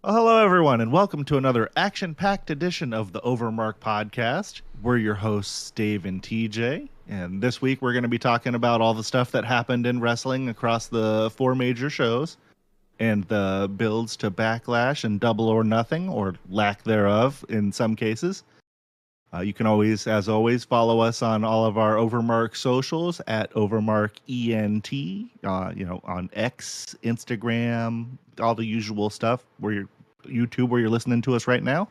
Well, hello, everyone, and welcome to another action-packed edition of the OverMark podcast. We're your hosts, Dave and TJ, and this week we're going to be talking about all the stuff that happened in wrestling across the four major shows and the builds to Backlash and Double or Nothing, or lack thereof in some cases. You can always, as always, follow us on all of our Overmark socials at OvermarkENT, on X, Instagram, all the usual stuff where you're YouTube where you're listening to us right now.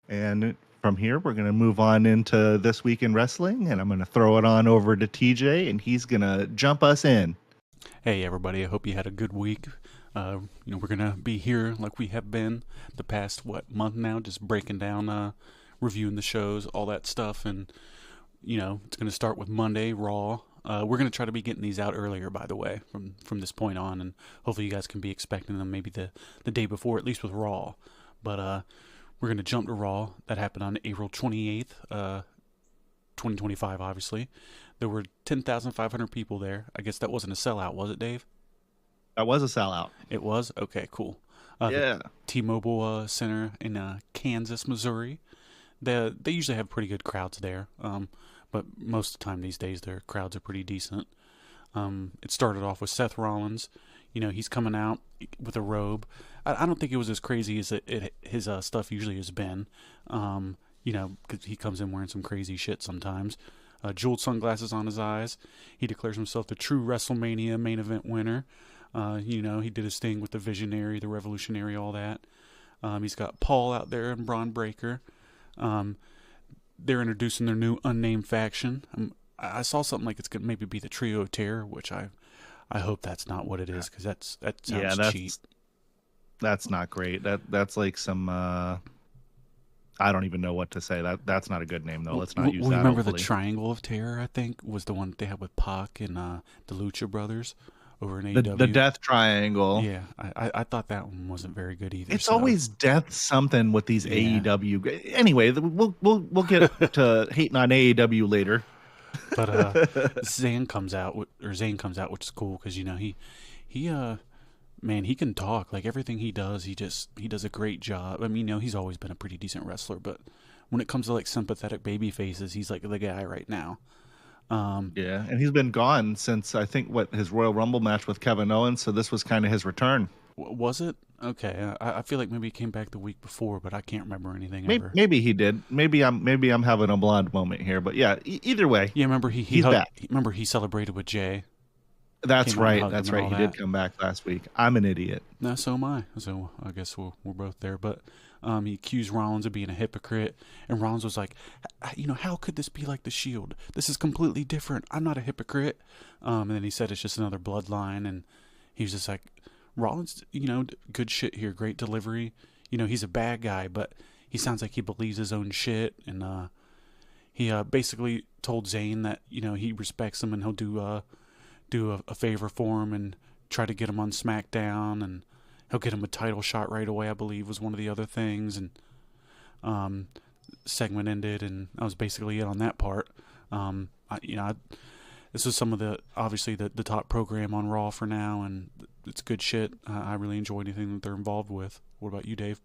And from here, we're going to move on into This Week in Wrestling, and I'm going to throw it on over to TJ, and he's going to jump us in. Hey, everybody. I hope you had a good week. We're going to be here like we have been the past, month now, just breaking down, reviewing the shows, all that stuff. And, it's going to start with Monday, Raw. We're going to try to be getting these out earlier, by the way, from this point on. And hopefully you guys can be expecting them maybe the day before, at least with Raw. But we're going to jump to Raw. That happened on April 28th, 2025, obviously. There were 10,500 people there. I guess that wasn't a sellout, was it, Dave? That was a sellout. It was? Okay, cool. Yeah. The T-Mobile Center in Kansas, Missouri. They usually have pretty good crowds there, but most of the time these days their crowds are pretty decent. It started off with Seth Rollins. He's coming out with a robe. I don't think it was as crazy as his stuff usually has been, because he comes in wearing some crazy shit sometimes. Jeweled sunglasses on his eyes. He declares himself the true WrestleMania main event winner. He did his thing with the Visionary, the Revolutionary, all that. He's got Paul out there and Braun Breaker. They're introducing their new unnamed faction. I saw something like it's going to maybe be the Trio of Terror, which I hope that's not what it is, because that sounds cheap. That's not great. That's like some... I don't even know what to say. That's not a good name, though. Let's not use that. Remember hopefully. The Triangle of Terror, I think, was the one that they had with Pac and the Lucha Brothers over in AEW. The Death Triangle. Yeah, I thought that one wasn't very good either. It's always death something with these AEW. Anyway, we'll get to hating on AEW later. But Zayn comes out, which is cool because he can talk. Like everything he does, he does a great job. I mean, he's always been a pretty decent wrestler, but when it comes to like sympathetic baby faces, he's like the guy right now. Yeah, and he's been gone since I think his Royal Rumble match with Kevin Owens, so this was kind of his return. Was it? Okay, I feel like maybe he came back the week before, but I can't remember anything ever. Maybe he did. Maybe I'm having a blonde moment here, but yeah, either way. Yeah, remember he's back. Remember he celebrated with Jay. That's right. That's right. He did come back last week. I'm an idiot. No, so am I. So I guess we're both there. But he accused Rollins of being a hypocrite, and Rollins was like, how could this be like the Shield? This is completely different. I'm not a hypocrite. And then he said it's just another bloodline, and he was just like, Rollins, good shit here, great delivery. He's a bad guy, but he sounds like he believes his own shit, and he basically told Zayn that he respects him and he'll do a favor for him and try to get him on SmackDown, and he'll get him a title shot right away, I believe was one of the other things. And segment ended, and that was basically it on that part. This is some of obviously the top program on Raw for now, and it's good shit. I really enjoy anything that they're involved with. What about you, Dave?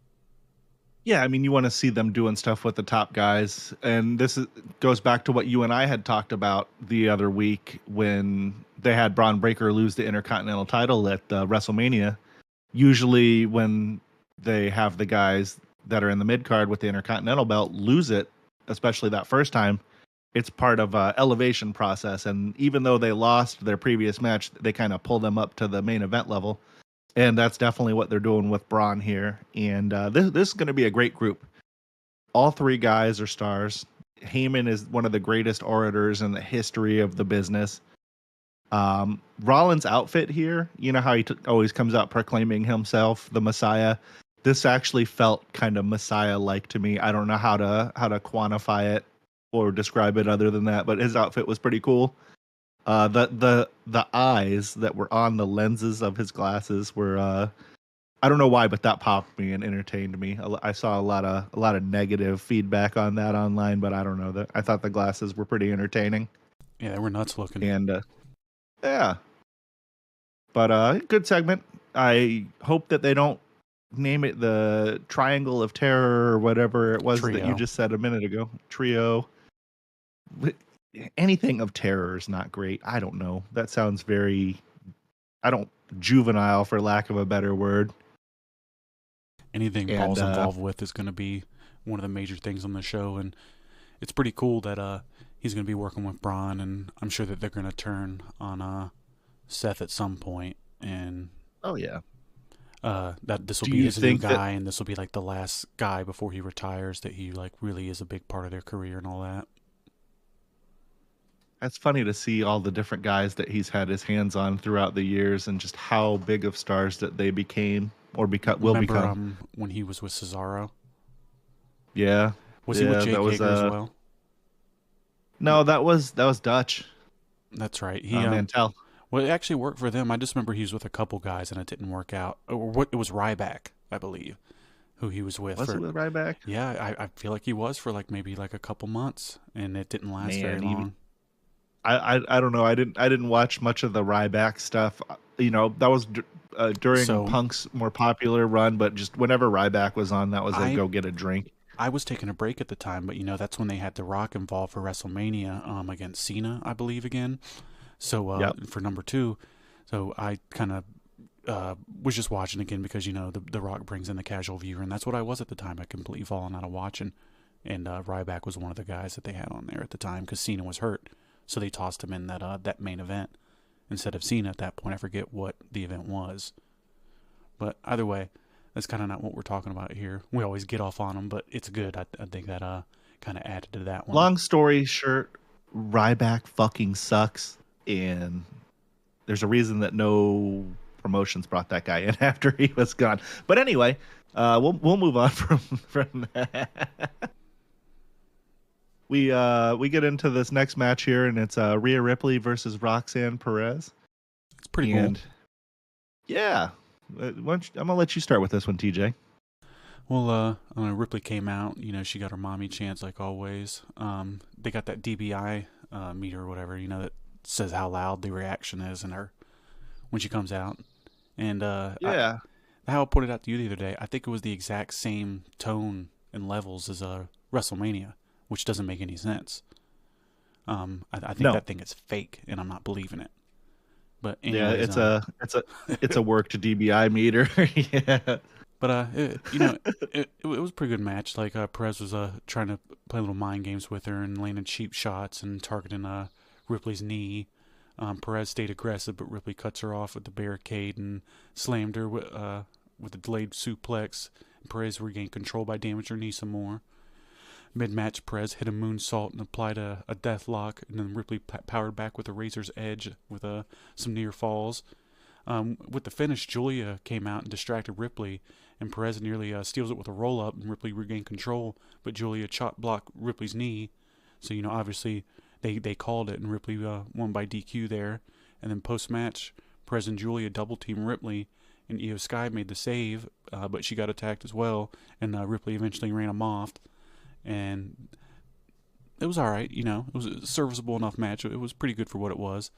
Yeah, I mean, you want to see them doing stuff with the top guys, and goes back to what you and I had talked about the other week when they had Braun Breaker lose the Intercontinental title at WrestleMania. Usually when they have the guys that are in the mid-card with the Intercontinental belt lose it, especially that first time, it's part of an elevation process, and even though they lost their previous match, they kind of pull them up to the main event level. And that's definitely what they're doing with Braun here. And this is going to be a great group. All three guys are stars. Heyman is one of the greatest orators in the history of the business. Rollins' outfit here, how he always comes out proclaiming himself the Messiah. This actually felt kind of Messiah-like to me. I don't know how to quantify it or describe it other than that, but his outfit was pretty cool. The eyes that were on the lenses of his glasses were I don't know why, but that popped me and entertained me. I saw a lot of negative feedback on that online, but I don't know. I thought the glasses were pretty entertaining. Yeah, they were nuts looking. And yeah, but good segment. I hope that they don't name it, the Triangle of Terror or whatever it was that you Trio. just said a minute ago. Trio. Anything of terror is not great. I don't know. That sounds very, juvenile for lack of a better word. Anything And Paul's involved with is going to be one of the major things on the show, and it's pretty cool that he's going to be working with Braun, and I'm sure that they're going to turn on Seth at some point, and oh yeah. that this will Do be you his new think that guy, and this will be like the last guy before he retires that he like really is a big part of their career and all that. It's funny to see all the different guys that he's had his hands on throughout the years and just how big of stars that they became or will Remember become. when he was with Cesaro? Yeah. Was he with Yeah, Jake that was Hager as well? no, that was Dutch. That's right. He Mantel. well, it actually worked for them. I just remember he was with a couple guys and it didn't work out. Or what? It was Ryback, I believe, who he was with. Was it with Ryback? Yeah, I feel like he was for like maybe like a couple months, and it didn't last very Man, long. I don't know. I didn't watch much of the Ryback stuff. You know, that was during So Punk's more popular run, but just whenever Ryback was on, that was a I go get a drink. I was taking a break at the time, but that's when they had The Rock involved for WrestleMania against Cena, I believe again. So Yep. for number 2, so I kind of was just watching again because the Rock brings in the casual viewer, and that's what I was at the time. I completely fallen out of watching, and Ryback was one of the guys that they had on there at the time because Cena was hurt, so they tossed him in that main event instead of Cena at that point. I forget what the event was, but either way, that's kind of not what we're talking about here. We always get off on them, but it's good. I think that kind of added to that one. Long story short, Ryback fucking sucks, and there's a reason that no promotions brought that guy in after he was gone. But anyway, we'll move on from that. We get into this next match here, and it's Rhea Ripley versus Roxanne Perez. It's pretty and cool. Yeah, I'm gonna let you start with this one, TJ. Well, Ripley came out. She got her mommy chants like always. They got that DBI meter or whatever. That says how loud the reaction is in her when she comes out. And Yeah. how I put it out to you the other day, I think it was the exact same tone and levels as WrestleMania, which doesn't make any sense. I think No. that thing is fake, and I'm not believing it. But anyways, yeah, it's a worked DBI meter. Yeah. But it was a pretty good match. Like Perez was trying to play little mind games with her and landing cheap shots and targeting Ripley's knee. Perez stayed aggressive, but Ripley cuts her off with the barricade and slammed her with a delayed suplex. Perez regained control by damaging her knee some more. Mid-match, Perez hit a moonsault and applied a death lock, and then Ripley powered back with a razor's edge with some near falls. With the finish, Julia came out and distracted Ripley, and Perez nearly steals it with a roll-up, and Ripley regained control, but Julia chop blocked Ripley's knee. So, obviously they called it, and Ripley won by DQ there. And then post-match, Perez and Julia double-teamed Ripley, and Io Sky made the save, but she got attacked as well, and Ripley eventually ran him off. And it was all right, It was a serviceable enough match. It was pretty good for what it was.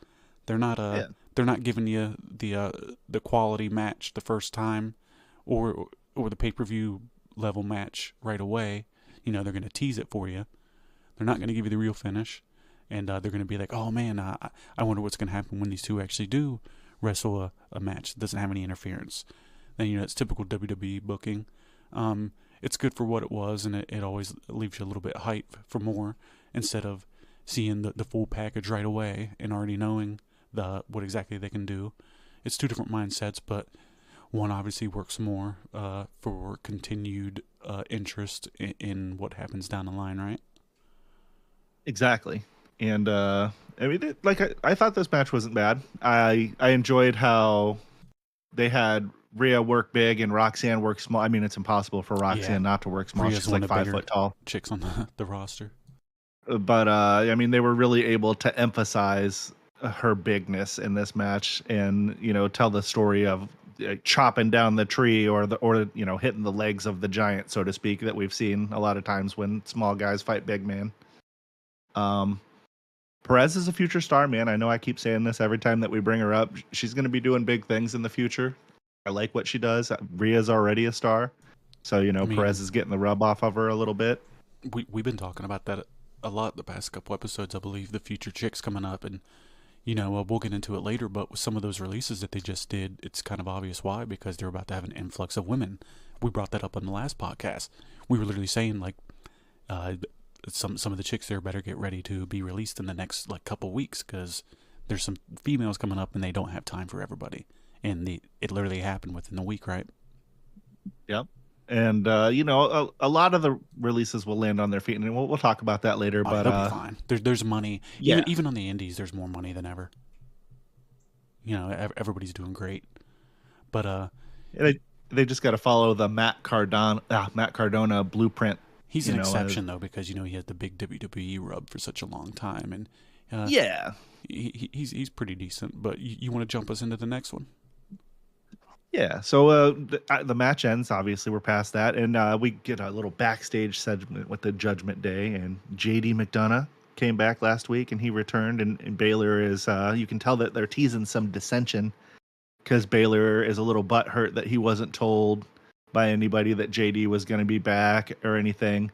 They're not they're not giving you the quality match the first time, or the pay-per-view level match right away. They're going to tease it for you. They're not going to give you the real finish, and they're going to be like, oh man, I wonder what's going to happen when these two actually do wrestle a match that doesn't have any interference. And it's typical WWE booking. It's good for what it was, and it always leaves you a little bit hype for more instead of seeing the full package right away and already knowing what exactly they can do. It's two different mindsets, but one obviously works more for continued interest in what happens down the line, right? Exactly. And I mean, I thought this match wasn't bad. I enjoyed how they had Rhea work big and Roxanne work small. I mean, it's impossible for Roxanne not to work small. Rhea's She's like 5 foot tall. Chicks on the roster. But I mean, they were really able to emphasize her bigness in this match, and tell the story of chopping down the tree or hitting the legs of the giant, so to speak, that we've seen a lot of times when small guys fight big man. Perez is a future star, man. I know I keep saying this every time that we bring her up. She's going to be doing big things in the future. I like what she does. Rhea's already a star, so I mean, Perez is getting the rub off of her a little bit. we've been talking about that a lot the past couple episodes. I believe the future chicks coming up, and we'll get into it later. But with some of those releases that they just did, it's kind of obvious why, because they're about to have an influx of women. We brought that up on the last podcast. We were literally saying like, some of the chicks there better get ready to be released in the next like couple weeks, because there's some females coming up and they don't have time for everybody. And it literally happened within the week, right? Yep. And a lot of the releases will land on their feet, and we'll talk about that later. But they'll be fine. There's money. Yeah. Even on the indies, there's more money than ever. Everybody's doing great. But they just got to follow the Matt Cardona blueprint. He's an exception though, because he had the big WWE rub for such a long time, and yeah, he's pretty decent. But you want to jump us into the next one? Yeah, so the match ends. Obviously, we're past that, and we get a little backstage segment with the Judgment Day. And JD McDonough came back last week, and he returned. And Baylor is, you can tell that they're teasing some dissension, because Baylor is a little butthurt that he wasn't told by anybody that JD was going to be back or anything.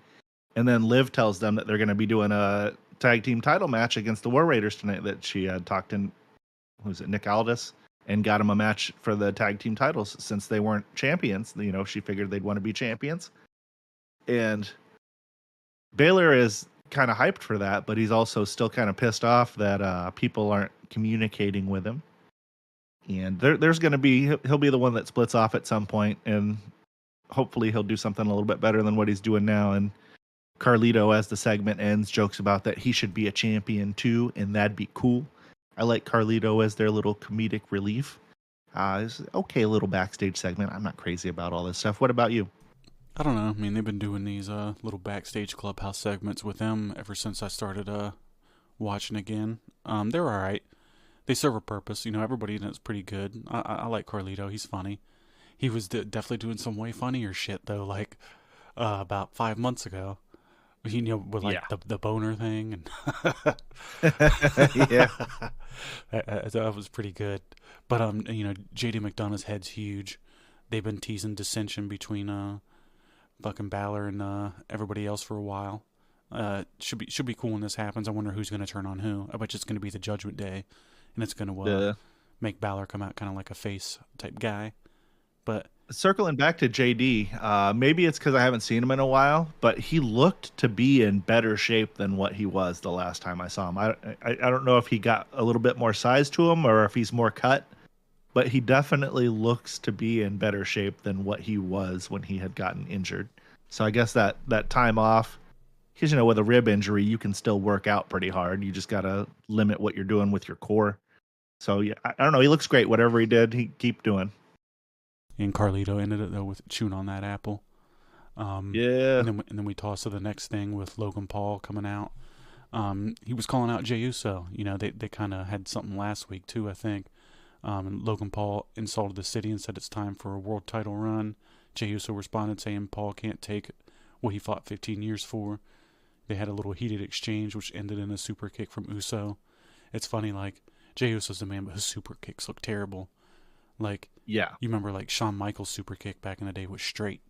And then Liv tells them that they're going to be doing a tag team title match against the War Raiders tonight. That she had talked in, Nick Aldis, and got him a match for the tag team titles since they weren't champions. She figured they'd want to be champions. And Baylor is kind of hyped for that, but he's also still kind of pissed off that people aren't communicating with him. And there's going to be, he'll be the one that splits off at some point, and hopefully he'll do something a little bit better than what he's doing now. And Carlito, as the segment ends, jokes about that he should be a champion too, and that'd be cool. I like Carlito as their little comedic relief. It's okay little backstage segment. I'm not crazy about all this stuff. What about you? I don't know. I mean, they've been doing these little backstage clubhouse segments with them ever since I started watching again. They're all right. They serve a purpose. Everybody in it's pretty good. I like Carlito. He's funny. He was definitely doing some way funnier shit though, like about 5 months ago. With like the boner thing, and yeah, that was pretty good. But JD McDonough's head's huge. They've been teasing dissension between fucking Balor and everybody else for a while. Should be cool when this happens. I wonder who's going to turn on who. I bet it's going to be the Judgment Day, and it's going to make Balor come out kind of like a face type guy. But circling back to JD, maybe it's because I haven't seen him in a while, but he looked to be in better shape than what he was the last time I saw him. I don't know if he got a little bit more size to him or if he's more cut, but he definitely looks to be in better shape than what he was when he had gotten injured. So I guess that time off, because with a rib injury, you can still work out pretty hard. You just got to limit what you're doing with your core. So yeah, I don't know. He looks great. Whatever he did, he keep doing. And Carlito ended it though with chewing on that apple. Yeah. And then we toss to the next thing with Logan Paul coming out. He was calling out Jey Uso. They kind of had something last week too, I think. And Logan Paul insulted the city and said it's time for a world title run. Jey Uso responded saying Paul can't take what he fought 15 years for. They had a little heated exchange, which ended in a super kick from Uso. It's funny, like, Jey Uso's the man, but his super kicks look terrible. Like, yeah, you remember like Shawn Michaels' super kick back in the day was straight.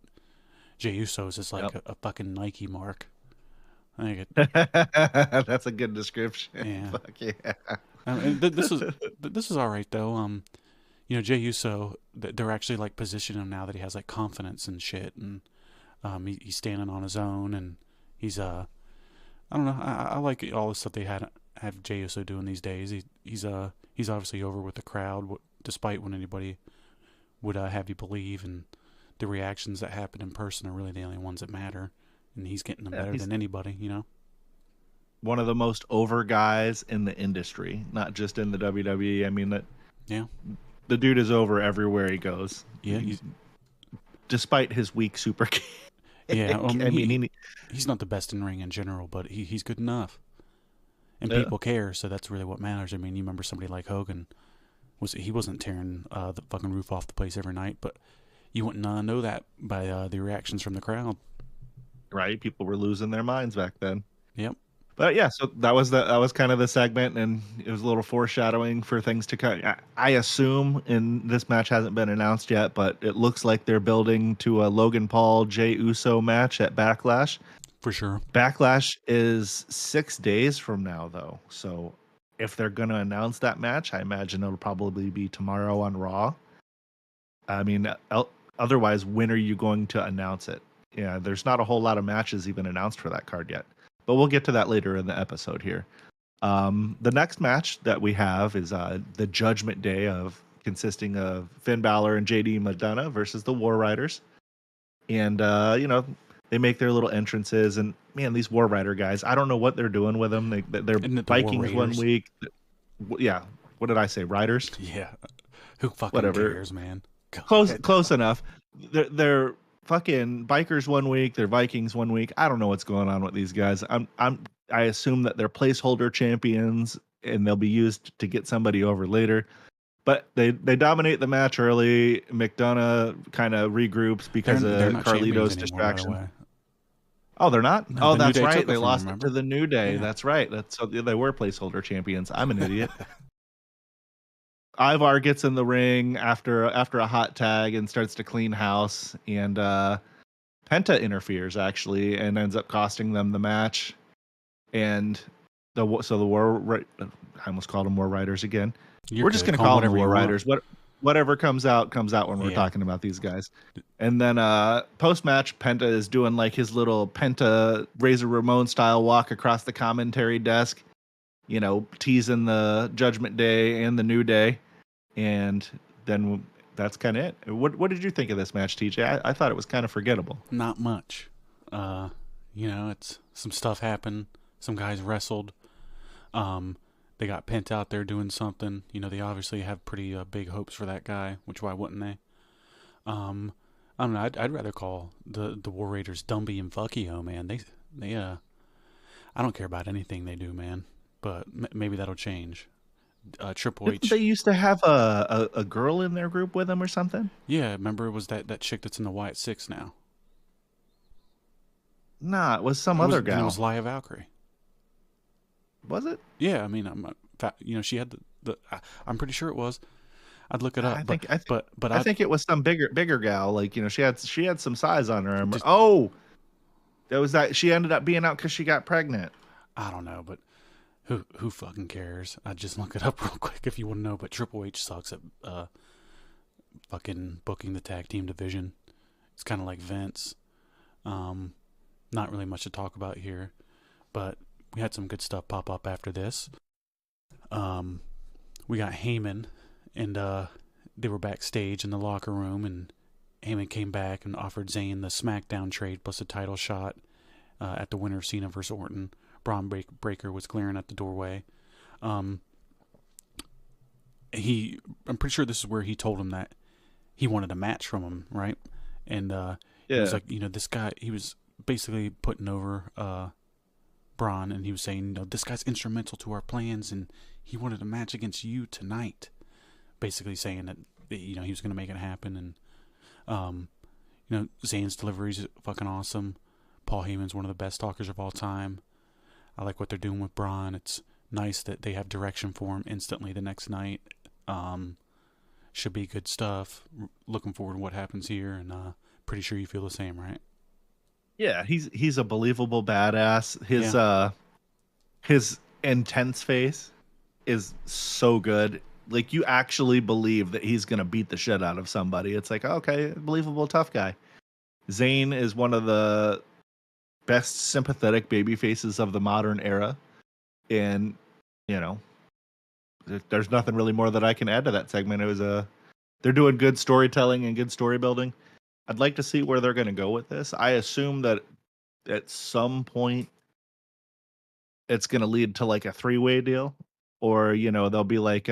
Jey Uso's is like a fucking Nike mark. I think that's a good description. Yeah. Fuck yeah. This is all right though. Jey Uso, they're actually like positioning him now that he has like confidence and shit, and he's standing on his own, and he's I don't know. I like all the stuff they have Jey Uso doing these days. He's obviously over with the crowd, despite what anybody would have you believe, and the reactions that happen in person are really the only ones that matter, and he's getting them better than anybody. One of the most over guys in the industry, not just in the WWE. I mean the dude is over everywhere he goes. Yeah, despite his weak super kick. Yeah, he's not the best in ring in general, but he's good enough, and people care, so that's really what matters. I mean, you remember somebody like Hogan. He wasn't tearing the fucking roof off the place every night, but you wouldn't know that by the reactions from the crowd. Right, people were losing their minds back then. Yep. But yeah, so that was kind of the segment, and it was a little foreshadowing for things to come. I assume, and this match hasn't been announced yet, but it looks like they're building to a Logan Paul Jey Uso match at Backlash. For sure. Backlash is 6 days from now, though. So if they're going to announce that match, I imagine it'll probably be tomorrow on Raw. I mean, otherwise, when are you going to announce it? Yeah, there's not a whole lot of matches even announced for that card yet. But we'll get to that later in the episode here. The next match that we have is the Judgment Day consisting of Finn Balor and JD McDonough versus the War Riders. And, they make their little entrances. And, man, these War Rider guys, I don't know what they're doing with them. They're Vikings one week. Yeah. What did I say? Riders? Yeah. Who fucking cares, man? Close enough. They're fucking bikers one week, they're Vikings one week. I don't know what's going on with these guys. I assume that they're placeholder champions and they'll be used to get somebody over later. But they dominate the match early. McDonough kind of regroups because of Carlito's distraction. Oh, they're not? No, that's right. They lost it to the New Day. Yeah. That's right. They were placeholder champions. I'm an idiot. Ivar gets in the ring after a hot tag and starts to clean house, and Penta interferes actually and ends up costing them the match. And I almost called them War Riders again. We're just going to call them War Riders. Whatever comes out when we're talking about these guys. And then post match, Penta is doing like his little Penta Razor Ramon style walk across the commentary desk, teasing the Judgment Day and the New Day. And then that's kind of it. What did you think of this match, TJ? I thought it was kind of forgettable. Not much. It's some stuff happened. Some guys wrestled. They got Pent out there doing something. They obviously have pretty big hopes for that guy, which why wouldn't they? I don't know. I'd rather call the War Raiders Dumby and Fuckio, man. They I don't care about anything they do, man. But maybe that'll change. Triple H. Didn't they used to have a girl in their group with them or something? Yeah, remember it was that chick that's in the Wyatt Six now. Nah, it was some other guy. It was Laya Valkyrie. Was it? Yeah, I mean, she had the. I'm pretty sure it was. I'd look it up. I think it was some bigger gal. Like she had some size on her. That was that. She ended up being out because she got pregnant. I don't know, but who fucking cares? I'd just look it up real quick if you want to know. But Triple H sucks at fucking booking the tag team division. It's kind of like Vince. Not really much to talk about here, but we had some good stuff pop up after this. We got Heyman, and they were backstage in the locker room, and Heyman came back and offered Zayn the SmackDown trade plus a title shot at the winner of Cena versus Orton. Braun Breaker was glaring at the doorway. I'm pretty sure this is where he told him that he wanted a match from him, right? And he was like, this guy, he was basically putting over Braun, and he was saying, this guy's instrumental to our plans, and he wanted a match against you tonight. Basically saying that, he was going to make it happen. And, Zayn's delivery is fucking awesome. Paul Heyman's one of the best talkers of all time. I like what they're doing with Braun. It's nice that they have direction for him instantly the next night. Should be good stuff. Looking forward to what happens here, and pretty sure you feel the same, right? Yeah, he's a believable badass. His intense face is so good. Like, you actually believe that he's gonna beat the shit out of somebody. It's like, okay, believable tough guy. Zayn is one of the best sympathetic baby faces of the modern era, and there's nothing really more that I can add to that segment. It was they're doing good storytelling and good story building. I'd like to see where they're going to go with this. I assume that at some point it's going to lead to like a 3-way deal, or they'll be like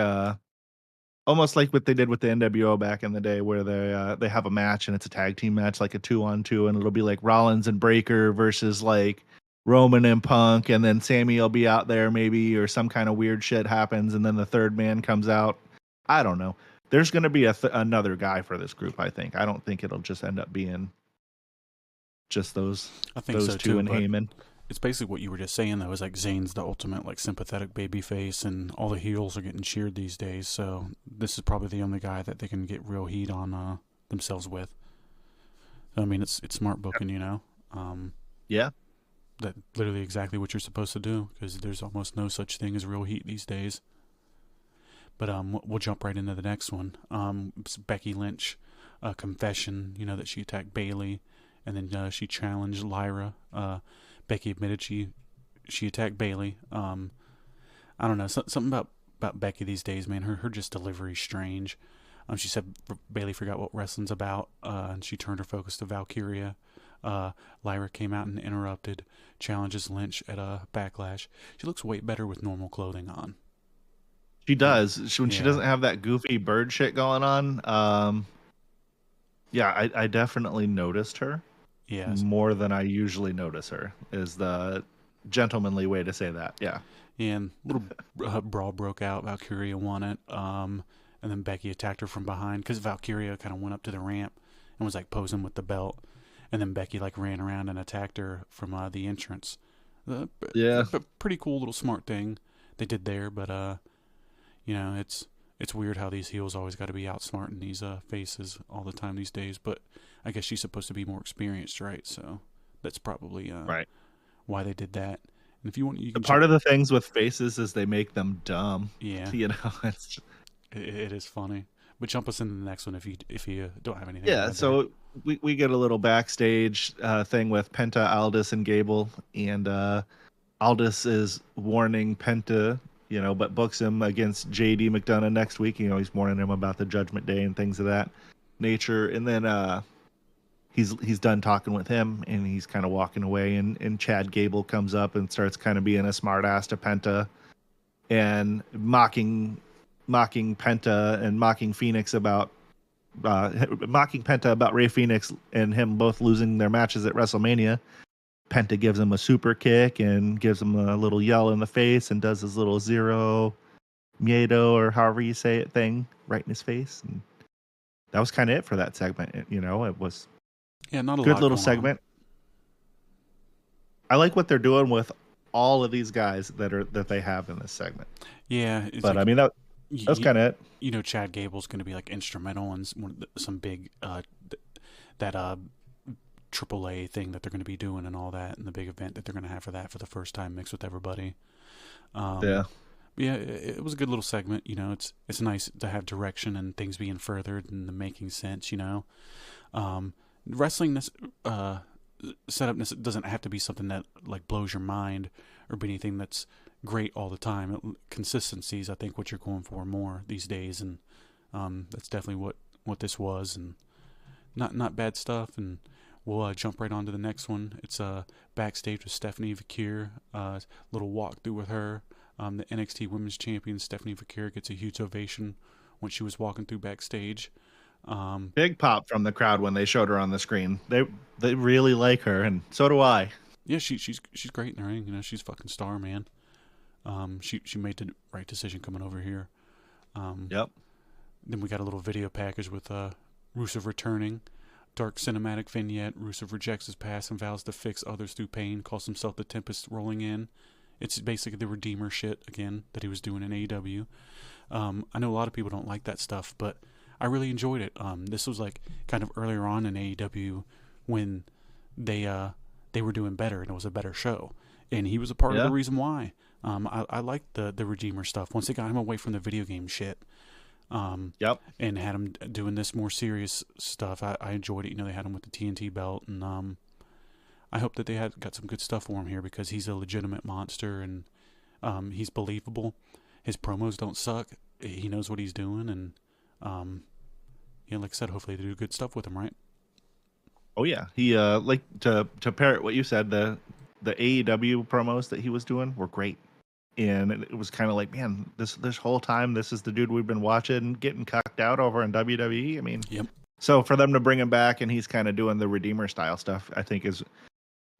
almost like what they did with the NWO back in the day, where they have a match and it's a tag team match, like a 2-on-2, and it'll be like Rollins and Breaker versus like Roman and Punk, and then Sammy will be out there maybe, or some kind of weird shit happens, and then the third man comes out. I don't know. There's going to be another guy for this group, I think. I don't think it'll just end up being just those two and Heyman. it's basically what you were just saying though. Is like Zayn's the ultimate like sympathetic baby face, and all the heels are getting cheered these days. So this is probably the only guy that they can get real heat on themselves with. I mean, it's smart booking, you know. Yeah. That literally exactly what you're supposed to do, because there's almost no such thing as real heat these days. But we'll jump right into the next one. It's Becky Lynch, confession, you know, that she attacked Bayley, and then she challenged Lyra. Becky admitted she attacked Bayley. I don't know, something about Becky these days, man. Her just delivery's strange. She said Bayley forgot what wrestling's about, and she turned her focus to Valkyria. Lyra came out and interrupted, challenges Lynch at a Backlash. She looks way better with normal clothing on. She does. When she doesn't have that goofy bird shit going on. Yeah, I definitely noticed her. Yes. More than I usually notice her is the gentlemanly way to say that. Yeah. And little brawl broke out. Valkyria won it. And then Becky attacked her from behind because Valkyria kind of went up to the ramp and was like posing with the belt. And then Becky like ran around and attacked her from the entrance. Yeah. Pretty cool little smart thing they did there. But, you know, it's weird how these heels always got to be outsmarting these faces all the time these days. But I guess she's supposed to be more experienced, right? So that's probably right. why they did that. And if you want, you can part of the things with faces is they make them dumb. Yeah, you know, it is funny. But jump us into the next one if you don't have anything. Yeah, so we get a little backstage thing with Penta, Aldis, and Gable, and Aldis is warning Penta, you know, but books him against JD McDonough next week. You know, he's warning him about the Judgment Day and things of that nature, and then he's done talking with him, and he's kind of walking away, and Chad Gable comes up and starts kind of being a smart ass to Penta and mocking Penta and mocking Phoenix about mocking Penta about Rey Fenix and him both losing their matches at WrestleMania. Penta gives him a super kick and gives him a little yell in the face and does his little zero miedo, or however you say it, thing right in his face. And that was kind of it for that segment. You know, it was not a good lot little going segment. I like what they're doing with all of these guys that they have in this segment. Yeah, but like, I mean that's kind of it. You know, Chad Gable's going to be like instrumental in some big that AAA thing that they're going to be doing and all that, and the big event that they're going to have for that for the first time mixed with everybody. Yeah, it was a good little segment. You know, it's nice to have direction and things being furthered and making sense. You know, wrestling this setup doesn't have to be something that like blows your mind or be anything that's great all the time. Consistency is, I think, what you're going for more these days, and that's definitely what this was, and not bad stuff. And we'll jump right on to the next one. It's backstage with Stephanie Vakir. Little walkthrough with her. The NXT Women's Champion Stephanie Vakir gets a huge ovation when she was walking through backstage. Big pop from the crowd when they showed her on the screen. They really like her, and so do I. Yeah, she's great in the ring. You know, she's fucking star, man. She made the right decision coming over here. Yep. Then we got a little video package with Rusev returning. Dark cinematic vignette. Rusev rejects his past and vows to fix others through pain. Calls himself the Tempest rolling in. It's basically the Redeemer shit again that he was doing in AEW. I know a lot of people don't like that stuff, but I really enjoyed it. This was like kind of earlier on in AEW when they were doing better and it was a better show, and he was a part of the reason why. I liked the Redeemer stuff once they got him away from the video game shit. And had him doing this more serious stuff. I enjoyed it. You know, they had him with the TNT belt, and I hope that they got some good stuff for him here because he's a legitimate monster and he's believable. His promos don't suck. He knows what he's doing, and like I said, hopefully they do good stuff with him, right? Oh yeah, he like to parrot what you said. The AEW promos that he was doing were great. And it was kind of like, man, this whole time, this is the dude we've been watching getting cucked out over in WWE. I mean, So for them to bring him back and he's kind of doing the Redeemer style stuff, I think is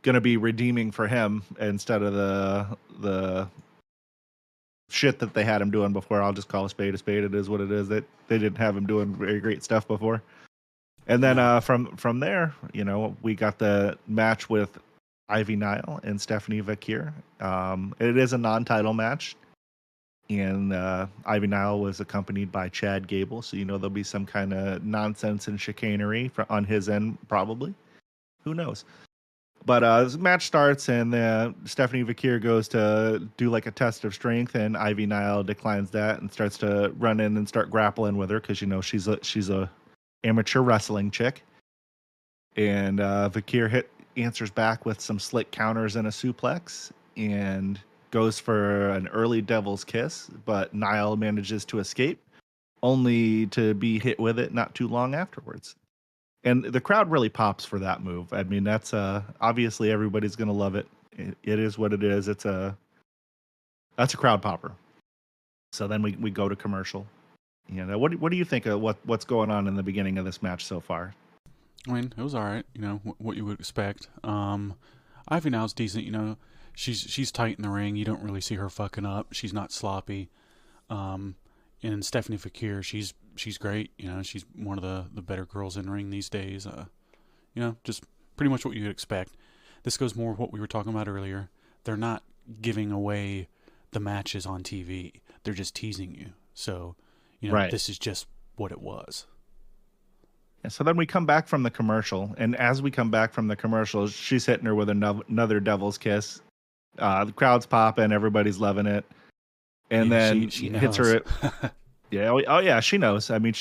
going to be redeeming for him instead of the shit that they had him doing before. I'll just call a spade a spade. It is what it is. That they didn't have him doing very great stuff before. And then from there, you know, we got the match with Ivy Nile and Stephanie Vakir. It is a non-title match, and Ivy Nile was accompanied by Chad Gable, so there'll be some kind of nonsense and chicanery on his end, probably. Who knows? But the match starts, and Stephanie Vakir goes to do like a test of strength, and Ivy Nile declines that and starts to run in and start grappling with her because she's a amateur wrestling chick. And Vakir answers back with some slick counters and a suplex, and goes for an early devil's kiss, but Nile manages to escape, only to be hit with it not too long afterwards. And the crowd really pops for that move. I mean, that's obviously everybody's gonna love it. It is what it is. That's a crowd popper. So then we go to commercial. What do you think of what's going on in the beginning of this match so far? I mean, it was all right. What you would expect. Ivy Nile's decent. She's tight in the ring. You don't really see her fucking up. She's not sloppy. And Stephanie Fakir, she's great. She's one of the better girls in ring these days. Just pretty much what you'd expect. This goes more with what we were talking about earlier. They're not giving away the matches on TV. They're just teasing you. So, right. This is just what it was. And so then we come back from the commercial, and as we come back from the commercial, she's hitting her with another devil's kiss. The crowd's popping, everybody's loving it. And then she hits her. Yeah. Oh, yeah. She knows. I mean,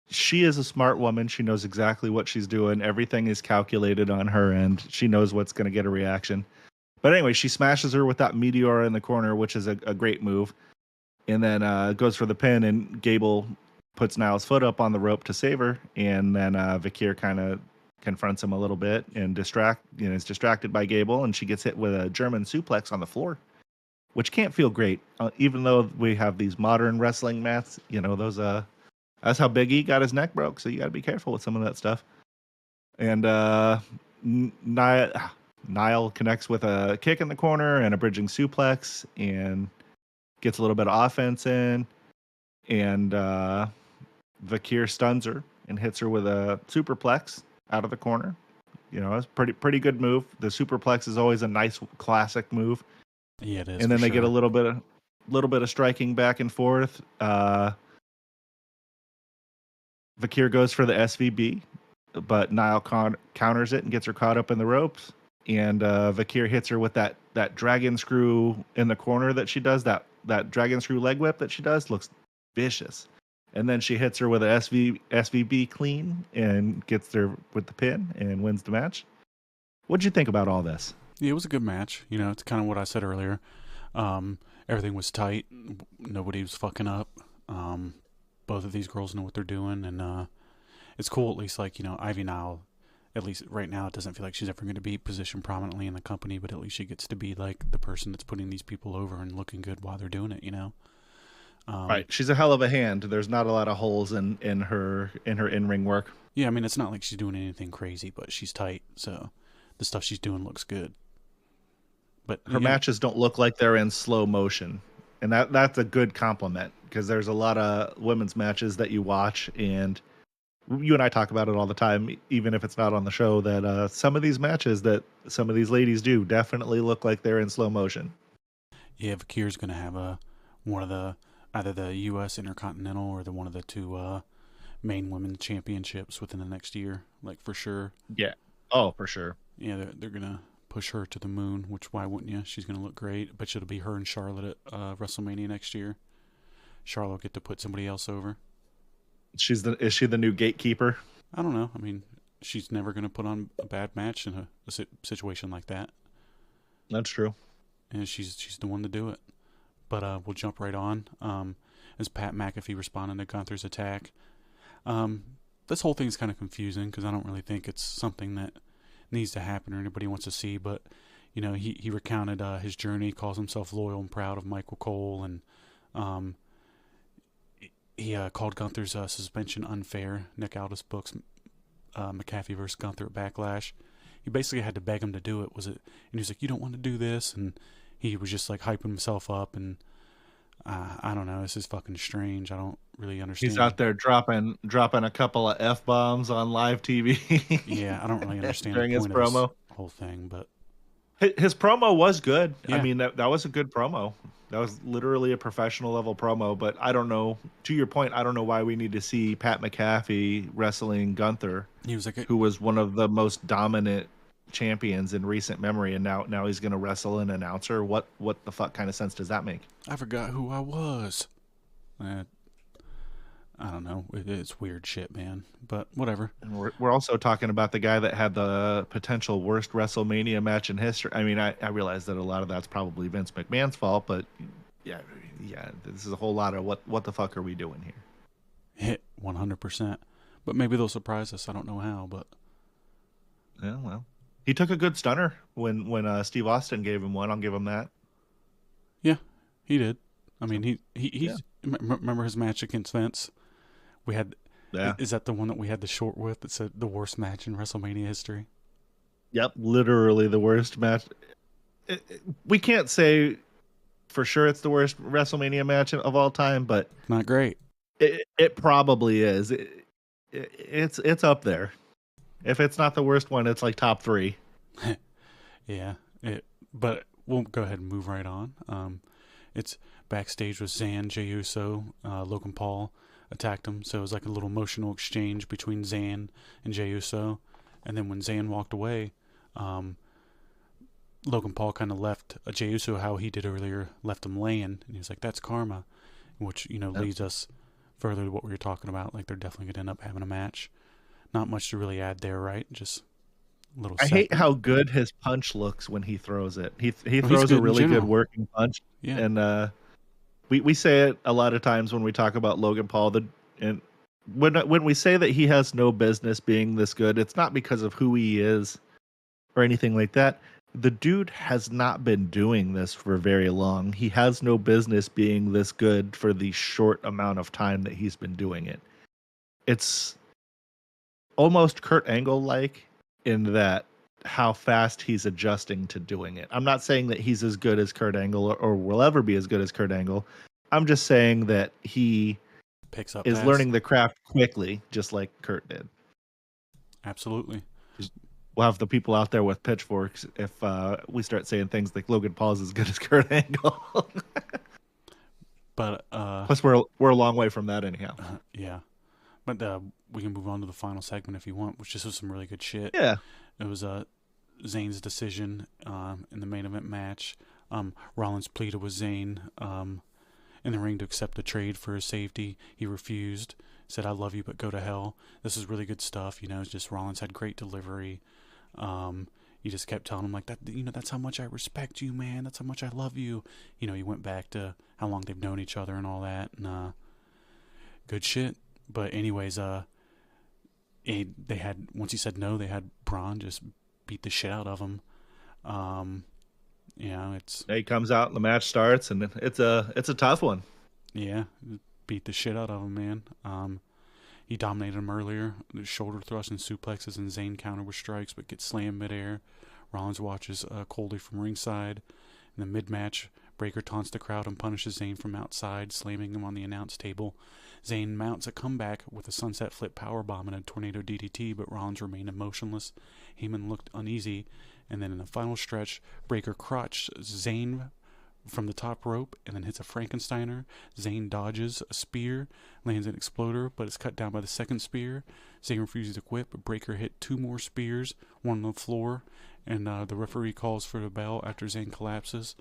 she is a smart woman. She knows exactly what she's doing. Everything is calculated on her end. She knows what's going to get a reaction. But anyway, she smashes her with that meteor in the corner, which is a great move. And then goes for the pin, and Gable puts Nile's foot up on the rope to save her. And then Vakir kind of confronts him a little bit and is distracted by Gable, and she gets hit with a German suplex on the floor, which can't feel great, even though we have these modern wrestling mats. That's how Big E got his neck broke, so you got to be careful with some of that stuff. And Nile connects with a kick in the corner and a bridging suplex, and gets a little bit of offense in, and Vakir stuns her and hits her with a superplex out of the corner. It's pretty good move. The superplex is always a nice classic move. Yeah, it is. And then they get a little bit of striking back and forth. Vakir goes for the SVB, but Nile counters it and gets her caught up in the ropes. And Vakir hits her with that dragon screw in the corner that she does. That dragon screw leg whip that she does looks vicious. And then she hits her with a SVB clean and gets her with the pin and wins the match. What'd you think about all this? Yeah, it was a good match. It's kind of what I said earlier. Everything was tight. Nobody was fucking up. Both of these girls know what they're doing, and it's cool. At least, Ivy Nile, at least right now, it doesn't feel like she's ever going to be positioned prominently in the company, but at least she gets to be like the person that's putting these people over and looking good while they're doing it. Right. She's a hell of a hand. There's not a lot of holes in her in-ring work. Yeah, I mean, it's not like she's doing anything crazy, but she's tight, so the stuff she's doing looks good. But her matches don't look like they're in slow motion, and that's a good compliment, because there's a lot of women's matches that you watch, and you and I talk about it all the time, even if it's not on the show, that some of these matches that some of these ladies do definitely look like they're in slow motion. Yeah, Vakir's going to have one of the either the U.S. Intercontinental or one of the two main women's championships within the next year, for sure. Yeah. Oh, for sure. Yeah, they're going to push her to the moon, which why wouldn't you? She's going to look great. But it'll be her and Charlotte at WrestleMania next year. Charlotte will get to put somebody else over. Is she the new gatekeeper? I don't know. I mean, she's never going to put on a bad match in a situation like that. That's true. And she's the one to do it. But we'll jump right on. As Pat McAfee responding to Gunther's attack. This whole thing's kind of confusing because I don't really think it's something that needs to happen or anybody wants to see. But, he recounted his journey, calls himself loyal and proud of Michael Cole, and he called Gunther's suspension unfair. Nick Aldis books McAfee versus Gunther at Backlash. He basically had to beg him to do it. And he was like, "You don't want to do this," and he was just hyping himself up, and I don't know. This is fucking strange. I don't really understand. He's out there dropping a couple of F-bombs on live TV. Yeah, I don't really understand during the his point promo. of this whole thing, but His promo was good. I Yeah, mean, that was a good promo. That was literally a professional level promo. But I don't know. To your point, I don't know why we need to see Pat McAfee wrestling Gunther, he was like, who was one of the most dominant champions in recent memory, and now he's going to wrestle an announcer. What the fuck kind of sense does that make? I forgot who I was. Uh, I don't know. It's weird shit, man. But whatever. And we're also talking about the guy that had the potential worst WrestleMania match in history. I mean, I realize that a lot of that's probably Vince McMahon's fault, but yeah, this is a whole lot of what the fuck are we doing here? Hit 100%. But maybe they'll surprise us. I don't know how, but Yeah, well, he took a good stunner when Steve Austin gave him one. I'll give him that. yeah, he did. I mean, So, yeah, he's remember his match against Vince? We had yeah, is that the one that we had the short with that said the worst match in WrestleMania history? yep, literally the worst match. We can't say for sure it's the worst WrestleMania match of all time, but Not great. it probably is. It's up there. If it's not the worst one, it's like top three. Yeah, but we'll go ahead and move right on. It's backstage with Zan, Jey Uso, Logan Paul attacked him, so it was like a little emotional exchange between Zan and Jey Uso. And then when Zan walked away, Logan Paul kind of left Jey Uso how he did earlier, left him laying, and he was like, "That's karma," which leads us further to what we were talking about. Like they're definitely going to end up having a match. Not much to really add there, right? Just a little. I hate Segment. how good his punch looks when he throws it. He He's throws good a in really good general. working punch, Yeah, and we say it a lot of times when we talk about Logan Paul. And when we say that he has no business being this good, it's not because of who he is or anything like that. The dude has not been doing this for very long. He has no business being this good for the short amount of time that he's been doing it. It's almost Kurt Angle like in that how fast he's adjusting to doing it. I'm not saying that he's as good as Kurt Angle or will ever be as good as Kurt Angle. I'm just saying that he picks up is fast. learning the craft quickly, just like Kurt did. Absolutely. We'll have the people out there with pitchforks if we start saying things like Logan Paul's as good as Kurt Angle. But Plus, we're a long way from that anyhow. yeah. But we can move on to the final segment if you want, which just was some really good shit. Yeah, It was Zayn's decision in the main event match. Rollins pleaded with Zayn in the ring to accept the trade for his safety. He refused. Said, "I love you, but go to hell." This is really good stuff. It's just Rollins had great delivery. He just kept telling him like that. That's how much I respect you, man. That's how much I love you. He went back to how long they've known each other and all that. And good shit. But anyways, they had once he said no, they had Braun just beat the shit out of him. It's he comes out and the match starts, and it's a tough one. yeah, beat the shit out of him, man. He dominated him earlier, shoulder thrusts and suplexes, and Zayn counter with strikes, but gets slammed midair. Rollins watches coldly from ringside. In the mid-match, Breakker taunts the crowd and punishes Zayn from outside, slamming him on the announce table. Zayn mounts a comeback with a sunset flip powerbomb and a tornado DDT, but Rollins remained emotionless. Heyman looked uneasy, and then in the final stretch, Breakker crotched Zayn from the top rope and then hits a Frankensteiner. Zayn dodges a spear, lands an exploder, but is cut down by the second spear. Zayn refuses to quit, but Breakker hit two more spears, one on the floor, and the referee calls for the bell after Zayn collapses.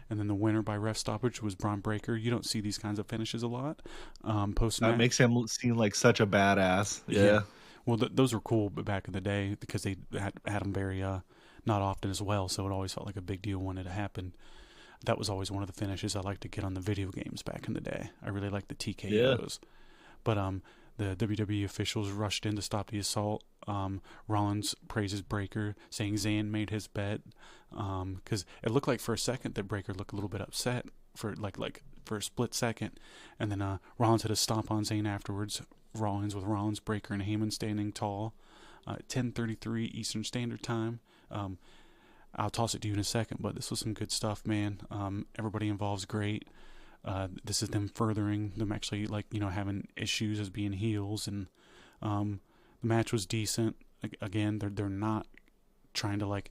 And then the winner by ref stoppage was Braun Breakker. You don't see these kinds of finishes a lot. Post-match. That makes him seem like such a badass. Yeah. Well, those were cool back in the day because they had them very not often as well, so it always felt like a big deal when it happened. That was always one of the finishes I liked to get on the video games back in the day. I really liked the TKOs. Yeah. But the WWE officials rushed in to stop the assault. Rollins praises Breakker, saying Zayn made his bet. Because it looked like for a second that Breakker looked a little bit upset for like for a split second. And then Rollins had a stomp on Zayn afterwards. Rollins, Breakker, and Heyman standing tall. 10:33 Eastern Standard Time. I'll toss it to you in a second, but this was some good stuff, man. Everybody involved's great. This is them furthering them actually having issues as being heels, and the match was decent. Again, they're not trying to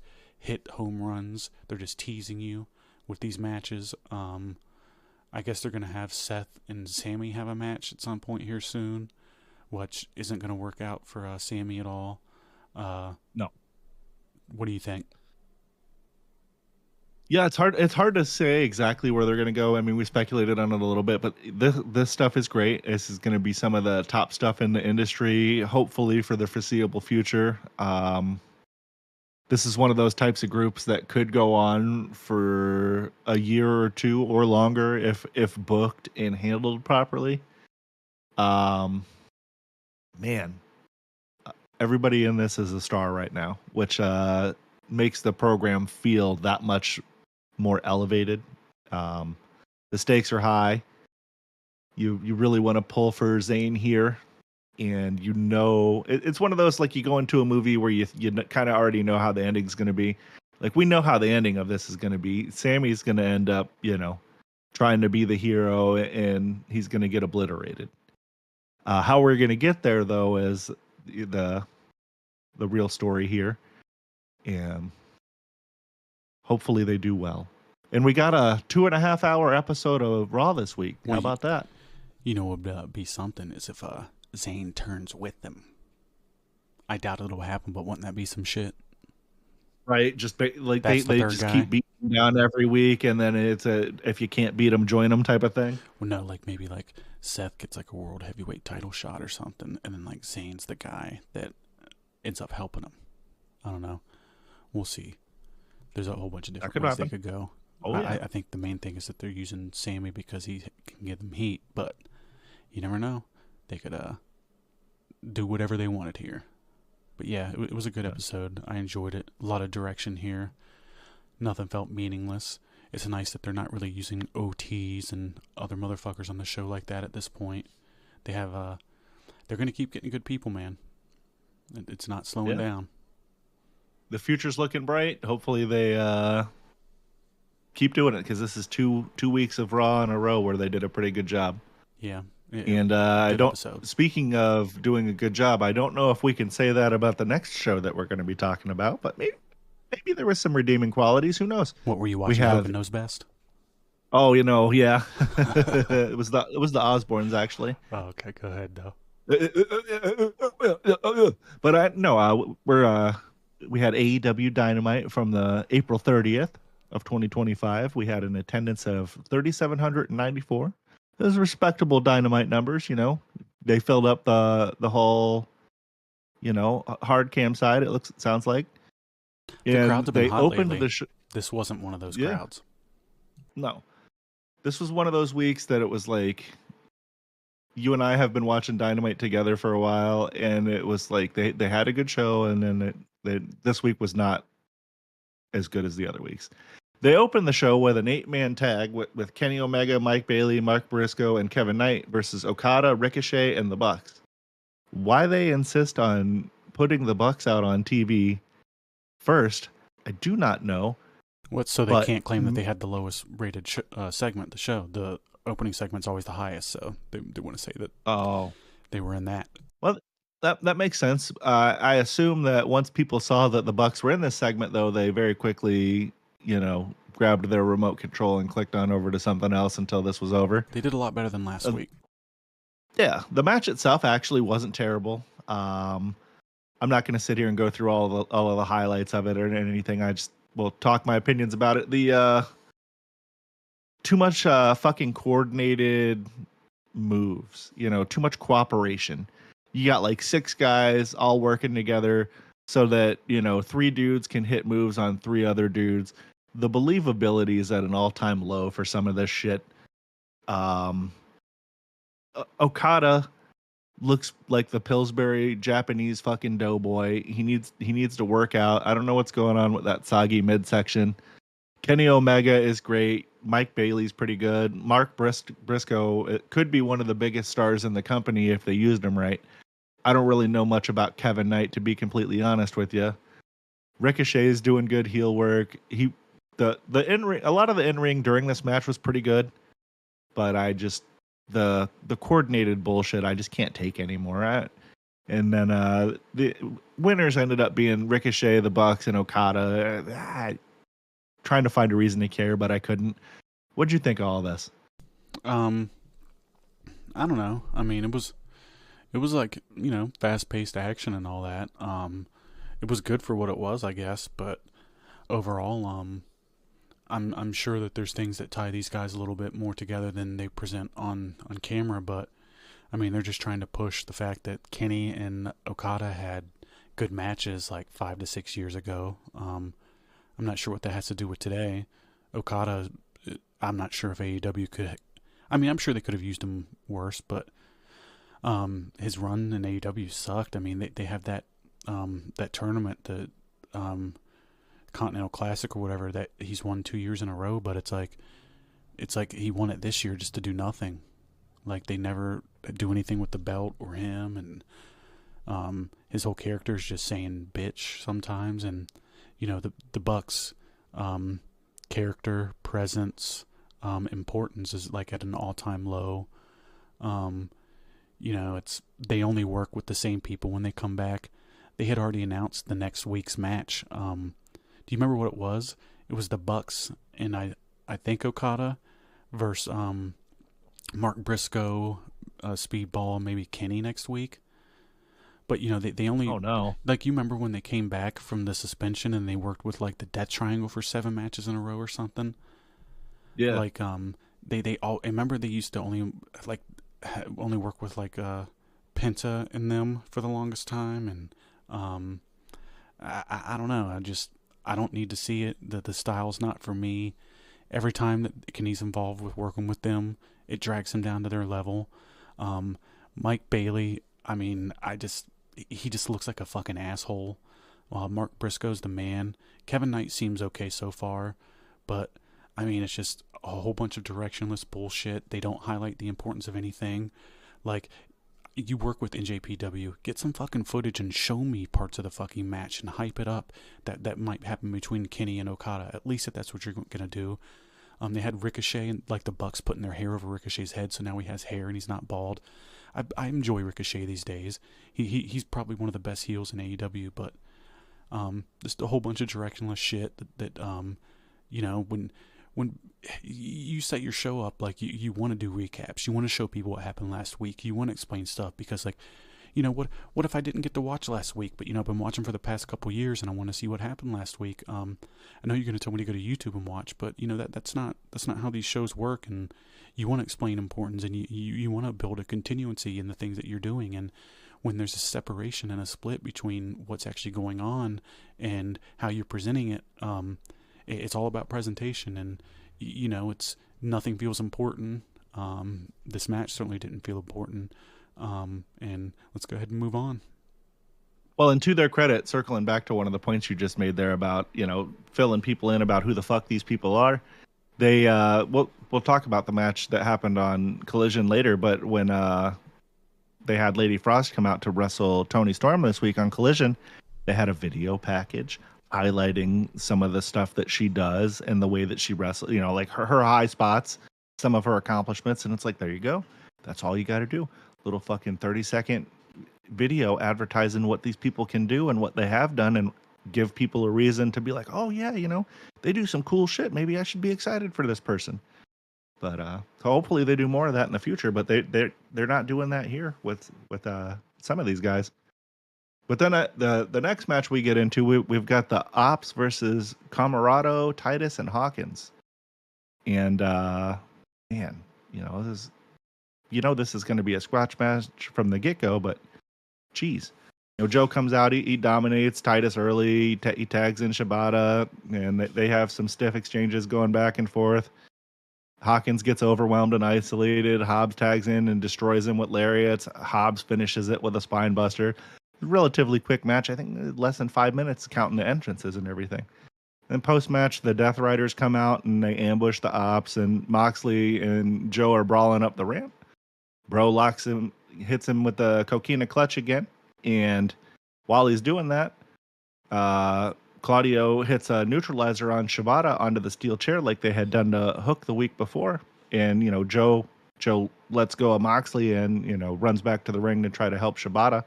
hit home runs. They're just teasing you with these matches. I guess they're going to have Seth and Sammy have a match at some point here soon, which isn't going to work out for Sammy at all. No. What do you think? Yeah, it's hard. It's hard to say exactly where they're going to go. I mean, we speculated on it a little bit, but this stuff is great. This is going to be some of the top stuff in the industry, hopefully for the foreseeable future. This is one of those types of groups that could go on for a year or two or longer if booked and handled properly. Man, everybody in this is a star right now, which makes the program feel that much more elevated. The stakes are high. You really want to pull for Zayn here, and it's one of those, like, you go into a movie where you kind of already know how the ending's going to be. Like, we know how the ending of this is going to be. Sammy's going to end up, trying to be the hero, and he's going to get obliterated. How we're going to get there, though, is the real story here, and hopefully they do well. And we got a 2.5-hour episode of Raw this week. How about that? You know what would be something is if Zayn turns with them. I doubt it'll happen, but wouldn't that be some shit? Right, just like they just keep beating him down every week, and then it's if you can't beat them, join them type of thing. Well, no, like maybe like Seth gets like a world heavyweight title shot or something, and then like Zayn's the guy that ends up helping him. I don't know. We'll see. There's a whole bunch of different ways they could go. Oh, yeah. I think the main thing is that they're using Sammy because he can give them heat, but you never know. They could do whatever they wanted here. But yeah, it was a good episode. I enjoyed it. A lot of direction here. Nothing felt meaningless. It's nice that they're not really using OTs and other motherfuckers on the show like that at this point. They have they're going to keep getting good people, man. It's not slowing down. The future's looking bright. Hopefully they keep doing it, because this is two weeks of Raw in a row where they did a pretty good job. Yeah. And speaking of doing a good job, I don't know if we can say that about the next show that we're going to be talking about, but maybe there was some redeeming qualities. Who knows? What were you watching? Hogan Knows Best? Oh, yeah. it was the Osbournes, actually. Oh, okay. Go ahead, though. But we had AEW Dynamite from the April 30th of 2025. We had an attendance of 3,794. Those respectable Dynamite numbers, They filled up the whole, hard cam side. It sounds like. The crowds have been hot lately. This wasn't one of those crowds. No, this was one of those weeks that it was like, you and I have been watching Dynamite together for a while, and it was like they had a good show, and then this week was not as good as the other weeks. They opened the show with an 8-man tag with Kenny Omega, Mike Bailey, Mark Briscoe, and Kevin Knight versus Okada, Ricochet, and the Bucks. Why they insist on putting the Bucks out on TV first, I do not know. So they can't claim that they had the lowest rated segment, the show. The opening segment's always the highest, so they want to say that they were in that. Well, that makes sense. I assume that once people saw that the Bucks were in this segment, though, they very quickly, grabbed their remote control and clicked on over to something else until this was over. They did a lot better than last week. Yeah, the match itself actually wasn't terrible. I'm not going to sit here and go through all of the highlights of it or anything. I just will talk my opinions about it. The too much fucking coordinated moves, too much cooperation. You got like 6 guys all working together so that, 3 dudes can hit moves on 3 other dudes. The believability is at an all-time low for some of this shit. Okada looks like the Pillsbury Japanese fucking doughboy. He needs to work out. I don't know what's going on with that soggy midsection. Kenny Omega is great. Mike Bailey's pretty good. Mark Briscoe, it could be one of the biggest stars in the company if they used him right. I don't really know much about Kevin Knight, to be completely honest with you. Ricochet is doing good heel work. The in-ring, a lot of the in-ring during this match was pretty good, but the coordinated bullshit I just can't take anymore. And then the winners ended up being Ricochet, the Bucks, and Okada. Trying to find a reason to care, but I couldn't. What'd you think of all this? Um, I don't know. I mean, it was like, fast paced action and all that. It was good for what it was, I guess. But overall, I'm sure that there's things that tie these guys a little bit more together than they present on camera. But I mean, they're just trying to push the fact that Kenny and Okada had good matches like 5 to 6 years ago. I'm not sure what that has to do with today. Okada, I'm not sure if AEW could. I mean, I'm sure they could have used him worse, but his run in AEW sucked. I mean, they have that tournament, the Continental Classic or whatever, that he's won 2 years in a row, but it's like he won it this year just to do nothing. Like, they never do anything with the belt or him, and his whole character is just saying bitch sometimes. And the Bucks character presence, importance is like at an all-time low. It's they only work with the same people when they come back. They had already announced the next week's match. Do you remember what it was? It was the Bucks and I think Okada versus Mark Briscoe, Speedball, maybe Kenny next week. But they only. Oh no! Like, you remember when they came back from the suspension and they worked with like the Death Triangle for 7 matches in a row or something? Yeah. Like they all. I remember they used to only work with like Penta and them for the longest time, and I don't know. I don't need to see it. The style's not for me. Every time that Kenny's involved with working with them, it drags him down to their level. Mike Bailey, I mean, he just looks like a fucking asshole. Mark Briscoe's the man. Kevin Knight seems okay so far, but I mean, it's just a whole bunch of directionless bullshit. They don't highlight the importance of anything. Like, you work with NJPW, get some fucking footage and show me parts of the fucking match and hype it up. That might happen between Kenny and Okada, at least if that's what you're gonna do. They had Ricochet and like the Bucks putting their hair over Ricochet's head, so now he has hair and he's not bald. I enjoy Ricochet these days. He's probably one of the best heels in AEW, but just a whole bunch of directionless shit that when you set your show up, like, you want to do recaps, you want to show people what happened last week, you want to explain stuff, because like, what if I didn't get to watch last week, but I've been watching for the past couple years and I want to see what happened last week. I know you're going to tell me to go to YouTube and watch, but that's not how these shows work. And you want to explain importance, and you want to build a continuity in the things that you're doing. And when there's a separation and a split between what's actually going on and how you're presenting it, it's all about presentation. And it's nothing feels important. This match certainly didn't feel important. And let's go ahead and move on. Well, and to their credit, circling back to one of the points you just made there about, filling people in about who the fuck these people are, they, we'll talk about the match that happened on Collision later, but when they had Lady Frost come out to wrestle Toni Storm this week on Collision, they had a video package highlighting some of the stuff that she does and the way that she wrestles, like her high spots, some of her accomplishments, and it's like, there you go. That's all you got to do. Little fucking 30-second video advertising what these people can do and what they have done, and give people a reason to be like, oh yeah, they do some cool shit. Maybe I should be excited for this person. But hopefully they do more of that in the future. But they're not doing that here with some of these guys. But then the next match we get into, we've got the Ops versus Camarado, Titus, and Hawkins. And man, this is going to be a squash match from the get-go, but geez. Joe comes out, he dominates Titus early, he tags in Shibata, and they have some stiff exchanges going back and forth. Hawkins gets overwhelmed and isolated. Hobbs tags in and destroys him with lariats. Hobbs finishes it with a spine buster. Relatively quick match, I think less than 5 minutes counting the entrances and everything. And post-match, the Death Riders come out and they ambush the Ops, and Moxley and Joe are brawling up the ramp. Bro hits him with the coquina clutch again. And while he's doing that, Claudio hits a neutralizer on Shibata onto the steel chair like they had done to Hook the week before. And, Joe lets go of Moxley and, runs back to the ring to try to help Shibata.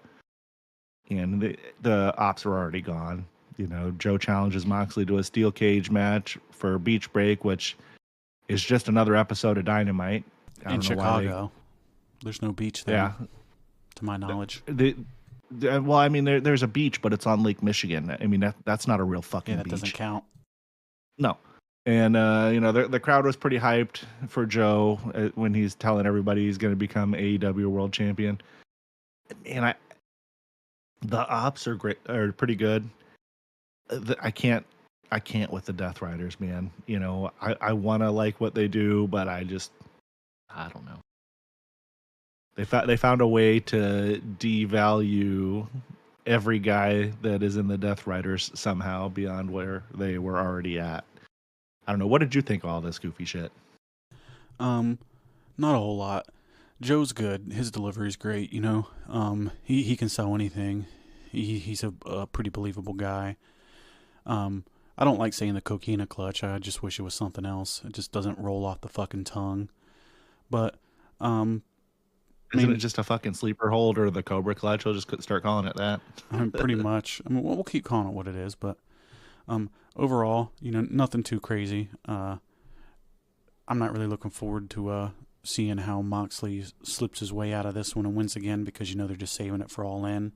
and the ops were already gone. You know, Joe challenges Moxley to a steel cage match for Beach Break, which is just another episode of Dynamite. I In don't know why Chicago, there's no beach there, yeah, to my knowledge. well, I mean, there's a beach, but it's on Lake Michigan. I mean, that's not a real fucking Yeah, that beach. doesn't count. No. And, you know, the crowd was pretty hyped for Joe when he's telling everybody he's going to become AEW World Champion. And the ops are pretty good. I can't with the Death Riders, man. You know, I want to like what they do, but I don't know. They found a way to devalue every guy that is in the Death Riders somehow beyond where they were already at. I don't know. What did you think of all this goofy shit? Not a whole lot. Joe's good. His delivery's great, you know. He can sell anything. He's a pretty believable guy. I don't like saying the coquina clutch. I just wish it was something else. It just doesn't roll off the fucking tongue. But, Isn't it just a fucking sleeper hold or the Cobra clutch? We'll just start calling it that. Pretty much. I mean, we'll keep calling it what it is, but overall, you know, nothing too crazy. I'm not really looking forward to seeing how Moxley slips his way out of this one and wins again, because, you know, they're just saving it for All In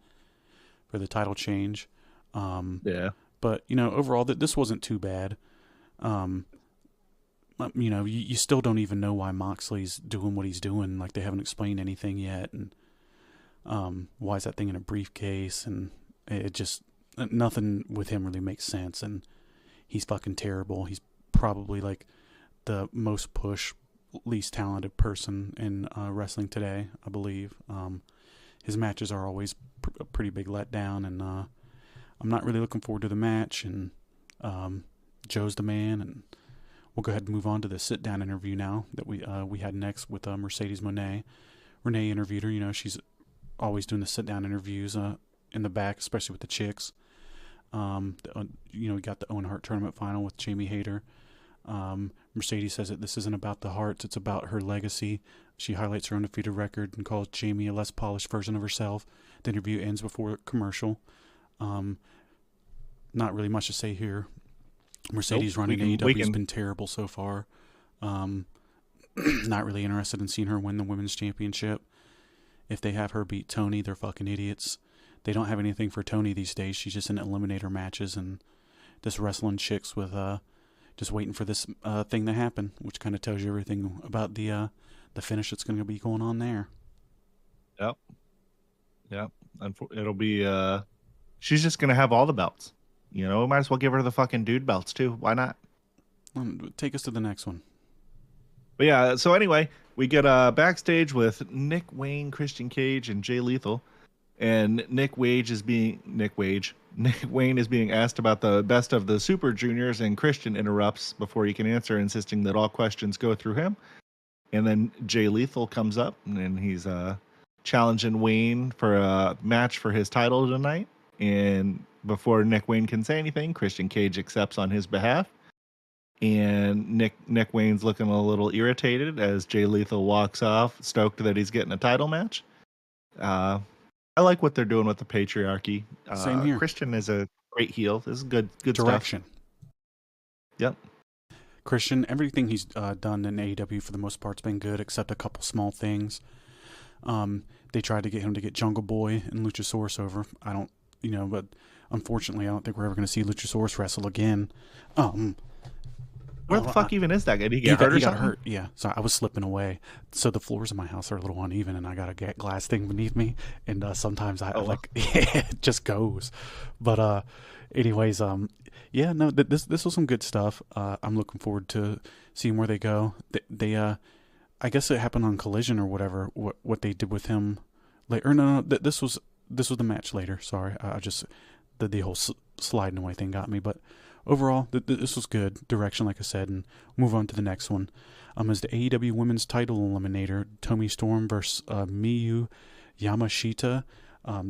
for the title change. Yeah. But, you know, overall, this wasn't too bad. You know, you still don't even know why Moxley's doing what he's doing. Like, they haven't explained anything yet. And why is that thing in a briefcase? And it just, nothing with him really makes sense. And he's fucking terrible. He's probably like the most least talented person in wrestling today, I believe. His matches are always a pretty big letdown, and I'm not really looking forward to the match. And Joe's the man, and we'll go ahead and move on to the sit-down interview now that we had next with Mercedes Moné. Renee interviewed her. You know, she's always doing the sit-down interviews in the back, especially with the chicks. You know, we got the Owen Hart tournament final with Jamie Hayter. Mercedes says that this isn't about the Harts, it's about her legacy. She highlights her undefeated record and calls Jamie a less polished version of herself. The interview ends before a commercial. Not really much to say here. Mercedes running AEW has been terrible so far. Not really interested in seeing her win the women's championship. If they have her beat Tony, they're fucking idiots. They don't have anything for Tony these days. She's just in eliminator matches and just wrestling chicks with just waiting for this thing to happen, which kind of tells you everything about the finish that's going to be going on there. Yep. It'll be she's just going to have all the belts. You know, might as well give her the fucking dude belts too. Why not? Take us to the next one. But yeah, so anyway, we get backstage with Nick Wayne, Christian Cage, and Jay Lethal. And Nick Wayne is being asked about the best of the Super Juniors, and Christian interrupts before he can answer, insisting that all questions go through him. And then Jay Lethal comes up, and he's challenging Wayne for a match for his title tonight. And before Nick Wayne can say anything, Christian Cage accepts on his behalf. And Nick Wayne's looking a little irritated as Jay Lethal walks off, stoked that he's getting a title match. I like what they're doing with the patriarchy. Same here. Christian is a great heel. This is good direction. Stuff. Yep. Christian, everything he's done in AEW for the most part's been good, except a couple small things. They tried to get him to get Jungle Boy and Luchasaurus over. But unfortunately, I don't think we're ever going to see Luchasaurus wrestle again. Where the fuck even is that guy? Did he get hurt or something? Got hurt, yeah. Sorry, I was slipping away. So the floors in my house are a little uneven, and I got a glass thing beneath me, and sometimes it just goes. But anyways, this was some good stuff. I'm looking forward to seeing where they go. They I guess it happened on Collision or whatever. What they did with him later? No. This was the match later. Sorry, I just the whole sliding away thing got me, but. Overall, this was good direction, like I said, and move on to the next one. As the AEW Women's Title Eliminator, Toni Storm versus Miyu Yamashita.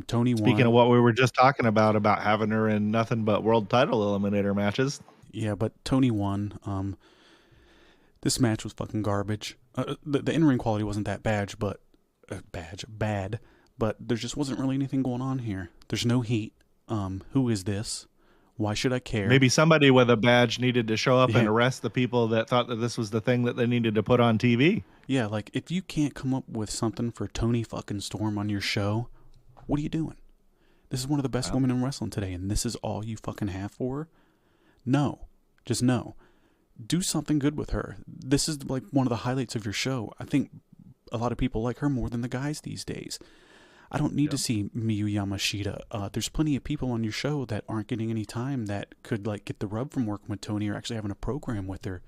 Toni won. Speaking of what we were just talking about having her in nothing but World Title Eliminator matches. Yeah, but Toni won. This match was fucking garbage. The in-ring quality wasn't that bad, but but there just wasn't really anything going on here. There's no heat. Who is this? Why should I care? Maybe somebody with a badge needed to show up Yeah. and arrest the people that thought that this was the thing that they needed to put on TV. Yeah, like, if you can't come up with something for Toni fucking Storm on your show, what are you doing? This is one of the best women in wrestling today, and this is all you fucking have for her? No. Just no. Do something good with her. This is like one of the highlights of your show. I think a lot of people like her more than the guys these days. I don't need to see Miyu Yamashita. There's plenty of people on your show that aren't getting any time that could like get the rub from working with Toni or actually having a program with her.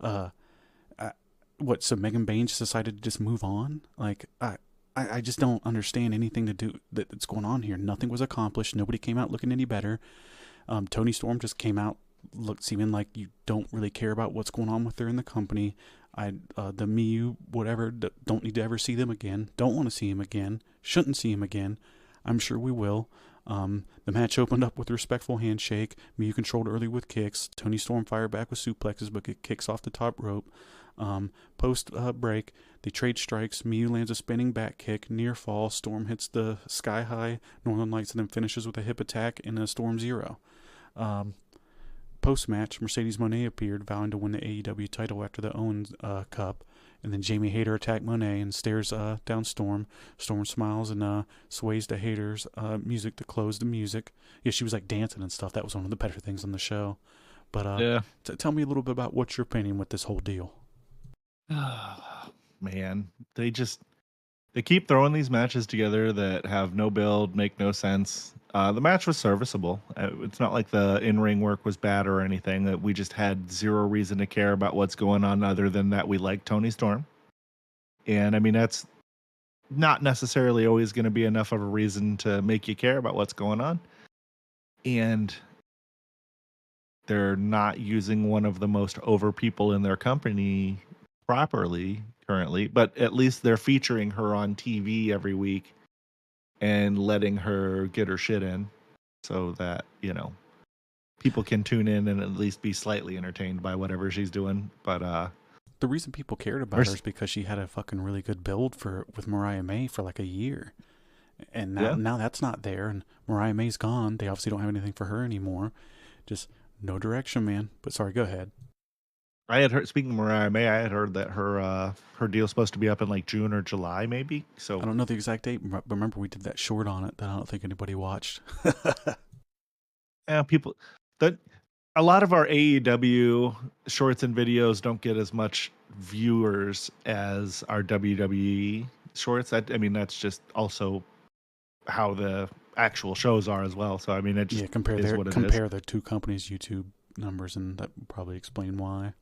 So Megan Bain just decided to just move on? Like, I just don't understand anything to do that's going on here. Nothing was accomplished. Nobody came out looking any better. Toni Storm just came out seeming like you don't really care about what's going on with her in the company. The Miyu, whatever, don't need to ever see them again. Don't want to see him again. Shouldn't see him again. I'm sure we will. The match opened up with a respectful handshake. Miyu controlled early with kicks. Toni Storm fired back with suplexes, but get kicks off the top rope. Post break, they trade strikes. Miyu lands a spinning back kick, near fall. Storm hits the sky high Northern Lights and then finishes with a hip attack in a Storm Zero. Post-match, Mercedes Moné appeared, vowing to win the AEW title after the Owens Cup. And then Jamie Hayter attacked Moné and stares down Storm. Storm smiles and sways to Hayter's music to close the music. Yeah, she was like dancing and stuff. That was one of the better things on the show. But tell me a little bit about what you're opinion with this whole deal. Man, they keep throwing these matches together that have no build, make no sense. The match was serviceable. It's not like the in-ring work was bad or anything. That we just had zero reason to care about what's going on other than that we like Toni Storm. And I mean, that's not necessarily always going to be enough of a reason to make you care about what's going on. And they're not using one of the most over people in their company properly currently, but at least they're featuring her on TV every week and letting her get her shit in so that, people can tune in and at least be slightly entertained by whatever she's doing. But the reason people cared about her is because she had a fucking really good build with Mariah May for like a year. And now that's not there, and Mariah May's gone. They obviously don't have anything for her anymore. Just no direction, man. But sorry, go ahead. I had heard, speaking of Mariah May, I had heard that her deal's supposed to be up in like June or July, maybe. So I don't know the exact date, but remember we did that short on it that I don't think anybody watched. Yeah, a lot of our AEW shorts and videos don't get as much viewers as our WWE shorts. I mean, that's just also how the actual shows are as well. So I mean, it just compare the two companies' YouTube numbers, and that would probably explain why.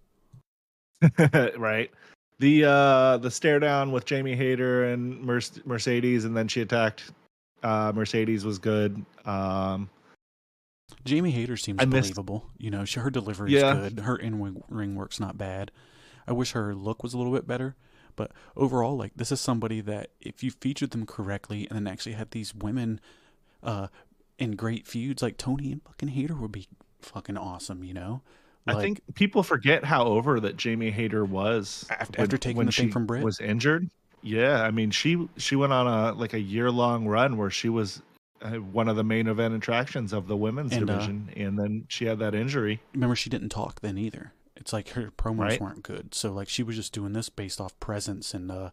Right. The stare down with Jamie Hayter and Mercedes, and then she attacked Mercedes was good. Jamie Hayter seems believable. Her delivery is good. Her in-ring work's not bad. I wish her look was a little bit better. But overall, like, this is somebody that if you featured them correctly and then actually had these women in great feuds, like Toni and fucking Hayter would be fucking awesome, Like, I think people forget how over that Jamie Hayter was after taking the thing from Britt. Was injured. Yeah, I mean, she went on a year-long run where she was one of the main event attractions of the women's division, and then she had that injury. Remember, she didn't talk then either. It's like her promos weren't good, so like she was just doing this based off presence and the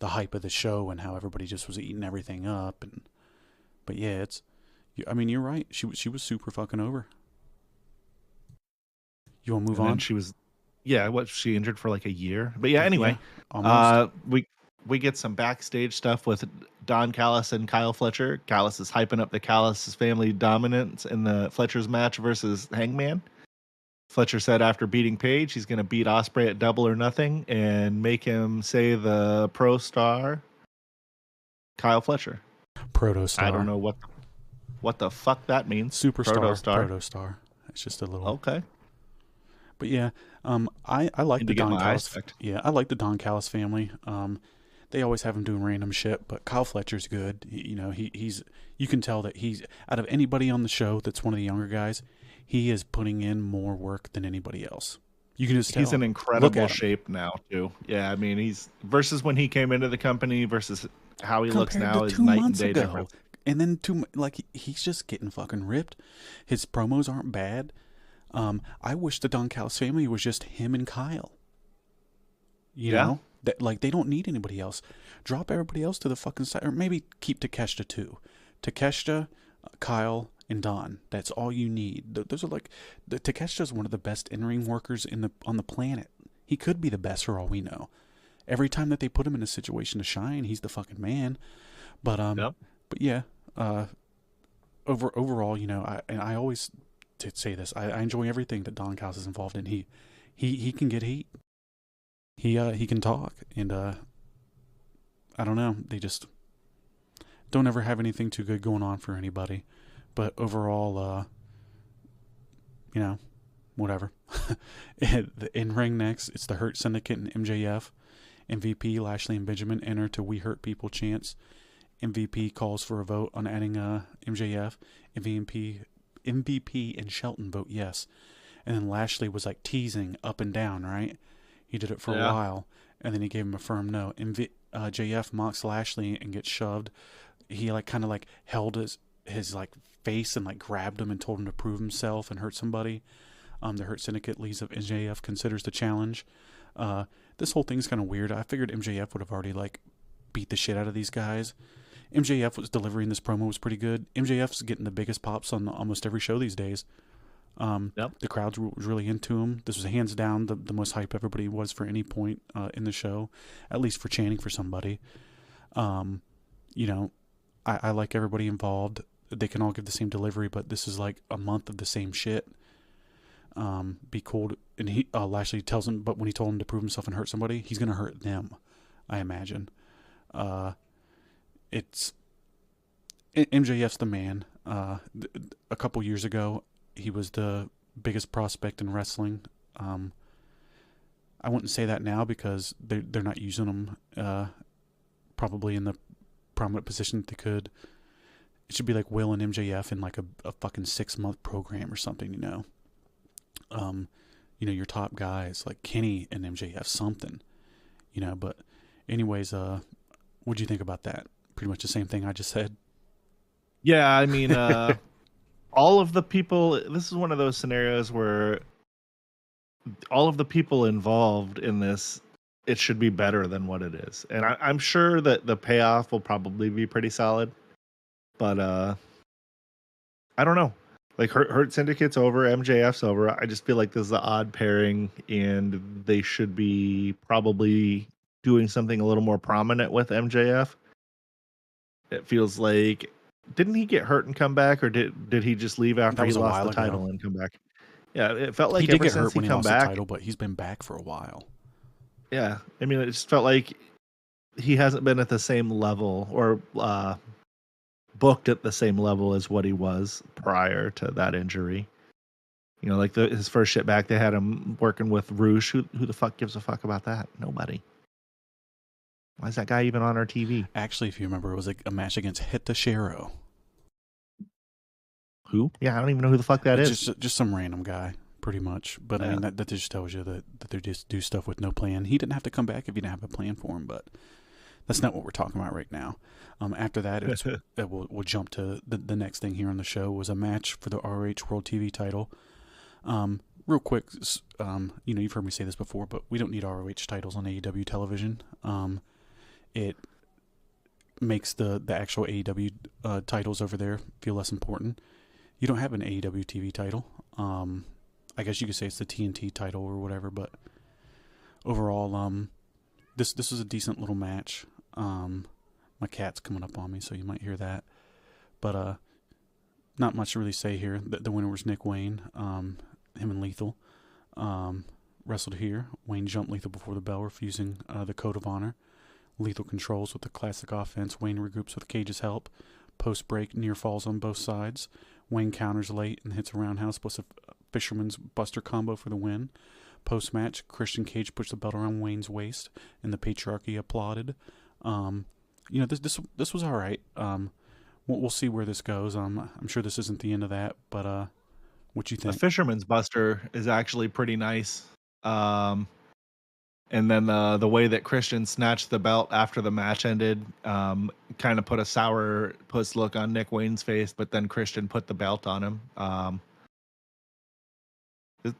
hype of the show and how everybody just was eating everything up. But yeah, you're right. She was super fucking over. You want to move on? She was, she injured for like a year. But yeah, anyway, we get some backstage stuff with Don Callis and Kyle Fletcher. Callis is hyping up the Callis family dominance in the Fletcher's match versus Hangman. Fletcher said after beating Page, he's going to beat Ospreay at Double or Nothing and make him say the pro star Kyle Fletcher. Proto-star. I don't know what the fuck that means. Superstar. Proto-star. It's just a little... Okay. But yeah, I like the Don Callis. Yeah, I like the Don Callis family. They always have him doing random shit, but Kyle Fletcher's good. He's you can tell that he's out of anybody on the show that's one of the younger guys, he is putting in more work than anybody else. You can just tell. He's in incredible shape now too. Yeah, I mean, he's versus when he came into the company versus how he looks compared to now is 2 night and months day ago. difference. And then he's just getting fucking ripped. His promos aren't bad. I wish the Don Callis family was just him and Kyle. You know, that like they don't need anybody else. Drop everybody else to the fucking side, or maybe keep Takeshita too. Takeshita, Kyle, and Don. That's all you need. Those are like Takeshita's one of the best in-ring workers on the planet. He could be the best for all we know. Every time that they put him in a situation to shine, he's the fucking man. But but yeah, overall, you know, I always say this. I enjoy everything that Don Callis is involved in. He can get heat. He can talk, and I don't know. They just don't ever have anything too good going on for anybody. But overall, you know, whatever. The in-ring next, it's the Hurt Syndicate and MJF. MVP Lashley and Benjamin enter to "We Hurt People" chants. MVP calls for a vote on adding MJF. MVP and Shelton vote yes. And then Lashley was like teasing up and down, right? He did it for a while, and then he gave him a firm no. JF mocks Lashley and gets shoved. He like kind of like held his like face and like grabbed him and told him to prove himself and hurt somebody. The Hurt Syndicate leads of MJF considers the challenge. This whole thing's kind of weird. I figured MJF would have already like beat the shit out of these guys. MJF was delivering this promo was pretty good. MJF's getting the biggest pops on almost every show these days. The crowd was really into him. This was hands down the most hype everybody was for any point in the show, at least for chanting for somebody. You know, I like everybody involved. They can all give the same delivery, but this is like a month of the same shit. Be cool. And Lashley tells him, but when he told him to prove himself and hurt somebody, he's going to hurt them, I imagine. MJF's the man. A couple years ago, he was the biggest prospect in wrestling. I wouldn't say that now because they're not using him probably in the prominent position that they could. It should be like Will and MJF in like a fucking 6-month program or something, you know. You know, your top guys like Kenny and MJF, something, you know. But anyways, what'd you think about that? Pretty much the same thing I just said. Yeah, I mean, all of the people, this is one of those scenarios where all of the people involved in this, it should be better than what it is. And I'm sure that the payoff will probably be pretty solid. But I don't know. Like Hurt Syndicate's over, MJF's over. I just feel like this is an odd pairing, and they should be probably doing something a little more prominent with MJF. It feels like, didn't he get hurt and come back, or did he just leave after he lost the title and come back? Yeah, it felt like he did ever get since hurt when he come lost back, the title, but he's been back for a while. Yeah, I mean, it just felt like he hasn't been at the same level or booked at the same level as what he was prior to that injury. You know, like his first shit back, they had him working with Roosh. Who the fuck gives a fuck about that? Nobody. Why is that guy even on our TV? Actually, if you remember, it was like a match against Hitashiro. Who? Yeah, I don't even know who the fuck that is. Just some random guy, pretty much. But yeah. I mean, that just tells you that they just do stuff with no plan. He didn't have to come back if you didn't have a plan for him, but that's not what we're talking about right now. After that, we'll jump to the next thing here on the show was a match for the ROH World TV title. Real quick, you know, you've heard me say this before, but we don't need ROH titles on AEW television. It makes the actual AEW titles over there feel less important. You don't have an AEW TV title. I guess you could say it's the TNT title or whatever, but overall, this was a decent little match. My cat's coming up on me, so you might hear that. But not much to really say here. The winner was Nick Wayne. Him and Lethal wrestled here. Wayne jumped Lethal before the bell, refusing the code of honor. Lethal controls with the classic offense. Wayne regroups with Cage's help. Post-break, near falls on both sides. Wayne counters late and hits a roundhouse plus a fisherman's buster combo for the win. Post-match, Christian Cage puts the belt around Wayne's waist, and the patriarchy applauded. You know, this was all right. We'll see where this goes. I'm sure this isn't the end of that, but what you think? The fisherman's buster is actually pretty nice. And And then the way that Christian snatched the belt after the match ended kind of put a sour puss look on Nick Wayne's face, but then Christian put the belt on him.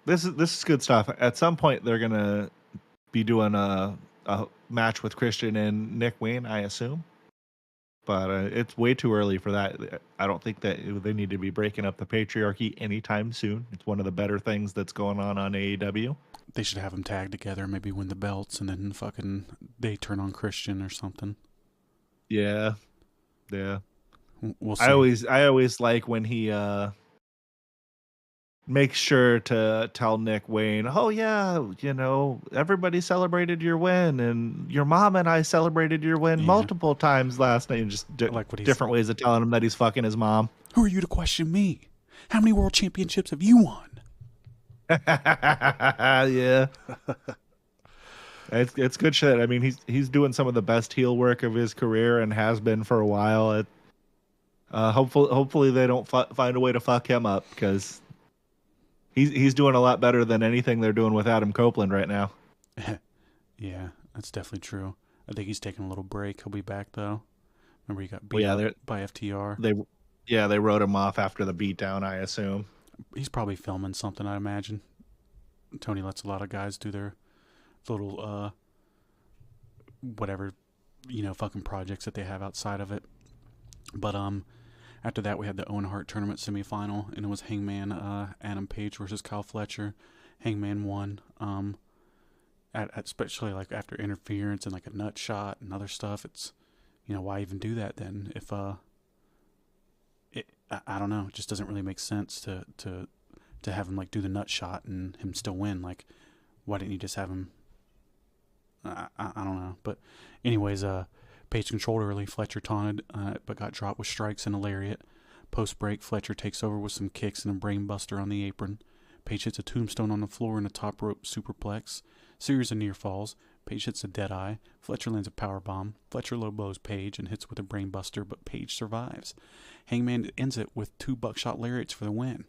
This is good stuff. At some point, they're gonna be doing a match with Christian and Nick Wayne, I assume. But it's way too early for that. I don't think that they need to be breaking up the patriarchy anytime soon. It's one of the better things that's going on AEW. They should have them tag together, maybe win the belts, and then fucking they turn on Christian or something. Yeah. We'll see. I always like when he makes sure to tell Nick Wayne, oh yeah, everybody celebrated your win, and your mom and I celebrated your win multiple times last night, and just different ways of telling him that he's fucking his mom. Who are you to question me? How many world championships have you won? Yeah. It's good shit. I mean, he's doing some of the best heel work of his career and has been for a while. Hopefully they don't find a way to fuck him up, because he's doing a lot better than anything they're doing with Adam Copeland right now. Yeah, that's definitely true. I think he's taking a little break. He'll be back though. Remember he got beat up by FTR. They wrote him off after the beatdown, I assume. He's probably filming something, I imagine. Tony lets a lot of guys do their little whatever, fucking projects that they have outside of it. But after that we had the Owen Hart tournament semifinal, and it was Hangman Adam Page versus Kyle Fletcher. Hangman won. Especially like after interference and like a nut shot and other stuff. It's why even do that then if I don't know, it just doesn't really make sense to have him like do the nut shot and him still win. Like, why didn't you just have him? I don't know. But anyways, Page controlled early. Fletcher taunted, but got dropped with strikes and a lariat. Post break, Fletcher takes over with some kicks and a brainbuster on the apron. Page hits a tombstone on the floor and a top rope superplex. Series of near falls. Page hits a dead eye. Fletcher lands a powerbomb. Fletcher low blows Page and hits with a brainbuster, but Page survives. Hangman ends it with 2 buckshot lariats for the win.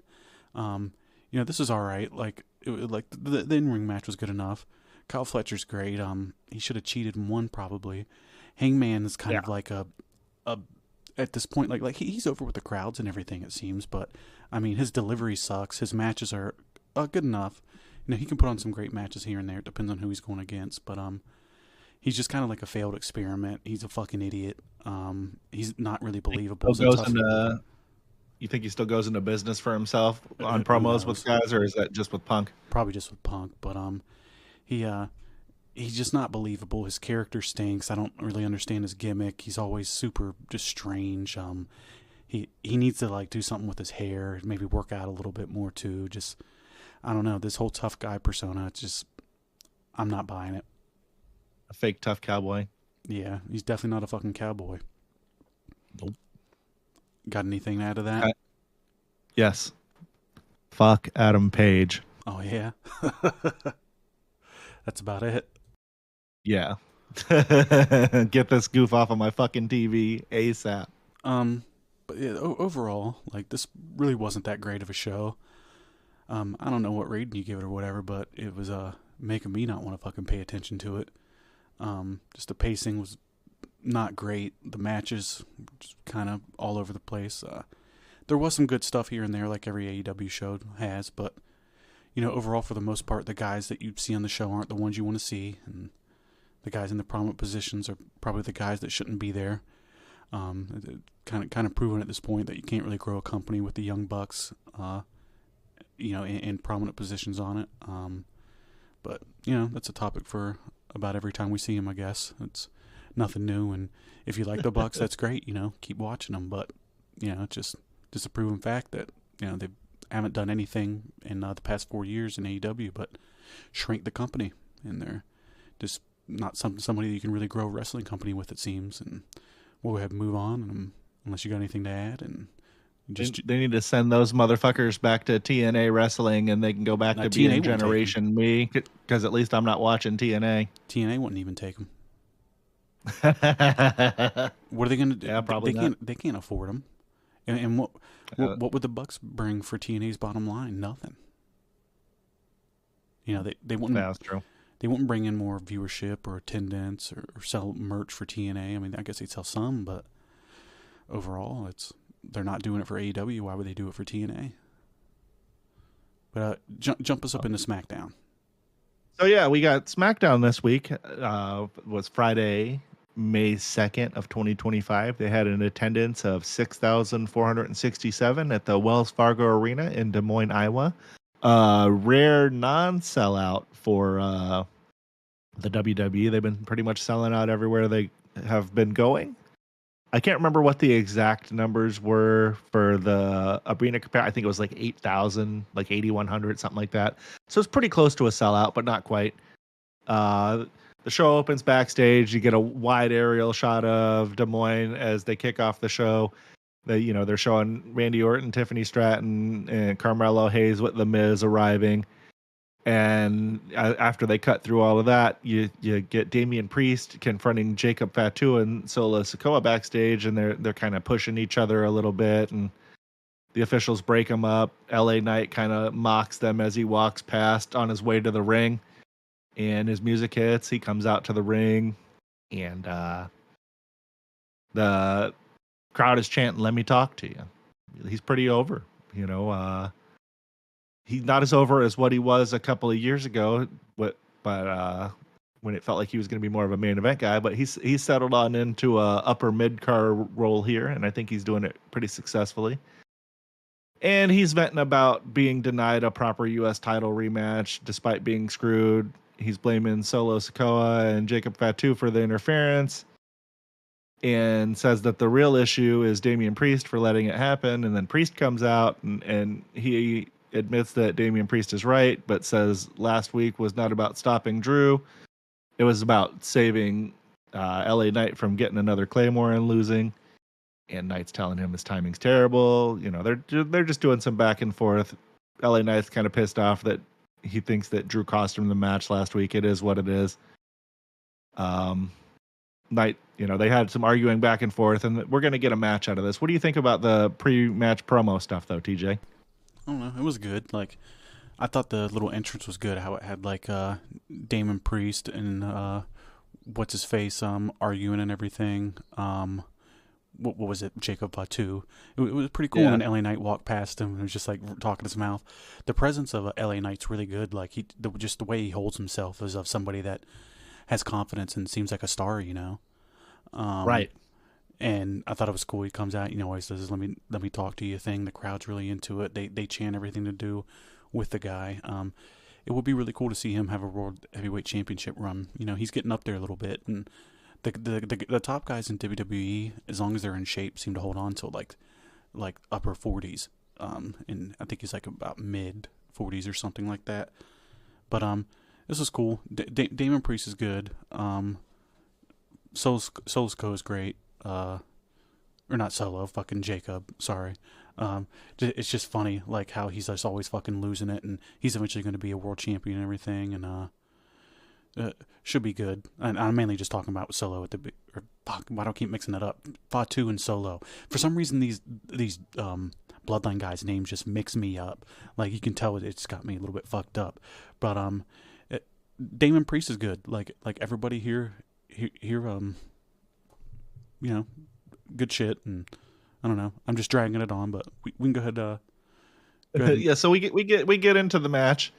This is all right. Like the in-ring match was good enough. Kyle Fletcher's great. He should have cheated and won probably. Hangman is kind of like a at this point like he's over with the crowds and everything, it seems. But I mean, his delivery sucks. His matches are good enough. He can put on some great matches here and there. It depends on who he's going against. But he's just kind of like a failed experiment. He's a fucking idiot. He's not really believable. You think he still goes into business for himself on promos with guys, or is that just with Punk? Probably just with Punk. But he's just not believable. His character stinks. I don't really understand his gimmick. He's always super just strange. He needs to like do something with his hair, maybe work out a little bit more too. Just, I don't know, this whole tough guy persona, it's just, I'm not buying it. A fake tough cowboy. Yeah, he's definitely not a fucking cowboy. Nope. Got anything to add to that? Yes. Fuck Adam Page. Oh, yeah? That's about it. Yeah. Get this goof off of my fucking TV ASAP. But yeah, overall, like, this really wasn't that great of a show. I don't know what rating you give it or whatever, but it was making me not want to fucking pay attention to it. Just the pacing was not great. The matches just kind of all over the place. There was some good stuff here and there, like every AEW show has, but overall, for the most part, the guys that you see on the show aren't the ones you want to see, and the guys in the prominent positions are probably the guys that shouldn't be there. Kind of proven at this point that you can't really grow a company with the young bucks, in prominent positions on it. But that's a topic for about every time we see him, I guess. It's nothing new, and if you like the Bucks, that's great. Keep watching them. But it's just a proven fact that they haven't done anything in the past 4 years in AEW but shrink the company, and they're just not somebody that you can really grow a wrestling company with, it seems. And we'll go ahead and move on, unless you got anything to add. And they need to send those motherfuckers back to TNA wrestling, and they can go back to being Generation Me, because at least I'm not watching TNA. TNA wouldn't even take them. What are they going to do? Yeah, probably they can't afford them. And what would the Bucks bring for TNA's bottom line? Nothing. They wouldn't. That's true. they wouldn't bring in more viewership or attendance or sell merch for TNA. I mean, I guess they'd sell some, but overall, they're not doing it for AEW. Why would they do it for TNA? But jump us up into SmackDown. So yeah, we got SmackDown this week. Was Friday, May 2nd of 2025. They had an attendance of 6,467 at the Wells Fargo Arena in Des Moines, Iowa. Rare non-sellout for the WWE. They've been pretty much selling out everywhere they have been going. I can't remember what the exact numbers were for the arena. I think it was like 8,000, like 8,100, something like that. So it's pretty close to a sellout, but not quite. The show opens backstage. You get a wide aerial shot of Des Moines as they kick off the show. They're showing Randy Orton, Tiffany Stratton, and Carmelo Hayes with The Miz arriving. And after they cut through all of that, you get Damian Priest confronting Jacob Fatu and Solo Sikoa backstage, and they're kind of pushing each other a little bit, and the officials break them up. LA Knight kind of mocks them as he walks past on his way to the ring, and his music hits. He comes out to the ring, and the crowd is chanting, "Let me talk to you." He's pretty over, He's not as over as what he was a couple of years ago, but when it felt like he was going to be more of a main event guy. But he's settled on into a upper mid-card role here, and I think he's doing it pretty successfully. And he's venting about being denied a proper U.S. title rematch despite being screwed. He's blaming Solo Sikoa and Jacob Fatu for the interference, and says that the real issue is Damian Priest for letting it happen. And then Priest comes out and he admits that Damian Priest is right, but says last week was not about stopping Drew. It was about saving LA Knight from getting another Claymore and losing. And Knight's telling him his timing's terrible. They're just doing some back and forth. LA Knight's kind of pissed off that he thinks that Drew cost him the match last week. It is what it is. Knight, they had some arguing back and forth, and we're going to get a match out of this. What do you think about the pre-match promo stuff, though, TJ? I don't know. It was good. Like, I thought the little entrance was good. How it had like Damon Priest and what's his face arguing and everything. What was it? Jacob Fatu. It was pretty cool. Yeah. And LA Knight walked past him and was just like talking his mouth. The presence of LA Knight's really good. Like just the way he holds himself is of somebody that has confidence and seems like a star. Right. And I thought it was cool. He comes out, always says, "Let me talk to you" thing. The crowd's really into it. They chant everything to do with the guy. It would be really cool to see him have a World Heavyweight Championship run. He's getting up there a little bit, and the top guys in WWE, as long as they're in shape, seem to hold on to like upper 40s. And I think he's like about mid 40s or something like that. But this is cool. Damon Priest is good. Solsko is great. Or not Solo, fucking Jacob. Sorry. It's just funny, like how he's just always fucking losing it, and he's eventually going to be a world champion and everything, and should be good. And I'm mainly just talking about Solo why do I keep mixing it up? Fatu and Solo. For some reason, these Bloodline guys' names just mix me up. Like you can tell, it's got me a little bit fucked up. But Damon Priest is good. Like everybody here, good shit, and I don't know. I'm just dragging it on, but we can go ahead. Yeah, so we get into the match,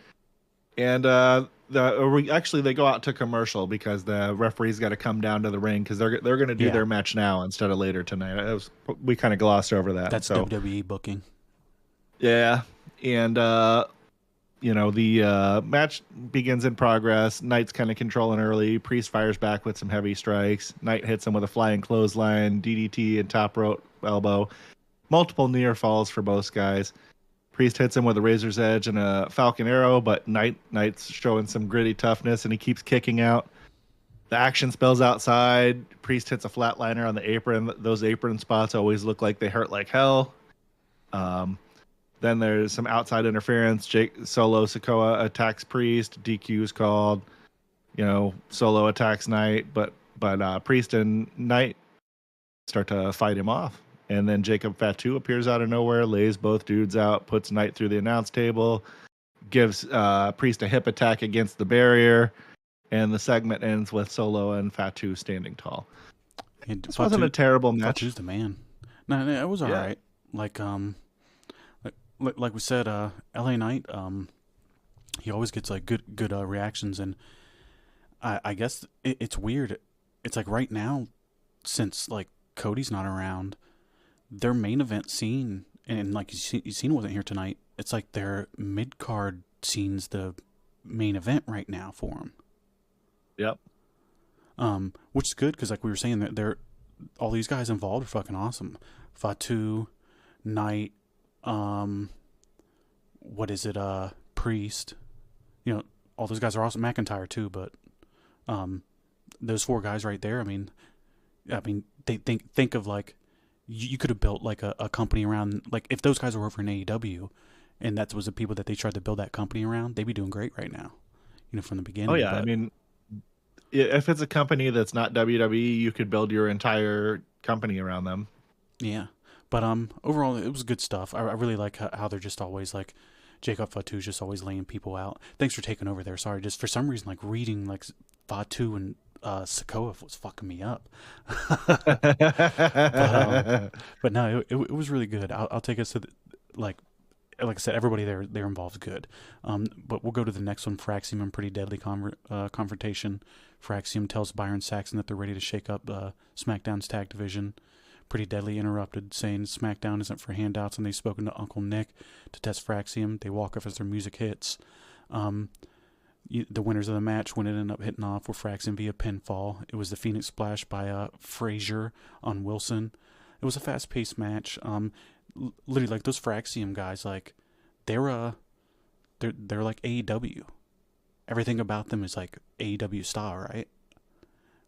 and they go out to commercial because the referee's got to come down to the ring because they're going to do their match now instead of later tonight. We kind of glossed over that. That's WWE booking. Yeah, and the match begins in progress. Knight's kind of controlling early. Priest fires back with some heavy strikes. Knight hits him with a flying clothesline, DDT, and top rope elbow. Multiple near falls for both guys. Priest hits him with a razor's edge and a falcon arrow, but Knight's showing some gritty toughness, and he keeps kicking out. The action spills outside. Priest hits a flatliner on the apron. Those apron spots always look like they hurt like hell. Then there's some outside interference. Solo Sikoa attacks Priest. DQ is called. Solo attacks Knight, but Priest and Knight start to fight him off. And then Jacob Fatu appears out of nowhere, lays both dudes out, puts Knight through the announce table, gives Priest a hip attack against the barrier. and the segment ends with Solo and Fatu standing tall. This wasn't a Fatu, terrible match. Fatu's the man. No, it was all right. Like we said, LA Knight, he always gets like good reactions, and I guess it's weird. It's like right now, since like Cody's not around, their main event scene, and like you seen wasn't here tonight. It's like their mid card scene's the main event right now for them. Yep. Which is good because like we were saying that they're all these guys involved are fucking awesome. Fatu, Knight, what is it? Priest. You know, all those guys are awesome. McIntyre too, but those four guys right there. I mean, they think of like you could have built like a company around like if those guys were over in AEW, and that was the people that they tried to build that company around. They'd be doing great right now. You know, from the beginning. Oh yeah, but, I mean, if it's a company that's not WWE, you could build your entire company around them. Yeah, but overall it was good stuff. I really like how they're just always like Jacob Fatu's just always laying people out. Thanks for taking over there. Sorry, just for some reason like reading like Fatu and Sikoa was fucking me up. but no, it was really good. I'll take us to like I said, everybody there involved good. But we'll go to the next one. Fraxium and Pretty Deadly confrontation. Fraxium tells Byron Saxton that they're ready to shake up SmackDown's tag division. Pretty Deadly interrupted, saying SmackDown isn't for handouts, and they've spoken to Uncle Nick to test Fraxium. They walk off as their music hits. The winners of the match would end up hitting off with Fraxium via pinfall. It was the Phoenix Splash by Frazier on Wilson. It was a fast-paced match. Literally, like those Fraxium guys, like they're like AEW. Everything about them is like AEW style, right?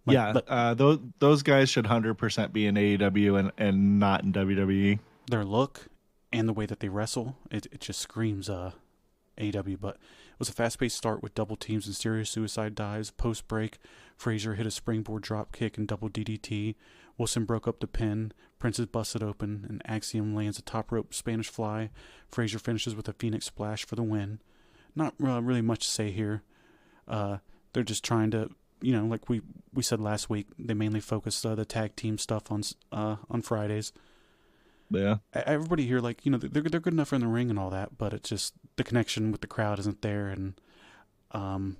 Like, yeah, those guys should 100% be in AEW and not in WWE. Their look and the way that they wrestle, it just screams AEW. But it was a fast-paced start with double teams and serious suicide dives. Post-break, Frazier hit a springboard drop kick and double DDT. Wilson broke up the pin. Princess busted open, and Axiom lands a top rope Spanish fly. Frazier finishes with a Phoenix Splash for the win. Not really much to say here. They're just trying to, you know, like we said last week, they mainly focus the tag team stuff on Fridays. Yeah. Everybody here, like, you know, they're good enough in the ring and all that, but it's just the connection with the crowd isn't there, and I'm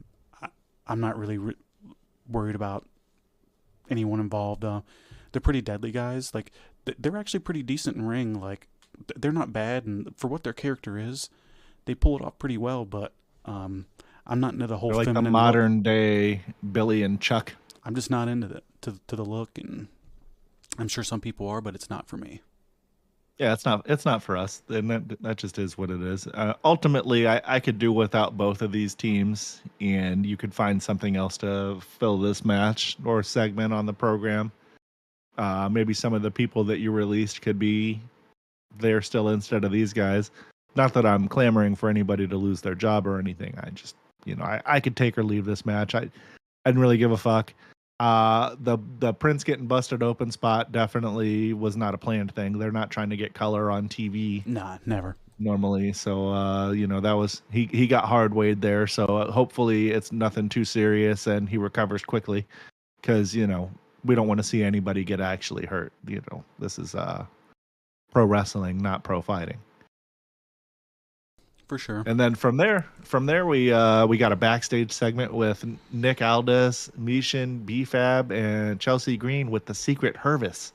not really worried about anyone involved. They're pretty deadly guys. Like, they're actually pretty decent in ring. Like, they're not bad, and for what their character is, they pull it off pretty well. But I'm not into the whole. They're like the modern day Billy and Chuck. I'm just not into to the look, and I'm sure some people are, but it's not for me. Yeah, it's not for us, and that just is what it is. Ultimately, I could do without both of these teams, and you could find something else to fill this match or segment on the program. Maybe some of the people that you released could be there still instead of these guys. Not that I'm clamoring for anybody to lose their job or anything. I just, you know, I could take or leave this match. I didn't really give a fuck. The Prince getting busted open spot definitely was not a planned thing. They're not trying to get color on TV. Nah, never. Normally. So, you know, that was, he got hard weighed there. So hopefully it's nothing too serious and he recovers quickly, because, you know, we don't want to see anybody get actually hurt. You know, this is pro wrestling, not pro fighting. For sure. And then from there we got a backstage segment with Nick Aldis, Mishin, B-Fab, and Chelsea Green with the Secret Hervis.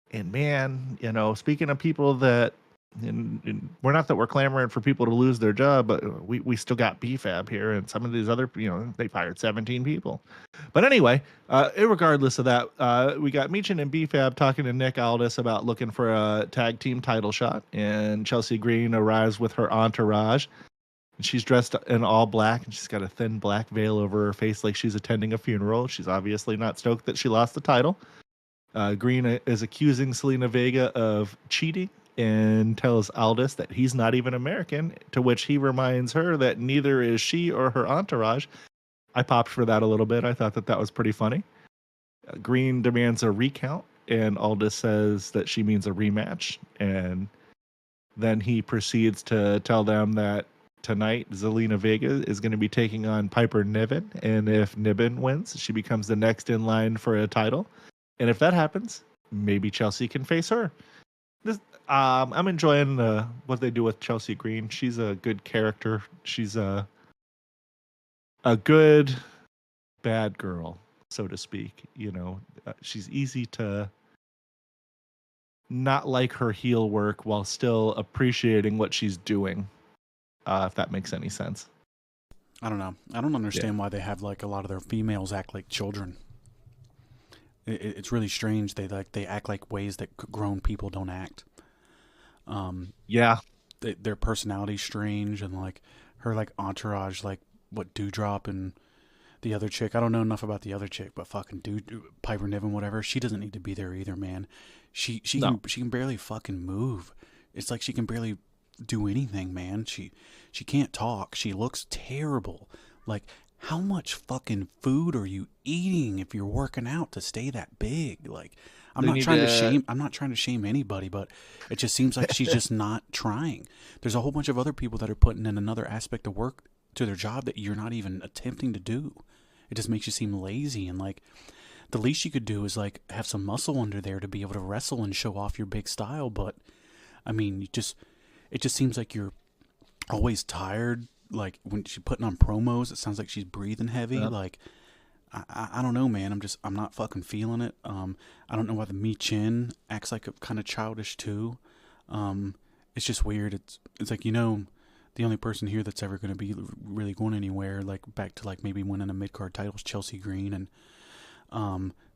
And man, you know, speaking of people that, and we're not that we're clamoring for people to lose their job, but we still got B-Fab here, and some of these other, you know, they fired 17 people. But anyway, regardless of that, we got Michin and B-Fab talking to Nick Aldis about looking for a tag team title shot, and Chelsea Green arrives with her entourage. And she's dressed in all black, and she's got a thin black veil over her face like she's attending a funeral. She's obviously not stoked that she lost the title. Green is accusing Selena Vega of cheating and tells Aldis that he's not even American, to which he reminds her that neither is she or her entourage. I popped for that a little bit. I thought that was pretty funny. Green demands a recount, and Aldis says that she means a rematch. And then he proceeds to tell them that tonight, Zelina Vega is going to be taking on Piper Niven, and if Niven wins, she becomes the next in line for a title. And if that happens, maybe Chelsea can face her. I'm enjoying what they do with Chelsea Green. She's a good character. She's a good bad girl, so to speak. She's easy to not like her heel work while still appreciating what she's doing. If that makes any sense. I don't know. I don't understand why they have like a lot of their females act like children. It's really strange. They act like ways that grown people don't act. Their personality's strange, and like her like entourage, like what Dewdrop and the other chick. I don't know enough about the other chick, but fucking Piper Niven, whatever. She doesn't need to be there either, man. She can barely fucking move. It's like she can barely do anything, man. She can't talk. She looks terrible. Like, how much fucking food are you eating if you're working out to stay that big? Like, I'm not trying to shame anybody, but it just seems like she's just not trying. There's a whole bunch of other people that are putting in another aspect of work to their job that you're not even attempting to do. It just makes you seem lazy, and like the least you could do is like have some muscle under there to be able to wrestle and show off your big style. But I mean, it just seems like you're always tired. Like when she's putting on promos, it sounds like she's breathing heavy. Yep. Like I don't know, man. I'm not fucking feeling it. I don't know why the Mi Chin acts like a kind of childish too. It's just weird. It's like, the only person here that's ever going to be really going anywhere, like back to like maybe winning a mid-card title, is Chelsea Green. And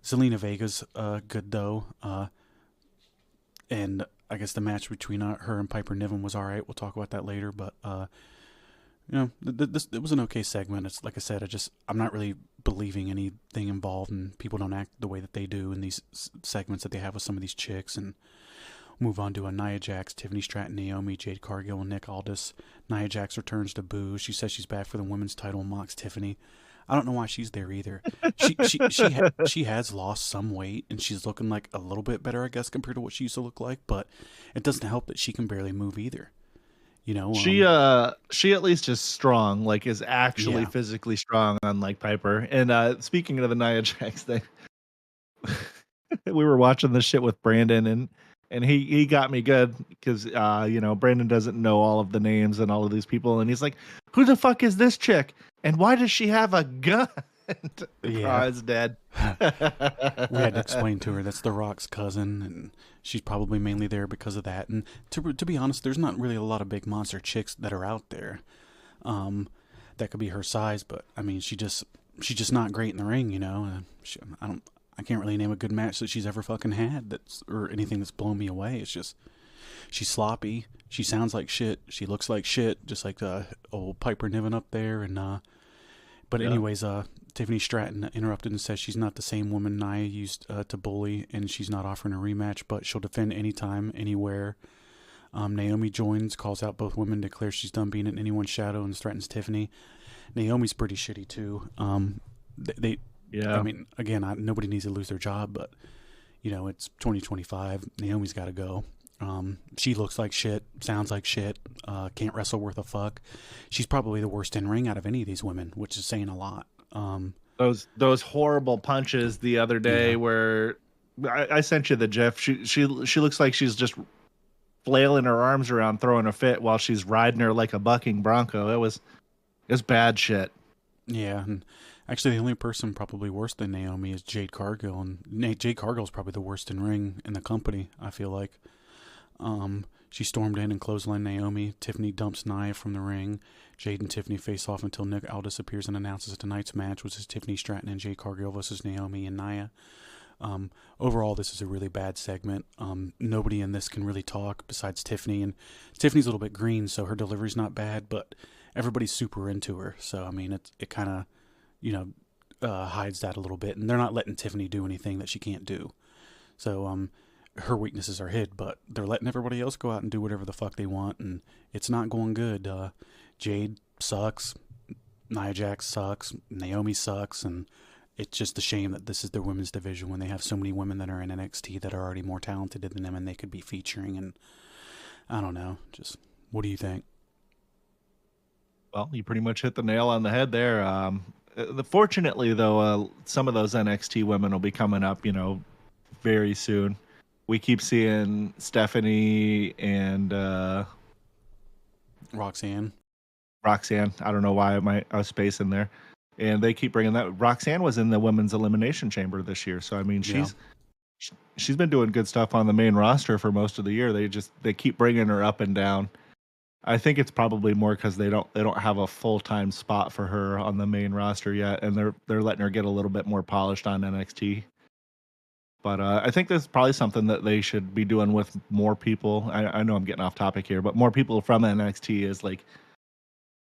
Zelina Vega's good though. And I guess the match between her and Piper Niven was all right. We'll talk about that later. But it was an okay segment. It's like I said, I'm not really believing anything involved, and people don't act the way that they do in these segments that they have with some of these chicks. And move on to Nia Jax, Tiffany Stratton, Naomi, Jade Cargill, and Nick Aldis. Nia Jax returns to Boo. She says she's back for the women's title and mocks Tiffany. I don't know why she's there either. She has lost some weight, and she's looking like a little bit better, I guess, compared to what she used to look like. But it doesn't help that she can barely move either. She at least is strong, like is actually physically strong, unlike Piper. And speaking of the Nia Jax thing, we were watching this shit with Brandon, and he got me good because Brandon doesn't know all of the names and all of these people, and he's like, "Who the fuck is this chick? And why does she have a gun?" It's dead. We had to explain to her that's The Rock's cousin, and she's probably mainly there because of that. And to be honest, there's not really a lot of big monster chicks that are out there that could be her size. But I mean, she's just not great in the ring, I can't really name a good match that she's ever fucking had or anything that's blown me away. It's just she's sloppy. She sounds like shit. She looks like shit, just like old Piper Niven up there. And anyways, Tiffany Stratton interrupted and says she's not the same woman Nia used to bully, and she's not offering a rematch, but she'll defend anytime, anywhere. Naomi joins, calls out both women, declares she's done being in anyone's shadow, and threatens Tiffany. Naomi's pretty shitty too. I mean, again, nobody needs to lose their job, but it's 2025. Naomi's got to go. She looks like shit, sounds like shit, can't wrestle worth a fuck. She's probably the worst in ring out of any of these women, which is saying a lot. Those horrible punches the other day where I sent you the gif. She looks like she's just flailing her arms around, throwing a fit while she's riding her like a bucking bronco. It was bad shit. Yeah, and actually, the only person probably worse than Naomi is Jade Cargill, and Jade Cargill is probably the worst in ring in the company, I feel like. She stormed in and clotheslined Naomi. Tiffany dumps Nia from the ring. Jade and Tiffany face off until Nick Aldis appears and announces tonight's match, which is Tiffany Stratton and Jade Cargill versus Naomi and Nia. Overall, this is a really bad segment. Nobody in this can really talk besides Tiffany, and Tiffany's a little bit green, so her delivery's not bad, but everybody's super into her. So, I mean, it kind of, hides that a little bit, and they're not letting Tiffany do anything that she can't do. So, her weaknesses are hid, but they're letting everybody else go out and do whatever the fuck they want, and it's not going good. Jade sucks, Nia Jax sucks, Naomi sucks, and it's just a shame that this is their women's division when they have so many women that are in NXT that are already more talented than them and they could be featuring. And I don't know, just what do you think? Well, you pretty much hit the nail on the head there. Fortunately, though, some of those NXT women will be coming up, very soon. We keep seeing Stephanie and Roxanne. Roxanne. I don't know why I was spacing there. And they keep bringing that. Roxanne was in the women's elimination chamber this year. So, I mean, Yeah. she's been doing good stuff on the main roster for most of the year. They keep bringing her up and down. I think it's probably more because they don't have a full-time spot for her on the main roster yet, and they're letting her get a little bit more polished on NXT. But I think this is probably something that they should be doing with more people. I know I'm getting off topic here, but more people from NXT is like,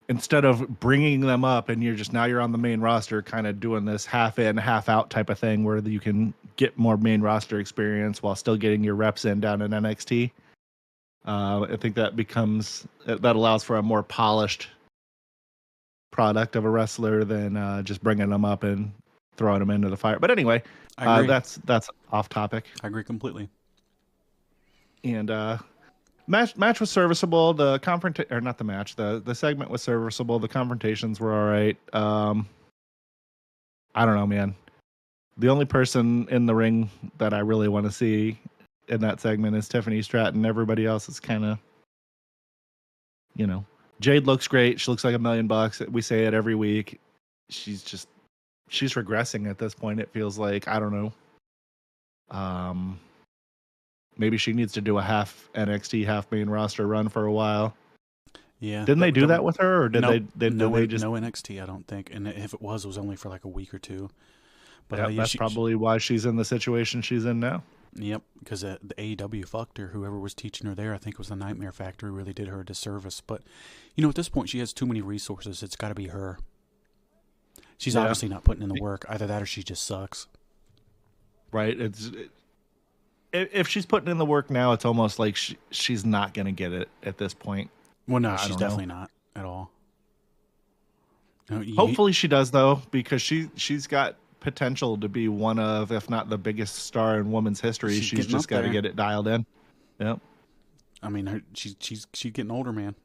instead of bringing them up and you're on the main roster, kind of doing this half in, half out type of thing where you can get more main roster experience while still getting your reps in down in NXT. I think that allows for a more polished product of a wrestler than just bringing them up and throwing them into the fire. But anyway, that's off topic. I agree completely. And match was serviceable. The segment was serviceable. The confrontations were all right. I don't know, man. The only person in the ring that I really want to see in that segment is Tiffany Stratton. Everybody else is kind of, Jade looks great. She looks like $1 million. We say it every week. She's regressing at this point. It feels like, I don't know. Maybe she needs to do a half NXT, half main roster run for a while. Yeah. Didn't they do that with her, or did no, they just no NXT? I don't think. And if it was only for like a week or two. But that's probably why she's in the situation she's in now. Yep, because the AEW fucked her. Whoever was teaching her there, I think it was the Nightmare Factory, really did her a disservice. But, at this point, she has too many resources. It's got to be her. She's obviously not putting in the work. Either that or she just sucks. Right. If she's putting in the work now, it's almost like she's not going to get it at this point. Well, no, she's definitely not at all. Hopefully she does, though, because she's got potential to be one of, if not the biggest star in women's history. She's just got to get it dialed in. Yep. I mean, she's getting older, man.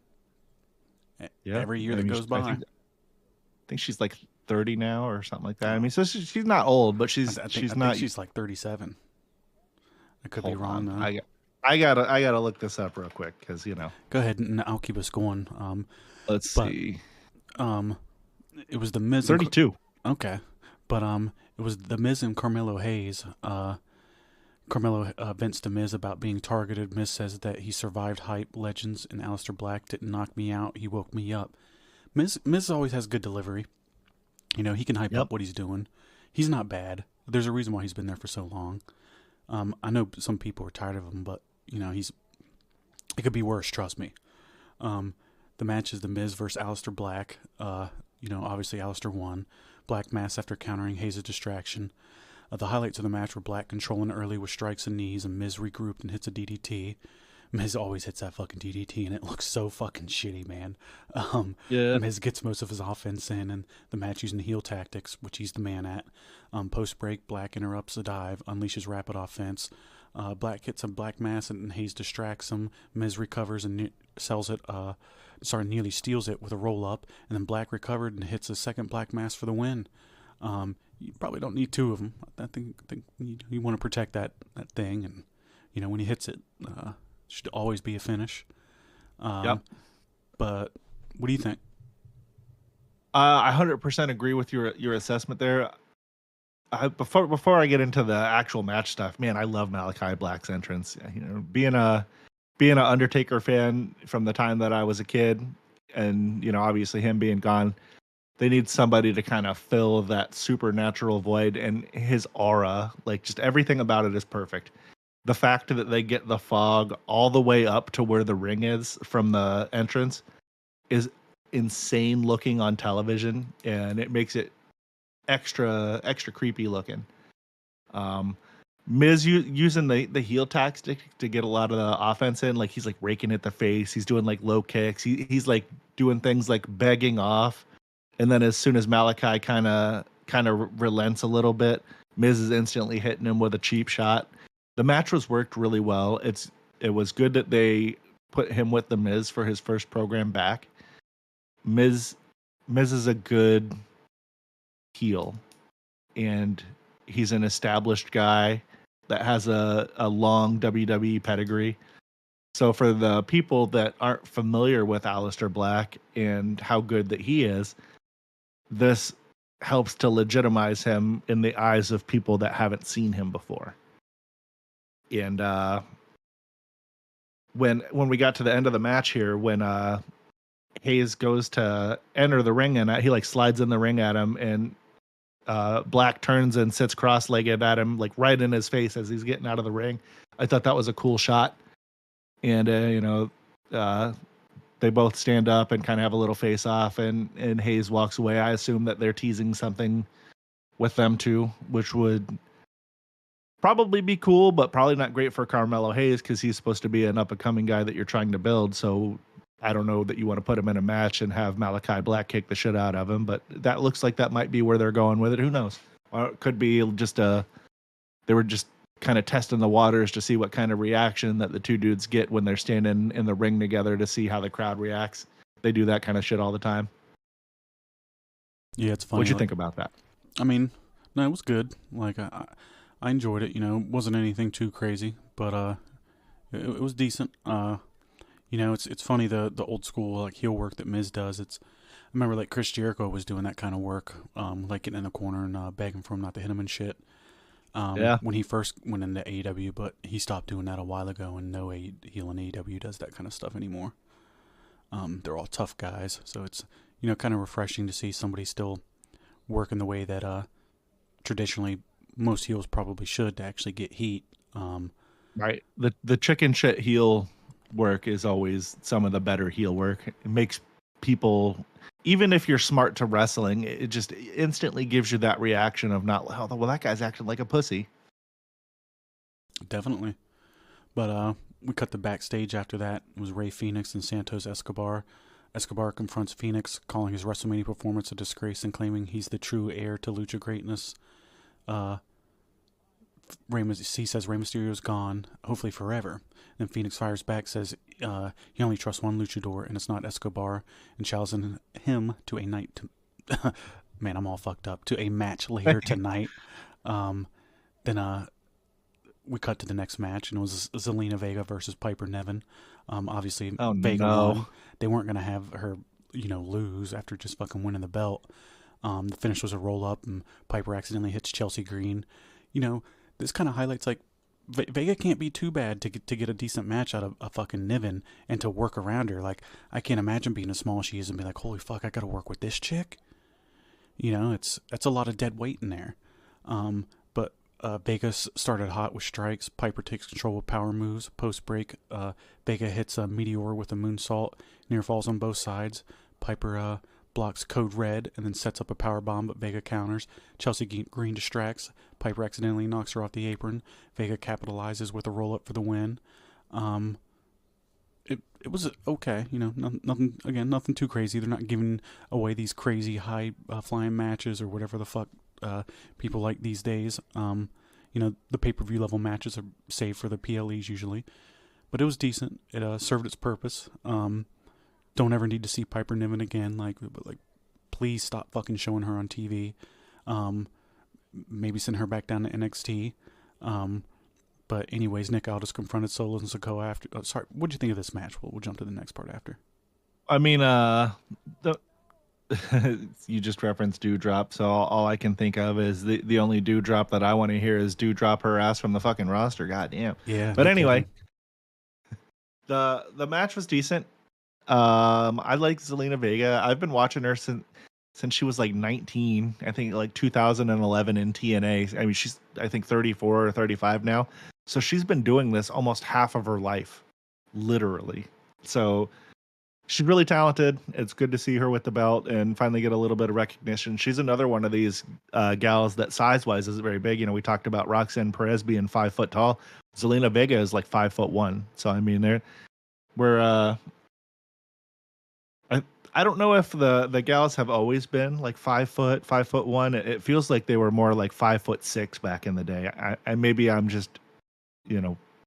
Yeah. Every year that goes by. I think she's like 30 now or something like that. I mean, so she's not old, but she's not. She's like 37. I could be wrong though. I gotta look this up real quick because Go ahead and I'll keep us going. Let's see. It was the Miz. 32. Okay. But it was the Miz and Carmelo Hayes. Carmelo vents to Miz about being targeted. Miz says that he survived hype, legends, and Aleister Black didn't knock me out. He woke me up. Miz always has good delivery. He can hype up what he's doing. He's not bad. There's a reason why he's been there for so long. I know some people are tired of him, but it could be worse. Trust me. The match is the Miz versus Aleister Black. Obviously Aleister won. Black mass after countering Hayes' distraction. The highlights of the match were Black controlling early with strikes and knees, and Miz regrouped and hits a DDT. Miz always hits that fucking DDT, and it looks so fucking shitty, man. Miz gets most of his offense in, and the match using heel tactics, which he's the man at. Post-break, Black interrupts the dive, unleashes rapid offense. Black hits a Black mass, and Hayes distracts him. Miz recovers and nearly steals it with a roll-up, and then Black recovered and hits a second Black mass for the win. You probably don't need two of them. I think you want to protect that thing, and when he hits it, should always be a finish. But what do you think? I 100% agree with your assessment there. Before I get into the actual match stuff, man, I love Malachi Black's entrance. Being an Undertaker fan from the time that I was a kid, and obviously him being gone, they need somebody to kind of fill that supernatural void, and his aura, like just everything about it is perfect. The fact that they get the fog all the way up to where the ring is from the entrance is insane looking on television, and it makes it extra creepy looking. Miz using the heel tactic to get a lot of the offense in, like he's like raking at the face, he's doing like low kicks, he's like doing things like begging off, and then as soon as Malachi kind of relents a little bit, Miz is instantly hitting him with a cheap shot. The match was worked really well. It was good that they put him with the Miz for his first program back. Miz is a good heel, and he's an established guy that has a long WWE pedigree. So for the people that aren't familiar with Aleister Black and how good that he is, this helps to legitimize him in the eyes of people that haven't seen him before. And when we got to the end of the match here, when Hayes goes to enter the ring and he like slides in the ring at him, and Black turns and sits cross-legged at him, like right in his face as he's getting out of the ring. I thought that was a cool shot. And they both stand up and kind of have a little face off, and Hayes walks away. I assume that they're teasing something with them too, which would probably be cool, but probably not great for Carmelo Hayes because he's supposed to be an up-and-coming guy that you're trying to build. So I don't know that you want to put him in a match and have Malachi Black kick the shit out of him, but that looks like that might be where they're going with it. Who knows? Or it could be just they were just kind of testing the waters to see what kind of reaction that the two dudes get when they're standing in the ring together to see how the crowd reacts. They do that kind of shit all the time. Yeah, it's funny. What'd you think about that? I mean, no, it was good. Like, I enjoyed it. It wasn't anything too crazy, but it was decent. It's funny the old school like heel work that Miz does. I remember like Chris Jericho was doing that kind of work, like getting in the corner and begging for him not to hit him and shit. When he first went into AEW, but he stopped doing that a while ago, and no heel in AEW does that kind of stuff anymore. They're all tough guys, so it's kind of refreshing to see somebody still working the way that traditionally most heels probably should to actually get heat. Right. The chicken shit heel work is always some of the better heel work. It makes people, even if you're smart to wrestling, it just instantly gives you that reaction of not, oh, well, that guy's acting like a pussy. Definitely. But we cut the backstage after that. It was Rey Fenix and Santos Escobar. Escobar confronts Phoenix, calling his WrestleMania performance a disgrace and claiming he's the true heir to lucha greatness. He says Rey Mysterio's gone, hopefully forever. Then Phoenix fires back, says he only trusts one luchador, and it's not Escobar, and challenges him to a night. Man, I'm all fucked up. To a match later tonight. Then we cut to the next match, and it was Zelina Vega versus Piper Niven. Obviously, Vega won. They weren't going to have her, lose after just fucking winning the belt. The finish was a roll-up, and Piper accidentally hits Chelsea Green. This kind of highlights, like, Vega can't be too bad to get a decent match out of a fucking Niven and to work around her. Like, I can't imagine being as small as she is and be like, holy fuck, I got to work with this chick. That's a lot of dead weight in there. But Vega started hot with strikes. Piper takes control with power moves. Post-break, Vega hits a Meteor with a moonsault. Near falls on both sides. Piper blocks Code Red and then sets up a power bomb, but Vega counters. Chelsea Green distracts. Piper accidentally knocks her off the apron. Vega capitalizes with a roll-up for the win. It was okay, nothing too crazy. They're not giving away these crazy high flying matches or whatever the fuck people like these days. The pay-per-view level matches are saved for the PLEs usually, but it was decent. It served its purpose. Don't ever need to see Piper Niven again. Like, please stop fucking showing her on TV. Maybe send her back down to NXT. But anyways, Nick Aldis confronted Solos and Sikoa after. Sorry, what did you think of this match? We'll jump to the next part after. I mean, you just referenced Dewdrop, so all I can think of is the only Dewdrop that I want to hear is Dewdrop her ass from the fucking roster. Goddamn. Yeah. But anyway, the match was decent. I like Zelina Vega. I've been watching her since she was like 19. I think like 2011 in TNA. I mean, she's I think 34 or 35 now. So she's been doing this almost half of her life, literally. So she's really talented. It's good to see her with the belt and finally get a little bit of recognition. She's another one of these gals that size-wise isn't very big. We talked about Roxanne Perez being 5 foot tall. Zelina Vega is like 5'1". So I mean, I don't know if the gals have always been like 5'1". It feels like they were more like 5'6" back in the day. Maybe I'm just,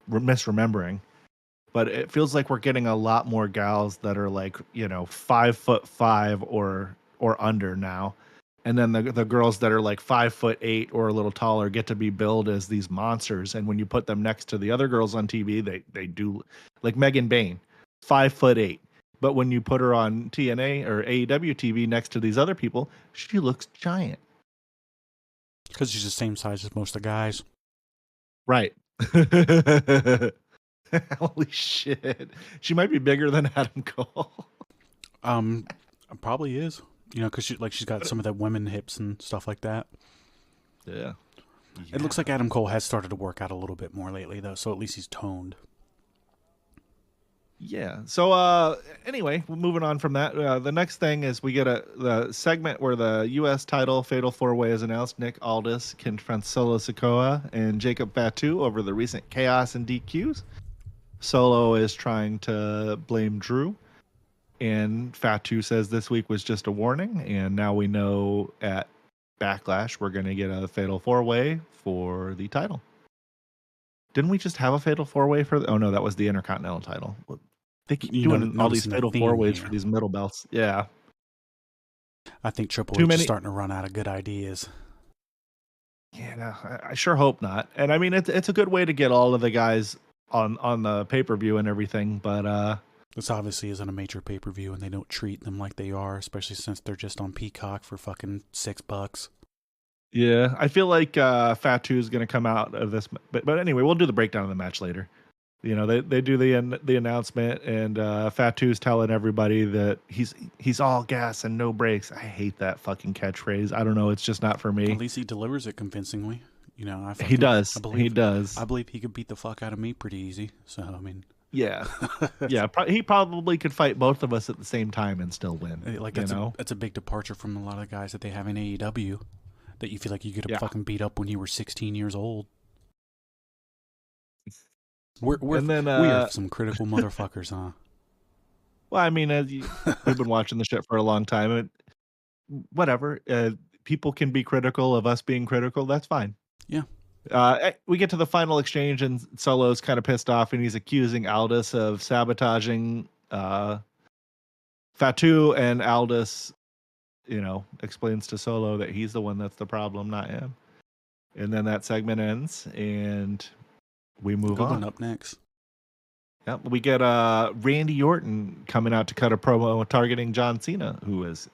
misremembering. but it feels like we're getting a lot more gals that are like, 5'5" or under now. And then the girls that are like 5'8" or a little taller get to be billed as these monsters. And when you put them next to the other girls on TV, they do, like Megan Bain, 5'8". But when you put her on TNA or AEW TV next to these other people, she looks giant. Because she's the same size as most of the guys. Right. Holy shit. She might be bigger than Adam Cole. Probably is. Because she's got some of that women hips and stuff like that. Yeah. It looks like Adam Cole has started to work out a little bit more lately, though, so at least he's toned. Yeah. So anyway, moving on from that, the next thing is we get the segment where the U.S. title Fatal 4-Way is announced. Nick Aldis confronts Solo Sikoa and Jacob Fatu over the recent chaos and DQs. Solo is trying to blame Drew, and Fatu says this week was just a warning, and now we know at Backlash we're going to get a Fatal 4-Way for the title. Didn't we just have a Fatal 4-Way for? Oh no, that was the Intercontinental title. They keep doing all these Fatal 4-Ways for these middle belts. Yeah, I think Triple H is starting to run out of good ideas. Yeah, I sure hope not. And I mean, it's a good way to get all of the guys on the pay-per-view and everything. But this obviously isn't a major pay-per-view, and they don't treat them like they are, especially since they're just on Peacock for fucking $6. Yeah, I feel like Fatu is going to come out of this, but anyway, we'll do the breakdown of the match later. They do the announcement, and Fatu's telling everybody that he's all gas and no brakes. I hate that fucking catchphrase. I don't know, it's just not for me. At least he delivers it convincingly. He does. He does. I believe he could beat the fuck out of me pretty easy. So I mean, yeah, yeah. He probably could fight both of us at the same time and still win. That's a big departure from a lot of the guys that they have in AEW. That you feel like you could have fucking beat up when you were 16 years old. We are some critical motherfuckers, huh? Well, I mean, we've been watching the shit for a long time. Whatever. People can be critical of us being critical. That's fine. Yeah. We get to the final exchange, and Solo's kind of pissed off, and he's accusing Aldis of sabotaging Fatu, and Aldis explains to Solo that he's the one that's the problem, not him. And then that segment ends, and we move on. Up next. Yep, we get Randy Orton coming out to cut a promo targeting John Cena, who is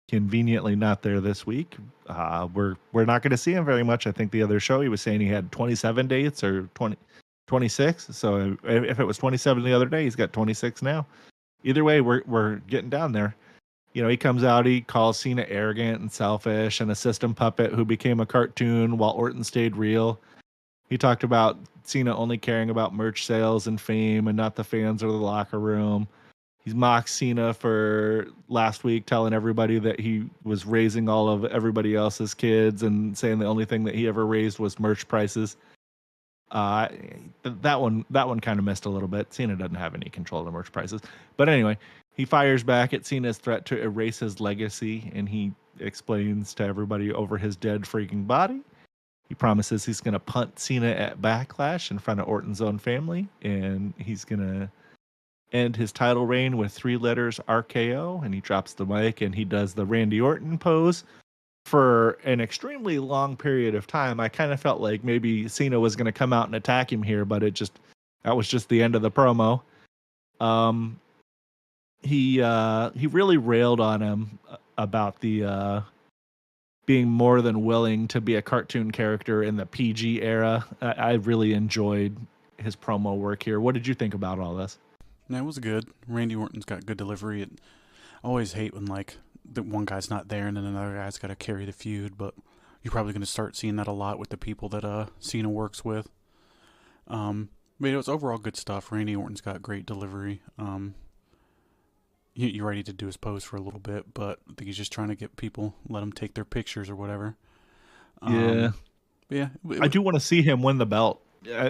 conveniently not there this week. We're not going to see him very much. I think the other show he was saying he had 27 dates or 26. So if it was 27 the other day, he's got 26 now. Either way, we're getting down there. He comes out, he calls Cena arrogant and selfish and a system puppet who became a cartoon while Orton stayed real. He talked about Cena only caring about merch sales and fame and not the fans or the locker room. He mocked Cena for last week telling everybody that he was raising all of everybody else's kids and saying the only thing that he ever raised was merch prices. That one kind of missed a little bit. Cena doesn't have any control of the merch prices. But anyway, he fires back at Cena's threat to erase his legacy, and he explains to everybody over his dead freaking body. He promises he's going to punt Cena at Backlash in front of Orton's own family, and he's going to end his title reign with 3 letters RKO, and he drops the mic, and he does the Randy Orton pose. For an extremely long period of time, I kind of felt like maybe Cena was going to come out and attack him here, but that was just the end of the promo. He really railed on him about the being more than willing to be a cartoon character in the PG era. I really enjoyed his promo work here. What did you think about all this? That was good. Randy Orton's got good delivery. I always hate when the one guy's not there and then another guy's got to carry the feud, but you're probably going to start seeing that a lot with the people that Cena works with. But it's overall good stuff. Randy Orton's got great delivery. You're ready to do his pose for a little bit, but I think he's just trying to get people, let them take their pictures or whatever. Yeah. I do want to see him win the belt.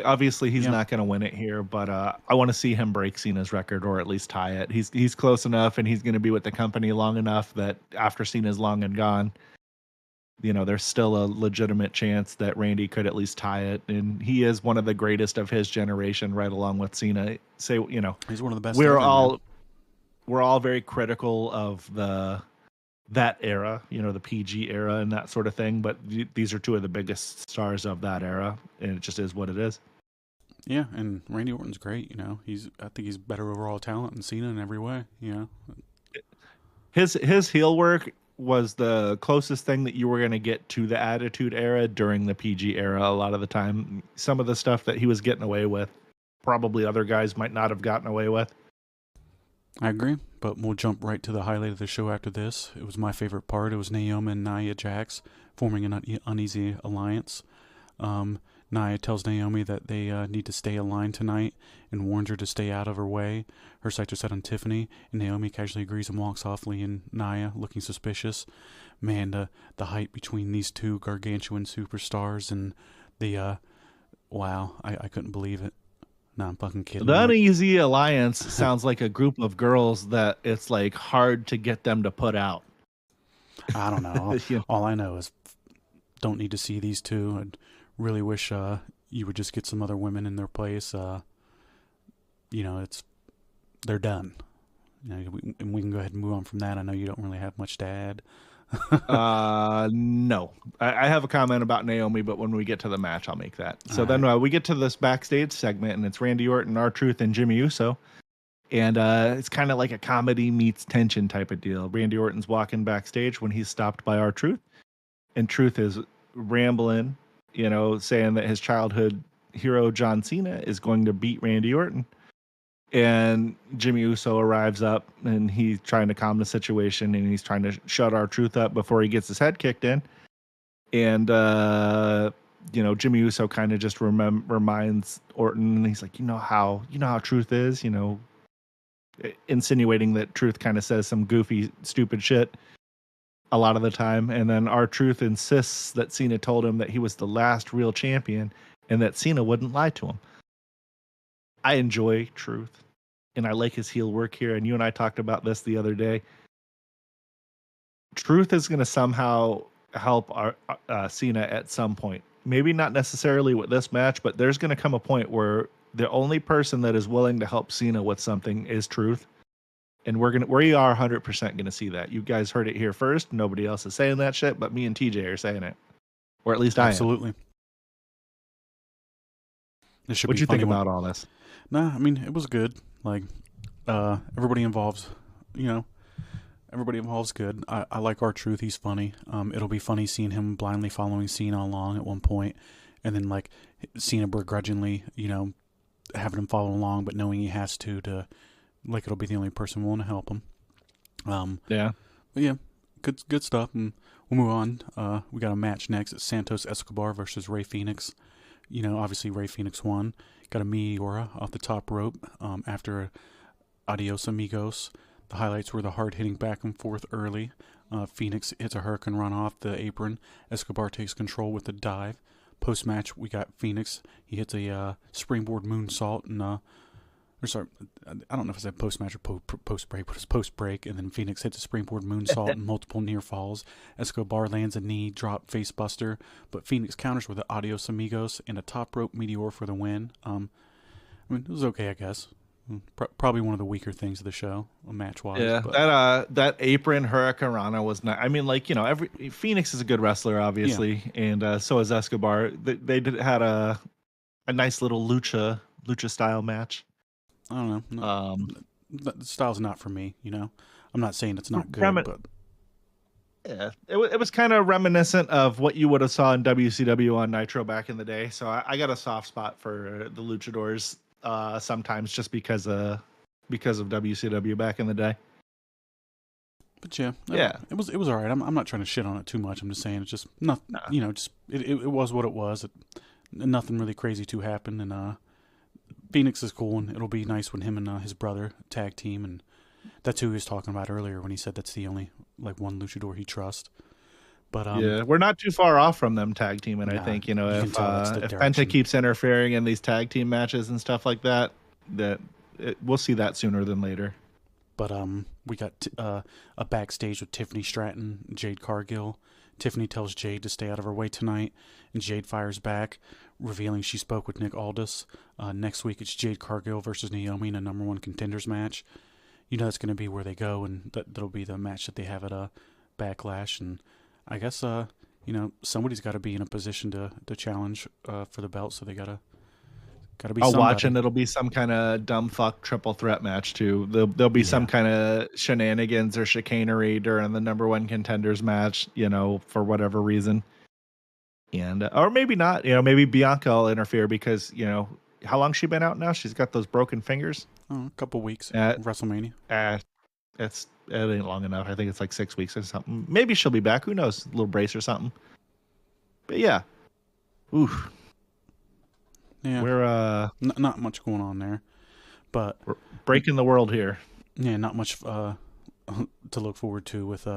Obviously, he's not going to win it here, but I want to see him break Cena's record or at least tie it. He's close enough, and he's going to be with the company long enough that after Cena's long and gone, there's still a legitimate chance that Randy could at least tie it, and he is one of the greatest of his generation, right along with Cena. He's one of the best we're ever, all man. we're all very critical of that era, the PG era and that sort of thing, but these are two of the biggest stars of that era, and it just is what it is. Yeah, and Randy Orton's great. I think he's better overall talent than Cena in every way. His heel work was the closest thing that you were going to get to the Attitude Era during the PG era. A lot of the time, some of the stuff that he was getting away with, probably other guys might not have gotten away with. I agree, but we'll jump right to the highlight of the show after this. It was my favorite part. It was Naomi and Nia Jax forming an uneasy alliance. Nia tells Naomi that they need to stay aligned tonight and warns her to stay out of her way. Her sights are set on Tiffany, and Naomi casually agrees and walks off, leaving Nia looking suspicious. Man, the hype between these two gargantuan superstars and wow, I couldn't believe it. No, I'm fucking kidding. The Uneasy Alliance sounds like a group of girls that it's like hard to get them to put out. I don't know. All I know is don't need to see these two. I'd really wish you would just get some other women in their place. They're done. We can go ahead and move on from that. I know you don't really have much to add. No, I have a comment about Naomi, but when we get to the match, I'll make that. So then we get to this backstage segment, and it's Randy Orton, R-Truth, and Jimmy Uso. And it's kind of like a comedy meets tension type of deal. Randy Orton's walking backstage when he's stopped by R-Truth, and Truth is rambling, saying that his childhood hero, John Cena, is going to beat Randy Orton. And Jimmy Uso arrives up, and he's trying to calm the situation, and he's trying to shut R-Truth up before he gets his head kicked in. And, Jimmy Uso kind of just reminds Orton, and he's like, you know how Truth is, insinuating that Truth kind of says some goofy, stupid shit a lot of the time. And then R-Truth insists that Cena told him that he was the last real champion and that Cena wouldn't lie to him. I enjoy Truth, and I like his heel work here. And you and I talked about this the other day. Truth is going to somehow help Cena at some point. Maybe not necessarily with this match, but there's going to come a point where the only person that is willing to help Cena with something is Truth. And we are 100% going to see that. You guys heard it here first. Nobody else is saying that shit, but me and TJ are saying it. Or at least I am. Absolutely. What'd you think about all this? Nah, I mean, it was good. Like, everybody involved, everybody involved's good. I like R-Truth. He's funny. It'll be funny seeing him blindly following Cena along at one point, and then, like, Cena begrudgingly, having him follow along, but knowing he has to, like, it'll be the only person willing to help him. Yeah. But yeah, good stuff. And we'll move on. We got a match next. It's Santos Escobar versus Rey Fenix. Obviously Rey Fenix won. Got a Meteora off the top rope after Adios Amigos. The highlights were the hard-hitting back and forth early. Phoenix hits a Hurricane Run off the apron. Escobar takes control with a dive. Post-match, we got Phoenix. He hits a springboard moonsault and I don't know if it's a post-match or post-break, but it's post-break, and then Phoenix hits a springboard moonsault and multiple near falls. Escobar lands a knee drop facebuster, but Phoenix counters with an Adios Amigos and a top rope meteor for the win. It was okay, I guess. Probably one of the weaker things of the show, match-wise. Yeah, but that apron Hurricanrana was not. I mean, every Phoenix is a good wrestler, obviously, and so is Escobar. They had a nice little lucha style match. I don't know. The style's not for me, I'm not saying it's not good, but yeah, it was kind of reminiscent of what you would have saw in WCW on Nitro back in the day. So I got a soft spot for the luchadors sometimes just because of WCW back in the day. But yeah, it was all right. I'm not trying to shit on it too much. I'm just saying it's just nothing. It was what it was. Nothing really crazy to happen, and Phoenix is cool, and it'll be nice when him and his brother tag team, and that's who he was talking about earlier when he said that's the only one luchador he trusts. But yeah, we're not too far off from them tag teaming. I think if Penta keeps interfering in these tag team matches and stuff like that, we'll see that sooner than later. But we got a backstage with Tiffany Stratton, Jade Cargill. Tiffany tells Jade to stay out of her way tonight, and Jade fires back, revealing she spoke with Nick Aldis. Next week, it's Jade Cargill versus Naomi in a number one contenders match. You know that's going to be where they go, and that'll be the match that they have at Backlash. And I guess somebody's got to be in a position to challenge for the belt, so they gotta be. I'll somebody. watch, and it'll be some kind of dumb fuck triple threat match too. There'll be some kind of shenanigans or chicanery during the number one contenders match, for whatever reason. And or maybe not, maybe Bianca will interfere because how long she been out now? She's got those broken fingers. A couple weeks at WrestleMania. It ain't long enough. I think it's like 6 weeks or something. Maybe she'll be back. Who knows? A little brace or something. But yeah, oof. Yeah, we're not much going on there, but we're breaking the world here. Yeah, not much to look forward to with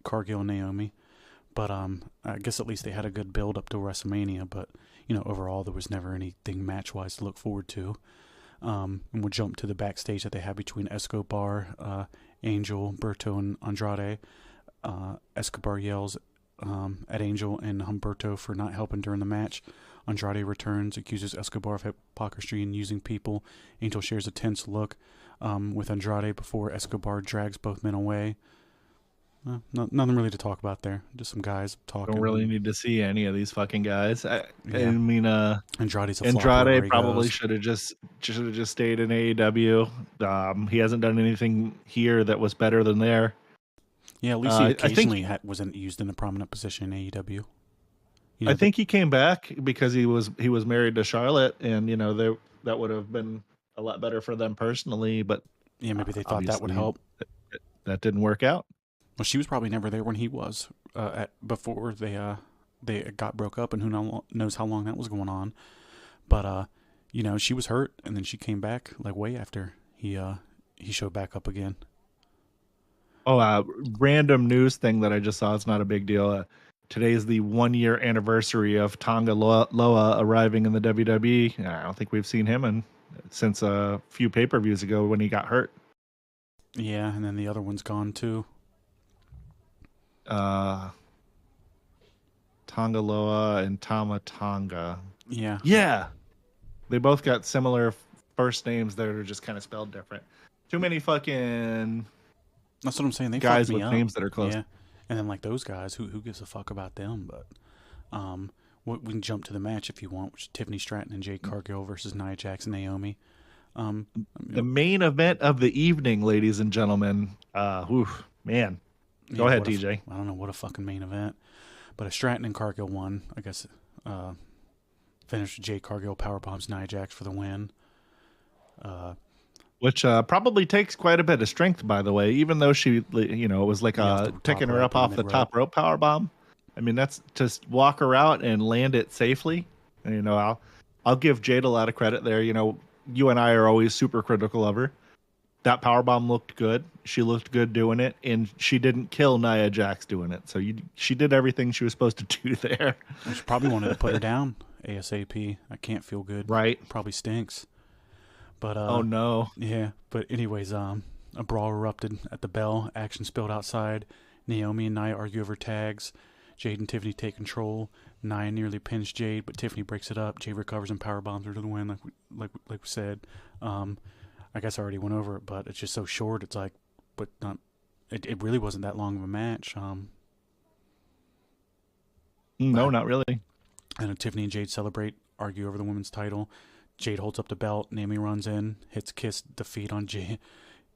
Cargill and Naomi, but I guess at least they had a good build up to WrestleMania. But overall there was never anything match wise to look forward to. And we'll jump to the backstage that they had between Escobar, Angel, Berto, and Andrade. Escobar yells at Angel and Humberto for not helping during the match. Andrade returns, accuses Escobar of hypocrisy and using people. Angel shares a tense look with Andrade before Escobar drags both men away. Nothing really to talk about there. Just some guys talking. Don't really need to see any of these fucking guys. I mean, Andrade probably should have just stayed in AEW. He hasn't done anything here that was better than there. Yeah, at least he occasionally wasn't used in a prominent position in AEW. I think he came back because he was married to Charlotte, and that would have been a lot better for them personally. But yeah, maybe they thought that would help. That didn't work out. Well, she was probably never there when he was before they got broke up, and who knows how long that was going on. But she was hurt, and then she came back like way after he showed back up again. Oh, random news thing that I just saw. It's not a big deal. Today is the 1 year anniversary of Tonga Loa arriving in the WWE. I don't think we've seen him since a few pay-per-views ago when he got hurt. Yeah, and then the other one's gone too. Tonga Loa and Tama Tonga. Yeah. Yeah. They both got similar first names that are just kind of spelled different. Too many fucking... That's what I'm saying. They guys with names that are close. Yeah. And then like those guys, who gives a fuck about them? But we can jump to the match if you want, which is Tiffany Stratton and Jade Cargill versus Nia Jax and Naomi. The main event of the evening, ladies and gentlemen. Man. Go ahead, TJ. I don't know what a fucking main event. But if Stratton and Cargill won, I guess finished Jade Cargill powerbombs Nia Jax for the win. Which probably takes quite a bit of strength, by the way, even though she, it was like taking her up off the top rope power bomb. I mean, that's just walk her out and land it safely. And, I'll give Jade a lot of credit there. You and I are always super critical of her. That power bomb looked good. She looked good doing it, and she didn't kill Nia Jax doing it. So she did everything she was supposed to do there. She probably wanted to put her down ASAP. I can't feel good. Right. Probably stinks. But oh no. Yeah, but anyways, a brawl erupted at the bell. Action spilled outside. Naomi and Nia argue over tags. Jade and Tiffany take control. Nia nearly pins Jade, but Tiffany breaks it up. Jade recovers and power bombs her to the win, like we said. I guess I already went over it, but it's just so short. It's like, but not. It really wasn't that long of a match. No, not really. And Tiffany and Jade celebrate, argue over the women's title. Jade holds up the belt. Naomi runs in, hits kiss defeat on Jade.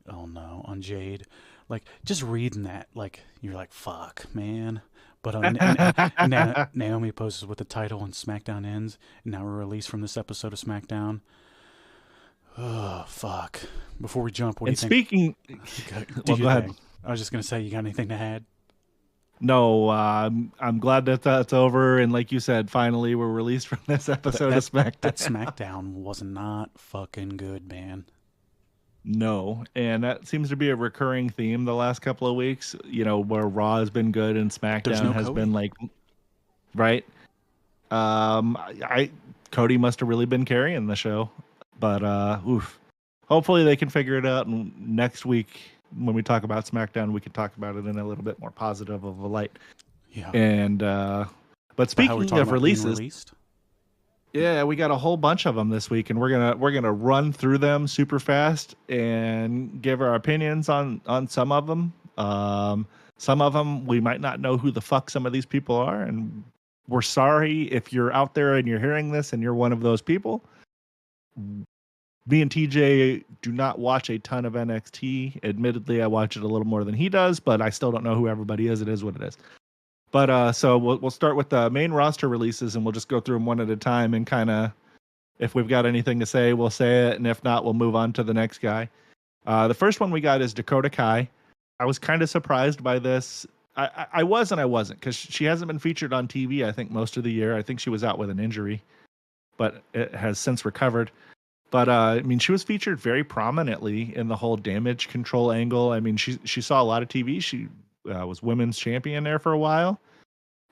Oh no, on Jade. Like, just reading that, like, you're like, fuck, man. But Naomi poses with the title and SmackDown ends. And now we're released from this episode of SmackDown. Oh, fuck. Before we jump, what do you think? Speaking... Go ahead. I was just going to say, you got anything to add? No, I'm glad that that's over. And like you said, finally we're released from this episode of SmackDown. That SmackDown was not fucking good, man. No, and that seems to be a recurring theme the last couple of weeks, where Raw has been good and SmackDown has been like, right? Cody must have really been carrying the show, but hopefully they can figure it out. And next week, when we talk about SmackDown, we can talk about it in a little bit more positive of a light. Yeah. And but But how are we speaking talking of about being releases, released? yeah, we got a whole bunch of them this week, and we're gonna run through them super fast and give our opinions on some of them. Some of them we might not know who the fuck some of these people are, and we're sorry if you're out there and you're hearing this and you're one of those people. Me and TJ do not watch a ton of NXT. Admittedly, I watch it a little more than he does, but I still don't know who everybody is. It is what it is. But so we'll start with the main roster releases, and we'll just go through them one at a time, and kind of, if we've got anything to say, we'll say it, and if not, we'll move on to the next guy. The first one we got is Dakota Kai. I was kind of surprised by this. I was and I wasn't, because she hasn't been featured on TV, I think, most of the year. I think she was out with an injury, but it has since recovered. But I mean, she was featured very prominently in the whole Damage Control angle. I mean, she saw a lot of TV. She was women's champion there for a while,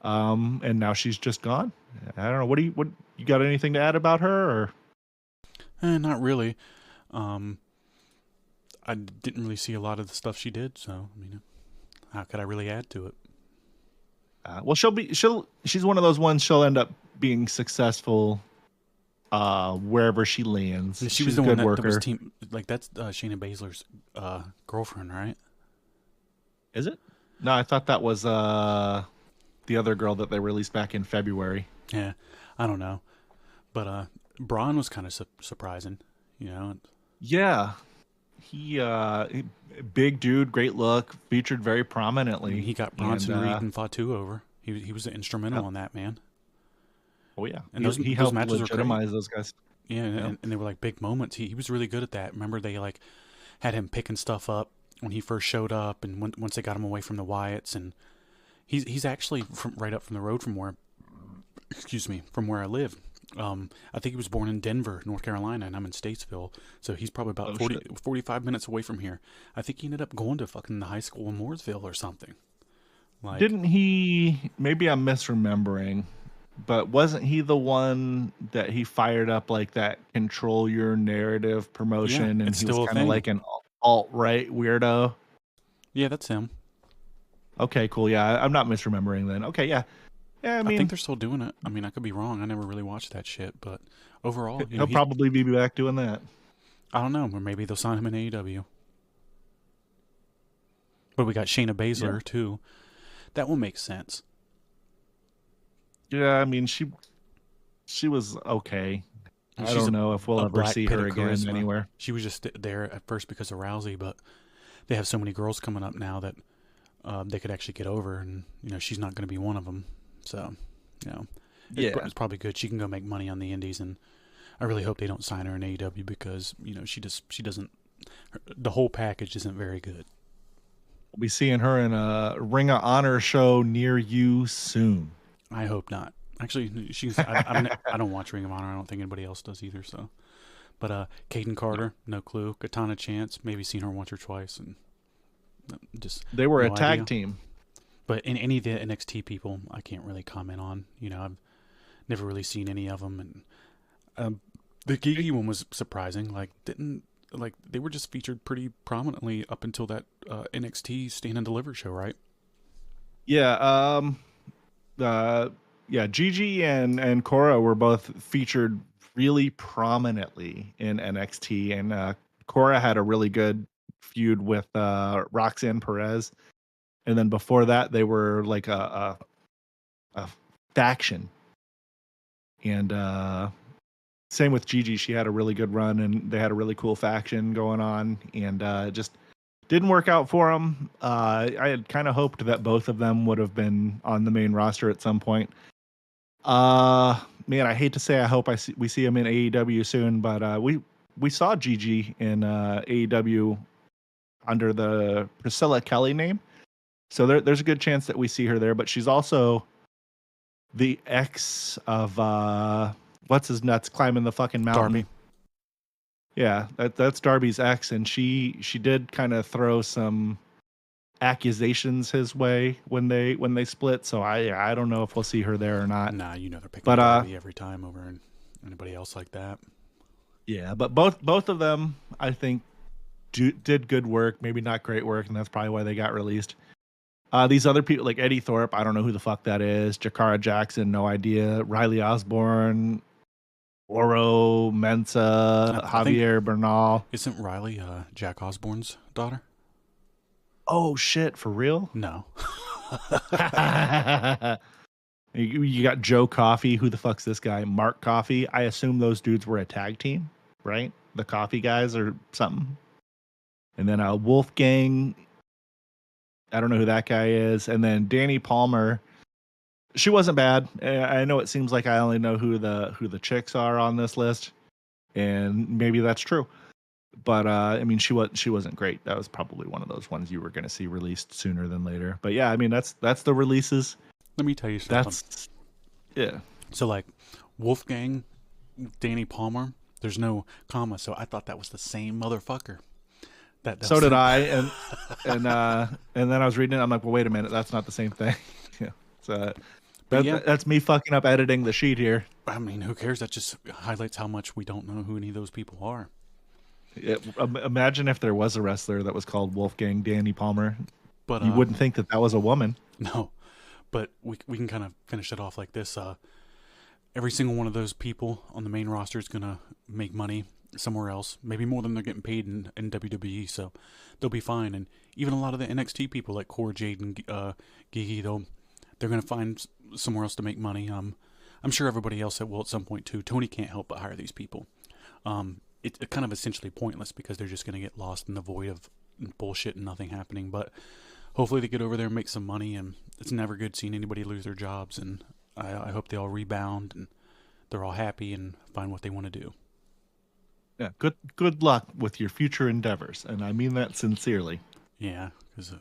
and now she's just gone. I don't know. What you got anything to add about her? Or Not really. I didn't really see a lot of the stuff she did, so I mean, how could I really add to it? well, she's one of those ones. She'll end up being successful wherever she lands. She She's was the a one good that worker. was team, like that's Shayna Baszler's girlfriend, right? Is it? No, I thought that was the other girl that they released back in February. Yeah, I don't know, but Braun was kind of surprising, you know. Yeah, he big dude, great look, featured very I prominently. mean, he got Bronson Reed and Fatu over. He was instrumental on that, man. Oh yeah, And he those helped matches were great. legitimize those guys. Yeah, and they were like big moments. He was really good at that. Remember, they like had him picking stuff up when he first showed up, and once they got him away from the Wyatts, and he's actually from right up from the road from where, excuse me, from where I live. I think he was born in Denver, North Carolina, and I'm in Statesville, so he's probably about 45 minutes away from here. I think he ended up going to fucking the high school in Mooresville or something. Like, Didn't he? Maybe I'm misremembering, but wasn't he the one that he fired up like that control your narrative promotion, yeah, and it's he was still a kind of thing. like an alt-right weirdo? Yeah, that's him. Okay, cool. Yeah, I'm not misremembering then. Okay, yeah. Yeah, I mean, I think they're still doing it. I mean, I could be wrong. I never really watched that shit, but overall, he'll probably be back doing that. I don't know. Or maybe they'll sign him in AEW. But we got Shayna Baszler too. That will make sense. Yeah, I mean, she was okay. And I don't know if we'll ever see her again charisma. anywhere. She was just there at first because of Rousey, but they have so many girls coming up now that they could actually get over, and you know she's not going to be one of them. So, you know, it's probably good. She can go make money on the indies, and I really hope they don't sign her in AEW because you know she doesn't. The whole package isn't very good. We'll be seeing her in a Ring of Honor show near you soon. I hope not. Actually, I don't watch Ring of Honor. I don't think anybody else does either. So, but Kaden Carter, no clue. Katana Chance, maybe seen her once or twice, and just they were no a tag idea. team. But in any of the NXT people, I can't really comment on. You know, I've never really seen any of them, and the Gigi one was surprising. Like they were just featured pretty prominently up until that NXT Stand and Deliver show, right? Yeah. Gigi and Cora were both featured really prominently in NXT, and Cora had a really good feud with Roxanne Perez, and then before that they were like a faction, and same with Gigi. She had a really good run, and they had a really cool faction going on, and just didn't work out for them. I had kind of hoped that both of them would have been on the main roster at some point. Man, I hate to say I hope we see him in AEW soon, but we saw Gigi in AEW under the Priscilla Kelly name, so there's a good chance that we see her there. But she's also the ex of what's his nuts climbing the fucking mountain. Darby. Yeah, that's Darby's ex, and she did kind of throw some accusations his way when they split. So I don't know if we'll see her there or not. Nah, you know they're picking Darby every time over anybody else like that. Yeah, but both of them I think did good work, maybe not great work, and that's probably why they got released. These other people like Eddie Thorpe, I don't know who the fuck that is. Jakara Jackson, no idea. Riley Osborne, Oro Mensa, I think Javier Bernal. isn't Riley Jack Osborne's daughter? Oh shit, for real? No. You got Joe Coffey. Who the fuck's this guy? Mark Coffey. I assume those dudes were a tag team, right? The Coffey guys or something. And then Wolfgang. I don't know who that guy is. And then Danny Palmer. She wasn't bad. I know it seems like I only know who the chicks are on this list, and maybe that's true. But I mean, she wasn't great. That was probably one of those ones you were going to see released sooner than later. But yeah, I mean that's the releases. Let me tell you something. That's yeah. So like Wolfgang, Danny Palmer, there's no comma, so I thought that was the same motherfucker. So did I, and then I was reading it. I'm like, well, wait a minute, that's not the same thing. Yeah, so that's me fucking up editing the sheet here. I mean, who cares? That just highlights how much we don't know who any of those people are. Imagine if there was a wrestler that was called Wolfgang Danny Palmer, but you wouldn't think that was a woman. No, but we can kind of finish it off like this. Every single one of those people on the main roster is gonna make money somewhere else, maybe more than they're getting paid in WWE, so they'll be fine. And even a lot of the NXT people like Cora Jade and Gigi, they're gonna find somewhere else to make money. I'm sure everybody else will at some point too. Tony can't help but hire these people. It's kind of essentially pointless because they're just gonna get lost in the void of bullshit and nothing happening. But hopefully they get over there and make some money. And it's never good seeing anybody lose their jobs. And I hope they all rebound and they're all happy and find what they want to do. Yeah, good luck with your future endeavors, and I mean that sincerely. Yeah, because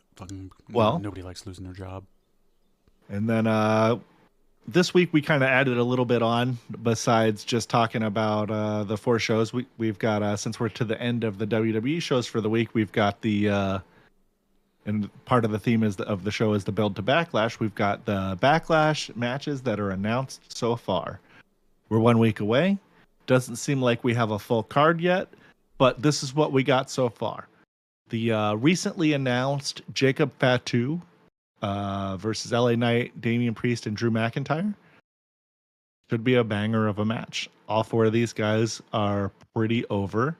nobody likes losing their job. And then this week we kind of added a little bit on besides just talking about the 4 shows. We've got since we're to the end of the WWE shows for the week, we've got the and part of the theme of the show is the build to Backlash. We've got the Backlash matches that are announced so far. We're 1 week away. Doesn't seem like we have a full card yet, but this is what we got so far. The recently announced Jacob Fatu versus LA Knight, Damian Priest, and Drew McIntyre should be a banger of a match. All 4 of these guys are pretty over.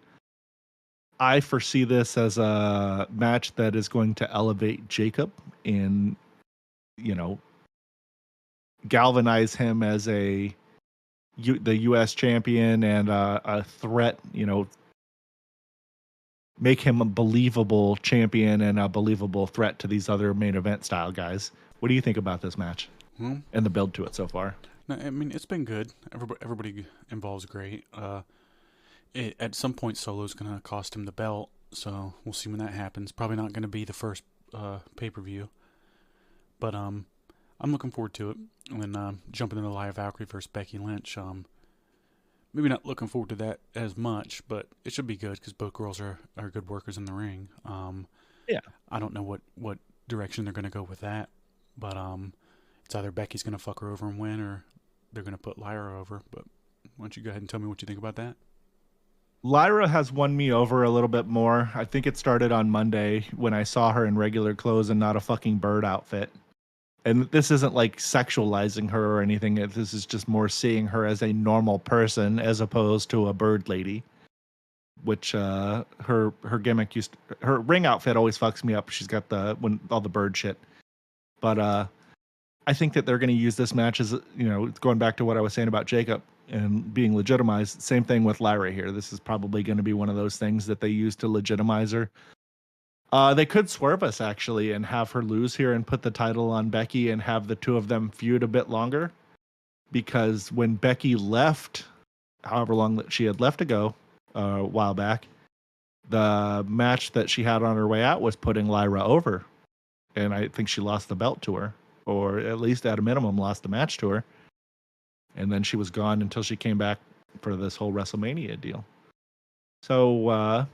I foresee this as a match that is going to elevate Jacob and, galvanize him as the U.S. champion and a threat, make him a believable champion and a believable threat to these other main event style guys. What do you think about this match and the build to it so far? No, I mean, it's been good. Everybody involved's great. At some point, Solo's going to cost him the belt, so we'll see when that happens. Probably not going to be the first pay-per-view, but I'm looking forward to it. And then jumping into Lia Valkyrie versus Becky Lynch. Maybe not looking forward to that as much, but it should be good because both girls are good workers in the ring. Yeah. I don't know what direction they're going to go with that, but it's either Becky's going to fuck her over and win, or they're going to put Lyra over. But why don't you go ahead and tell me what you think about that? Lyra has won me over a little bit more. I think it started on Monday when I saw her in regular clothes and not a fucking bird outfit. And this isn't like sexualizing her or anything. This is just more seeing her as a normal person as opposed to a bird lady. Which her gimmick her ring outfit always fucks me up. She's got all the bird shit. But I think that they're going to use this match as, going back to what I was saying about Jacob and being legitimized. Same thing with Lyra here. This is probably going to be one of those things that they use to legitimize her. They could swerve us actually and have her lose here and put the title on Becky and have the two of them feud a bit longer. Because when Becky left, however long that she had left to go a while back, the match that she had on her way out was putting Lyra over. And I think she lost the belt to her, or at least at a minimum lost the match to her. And then she was gone until she came back for this whole WrestleMania deal. So,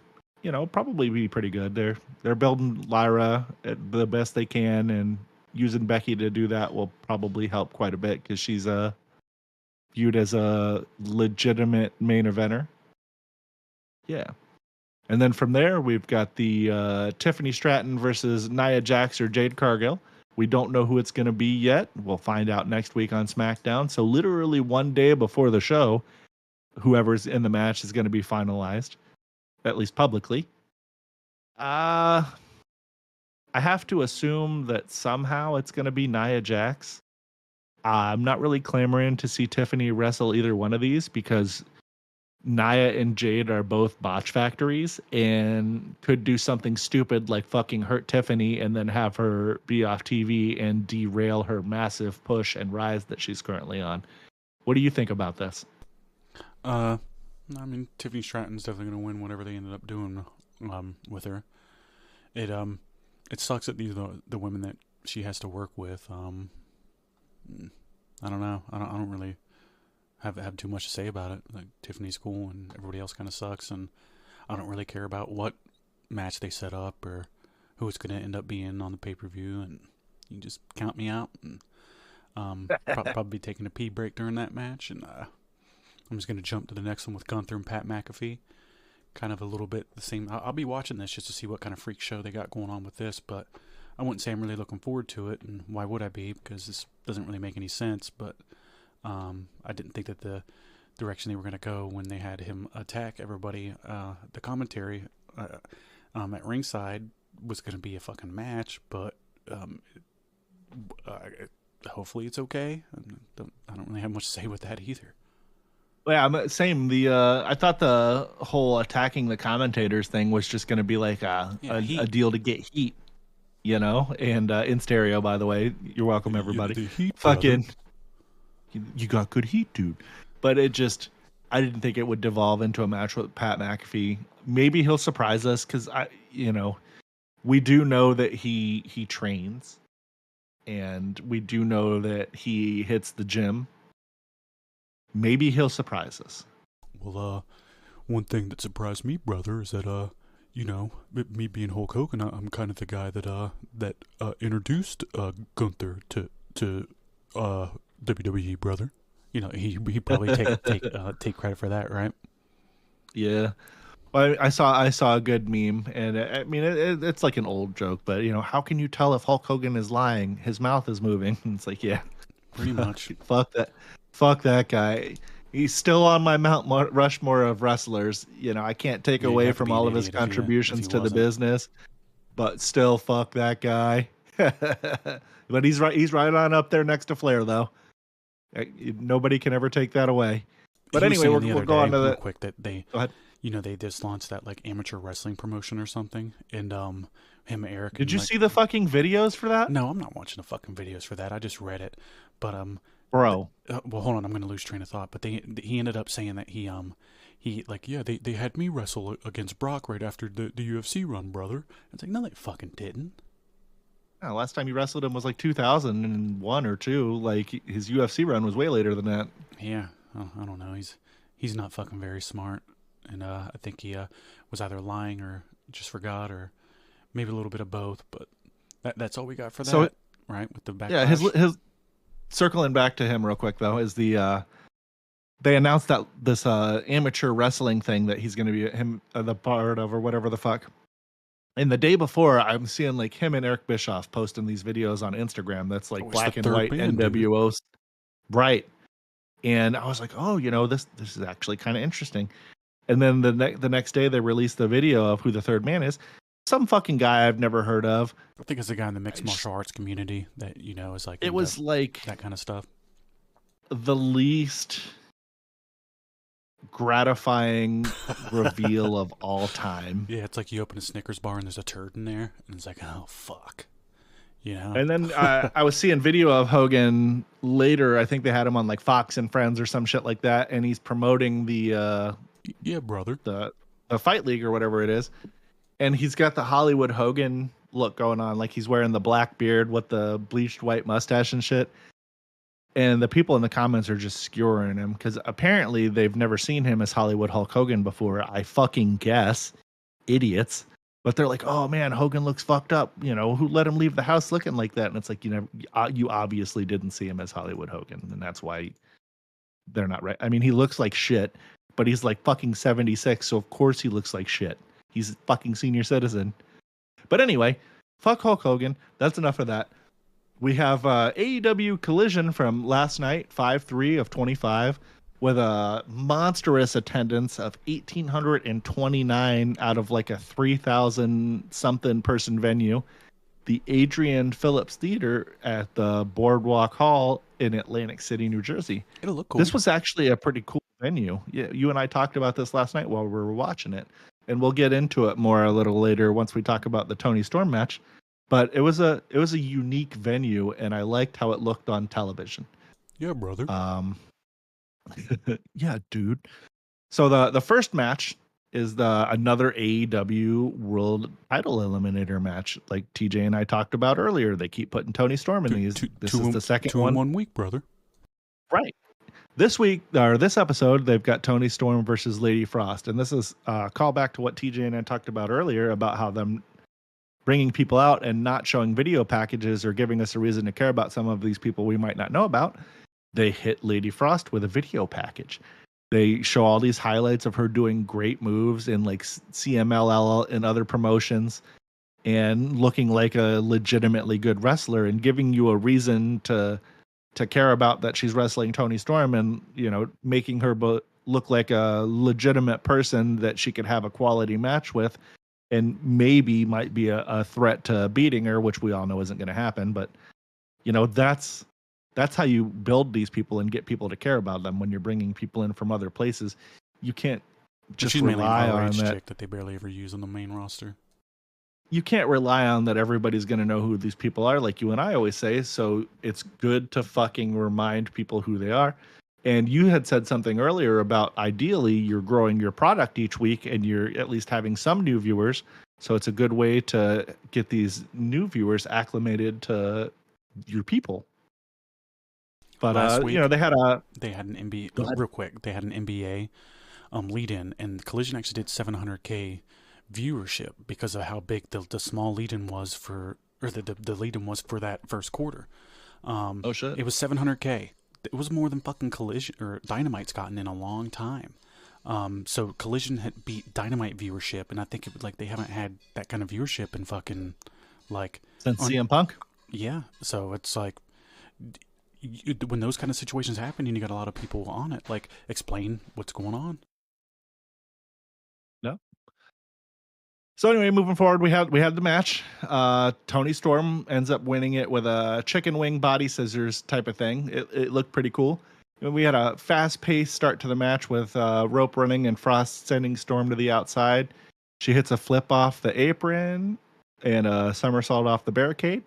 probably be pretty good. They're building Lyra at the best they can, and using Becky to do that will probably help quite a bit because she's viewed as a legitimate main eventer. Yeah. And then from there, we've got the Tiffany Stratton versus Nia Jax or Jade Cargill We don't know who it's going to be yet. We'll find out next week on SmackDown. So literally one day before the show, whoever's in the match is going to be finalized, at least publicly. I have to assume that somehow it's going to be Nia Jax. I'm not really clamoring to see Tiffany wrestle either one of these because Nia and Jade are both botch factories and could do something stupid like fucking hurt Tiffany and then have her be off TV and derail her massive push and rise that she's currently on. What do you think about this? I mean, Tiffany Stratton's definitely going to win whatever they ended up doing with her. It sucks that these are the women that she has to work with. I don't know. I don't really have too much to say about it. Like, Tiffany's cool and everybody else kind of sucks, and I don't really care about what match they set up or who it's going to end up being on the pay-per-view, and you just count me out, and probably taking a pee break during that match, and I'm just going to jump to the next one with Gunther and Pat McAfee. Kind of a little bit the same. I'll be watching this just to see what kind of freak show they got going on with this, but I wouldn't say I'm really looking forward to it, and why would I be? Because this doesn't really make any sense, but I didn't think that the direction they were going to go when they had him attack everybody, the commentary at ringside was going to be a fucking match, but hopefully it's okay. I don't really have much to say with that either. Yeah, same. I thought the whole attacking the commentators thing was just going to be like a deal to get heat, you know? And in stereo, by the way, you're welcome, everybody. Fucking, you got good heat, dude. But I didn't think it would devolve into a match with Pat McAfee. Maybe he'll surprise us because we do know that he trains, and we do know that he hits the gym. Maybe he'll surprise us. Well, one thing that surprised me, brother, is that me being Hulk Hogan, I'm kind of the guy that introduced Gunther to WWE, brother. You know, he probably take credit for that, right? Yeah. Well, I saw a good meme, and I mean it's like an old joke, but how can you tell if Hulk Hogan is lying? His mouth is moving. It's like, yeah, pretty much. Fuck that guy. He's still on my Mount Rushmore of wrestlers. I can't take away from all of his contributions to the business, but still, fuck that guy. But he's right on up there next to Flair, though. Nobody can ever take that away. But anyway, we'll go on to the quick that they, they just launched that like amateur wrestling promotion or something, and him and Eric. Did you see the fucking videos for that? No, I'm not watching the fucking videos for that. I just read it, but bro. Well, hold on, I'm gonna lose train of thought. But he ended up saying that he they had me wrestle against Brock right after the UFC run, brother. It's like, no, they fucking didn't. Yeah, last time he wrestled him was like 2001 or 2. Like, his UFC run was way later than that. Yeah, I don't know. He's not fucking very smart, and I think he was either lying or just forgot, or maybe a little bit of both. But that's all we got for that, right? With the Backlash. Yeah, his circling back to him real quick though is they announced that this amateur wrestling thing that he's going to be the part of, or whatever the fuck. And the day before, I'm seeing like him and Eric Bischoff posting these videos on Instagram that's like black and white NWO, right? And I was like, oh, this is actually kind of interesting. And then the next day they released the video of who the third man is. Some fucking guy I've never heard of. I think it's a guy in the mixed martial arts community that is like, it was like that kind of stuff. The least gratifying reveal of all time. Yeah, it's like you open a Snickers bar and there's a turd in there, and it's like, oh fuck, And then I was seeing video of Hogan later. I think they had him on like Fox and Friends or some shit like that, and he's promoting the brother, the Fight League or whatever it is, and he's got the Hollywood Hogan look going on, like he's wearing the black beard with the bleached white mustache and shit. And the people in the comments are just skewering him because apparently they've never seen him as Hollywood Hulk Hogan before. I fucking guess. Idiots. But they're like, oh man, Hogan looks fucked up. Who let him leave the house looking like that? And it's like, you obviously didn't see him as Hollywood Hogan. And that's why they're not right. I mean, he looks like shit, but he's like fucking 76. So of course he looks like shit. He's a fucking senior citizen. But anyway, fuck Hulk Hogan. That's enough of that. We have AEW Collision from last night, 5/3 of 25, with a monstrous attendance of 1,829 out of like a 3,000 something person venue. The Adrian Phillips Theater at the Boardwalk Hall in Atlantic City, New Jersey. It'll look cool. This was actually a pretty cool venue. Yeah, you and I talked about this last night while we were watching it, and we'll get into it more a little later once we talk about the Tony Storm match. But it was a unique venue, and I liked how it looked on television. Yeah, brother. Yeah, dude. So the first match is the another AEW World Title Eliminator match, like TJ and I talked about earlier. They keep putting Tony Storm in these. This is the second two one. in 1 week, brother. Right. This week, or this episode, they've got Tony Storm versus Lady Frost, and this is a callback to what TJ and I talked about earlier about how them bringing people out and not showing video packages or giving us a reason to care about some of these people we might not know about. They hit Lady Frost with a video package. They show all these highlights of her doing great moves in like CMLL and other promotions and looking like a legitimately good wrestler and giving you a reason to care about that she's wrestling Tony Storm and, you know, making her look like a legitimate person that she could have a quality match with and maybe might be a threat to beating her, which we all know isn't going to happen. But, you know, that's how you build these people and get people to care about them when you're bringing people in from other places. You can't just rely on that. Chick that they barely ever use on the main roster. You can't rely on that everybody's going to know who these people are, like you and I always say. So it's good to fucking remind people who they are. And you had said something earlier about ideally you're growing your product each week and you're at least having some new viewers. So it's a good way to get these new viewers acclimated to your people. But Last week, you know, they had an NBA real quick. They had an NBA lead in, and Collision actually did 700K viewership because of how big the small lead in was for, or the lead in was for that first quarter. Oh shit! It was 700K. It was more than fucking Collision or Dynamite's gotten in a long time. So Collision had beat Dynamite viewership, and I think it was like they haven't had that kind of viewership in fucking like since CM Punk. Yeah, so it's like when those kind of situations happen, and you got a lot of people on it, like explain what's going on. No. So anyway, moving forward, we had the match. Tony Storm ends up winning it with a chicken wing body scissors type of thing. It looked pretty cool. And we had a fast-paced start to the match with rope running and Frost sending Storm to the outside. She hits a flip off the apron and a somersault off the barricade.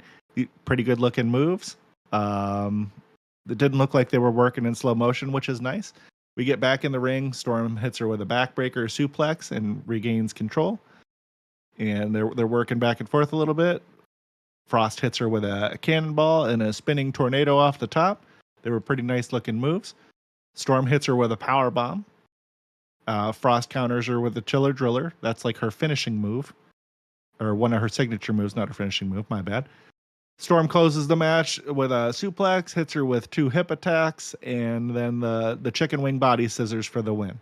Pretty good-looking moves. It didn't look like they were working in slow motion, which is nice. We get back in the ring. Storm hits her with a backbreaker suplex and regains control. And they're working back and forth a little bit. Frost hits her with a cannonball and a spinning tornado off the top. They were pretty nice looking moves. Storm hits her with a power bomb. Frost counters her with a chiller driller. That's like her finishing move, or one of her signature moves, not her finishing move. My bad. Storm closes the match with a suplex, hits her with 2 hip attacks, and then the chicken wing body scissors for the win.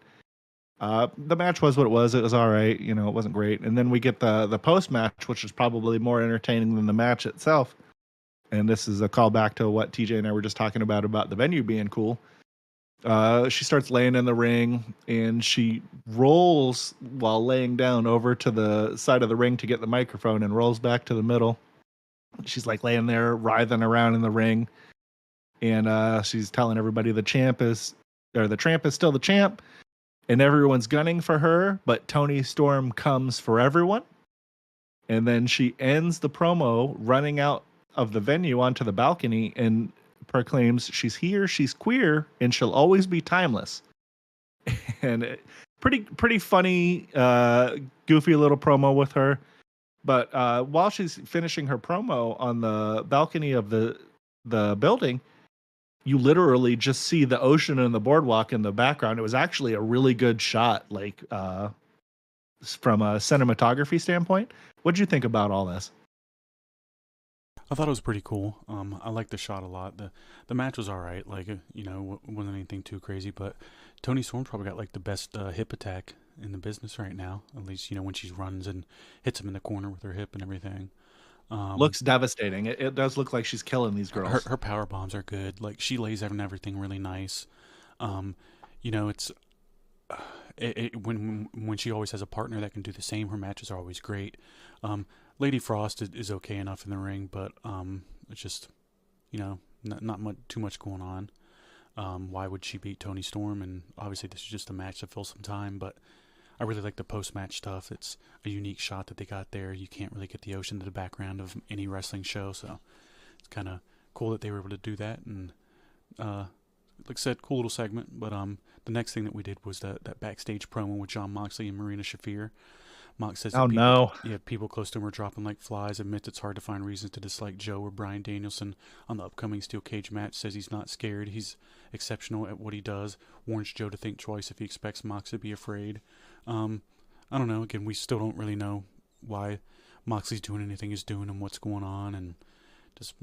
The match was what it was. It was all right. You know, it wasn't great. And then we get the post match, which is probably more entertaining than the match itself. And this is a callback to what TJ and I were just talking about the venue being cool. She starts laying in the ring, and she rolls while laying down over to the side of the ring to get the microphone and rolls back to the middle. She's like laying there, writhing around in the ring. And she's telling everybody the tramp is still the champ. And everyone's gunning for her, but Tony Storm comes for everyone. And then she ends the promo running out of the venue onto the balcony and proclaims she's here, she's queer, and she'll always be timeless. And pretty funny, goofy little promo with her. But while she's finishing her promo on the balcony of the building, you literally just see the ocean and the boardwalk in the background. It was actually a really good shot, like from a cinematography standpoint. What did you think about all this? I thought it was pretty cool. I liked the shot a lot. The match was all right. Like, you know, wasn't anything too crazy, but Tony Storm probably got like the best hip attack in the business right now. At least, you know, when she runs and hits him in the corner with her hip and everything. Looks devastating. It does look like she's killing these girls. Her power bombs are good. Like, she lays everything really nice. You know, it's when she always has a partner that can do the same. Her matches are always great. Lady Frost is okay enough in the ring, but it's just, you know, not much, too much going on. Why would she beat Toni Storm? And obviously this is just a match to fill some time, but I really like the post-match stuff. It's a unique shot that they got there. You can't really get the ocean to the background of any wrestling show, so it's kind of cool that they were able to do that. And like I said, cool little segment. But the next thing that we did was that backstage promo with Jon Moxley and Marina Shafir. Mox says people close to him are dropping like flies, admits it's hard to find reasons to dislike Joe or Bryan Danielson on the upcoming steel cage match, says he's not scared, he's exceptional at what he does, warns Joe to think twice if he expects Mox to be afraid. I don't know, again, we still don't really know why Moxley's doing anything he's doing and what's going on, and just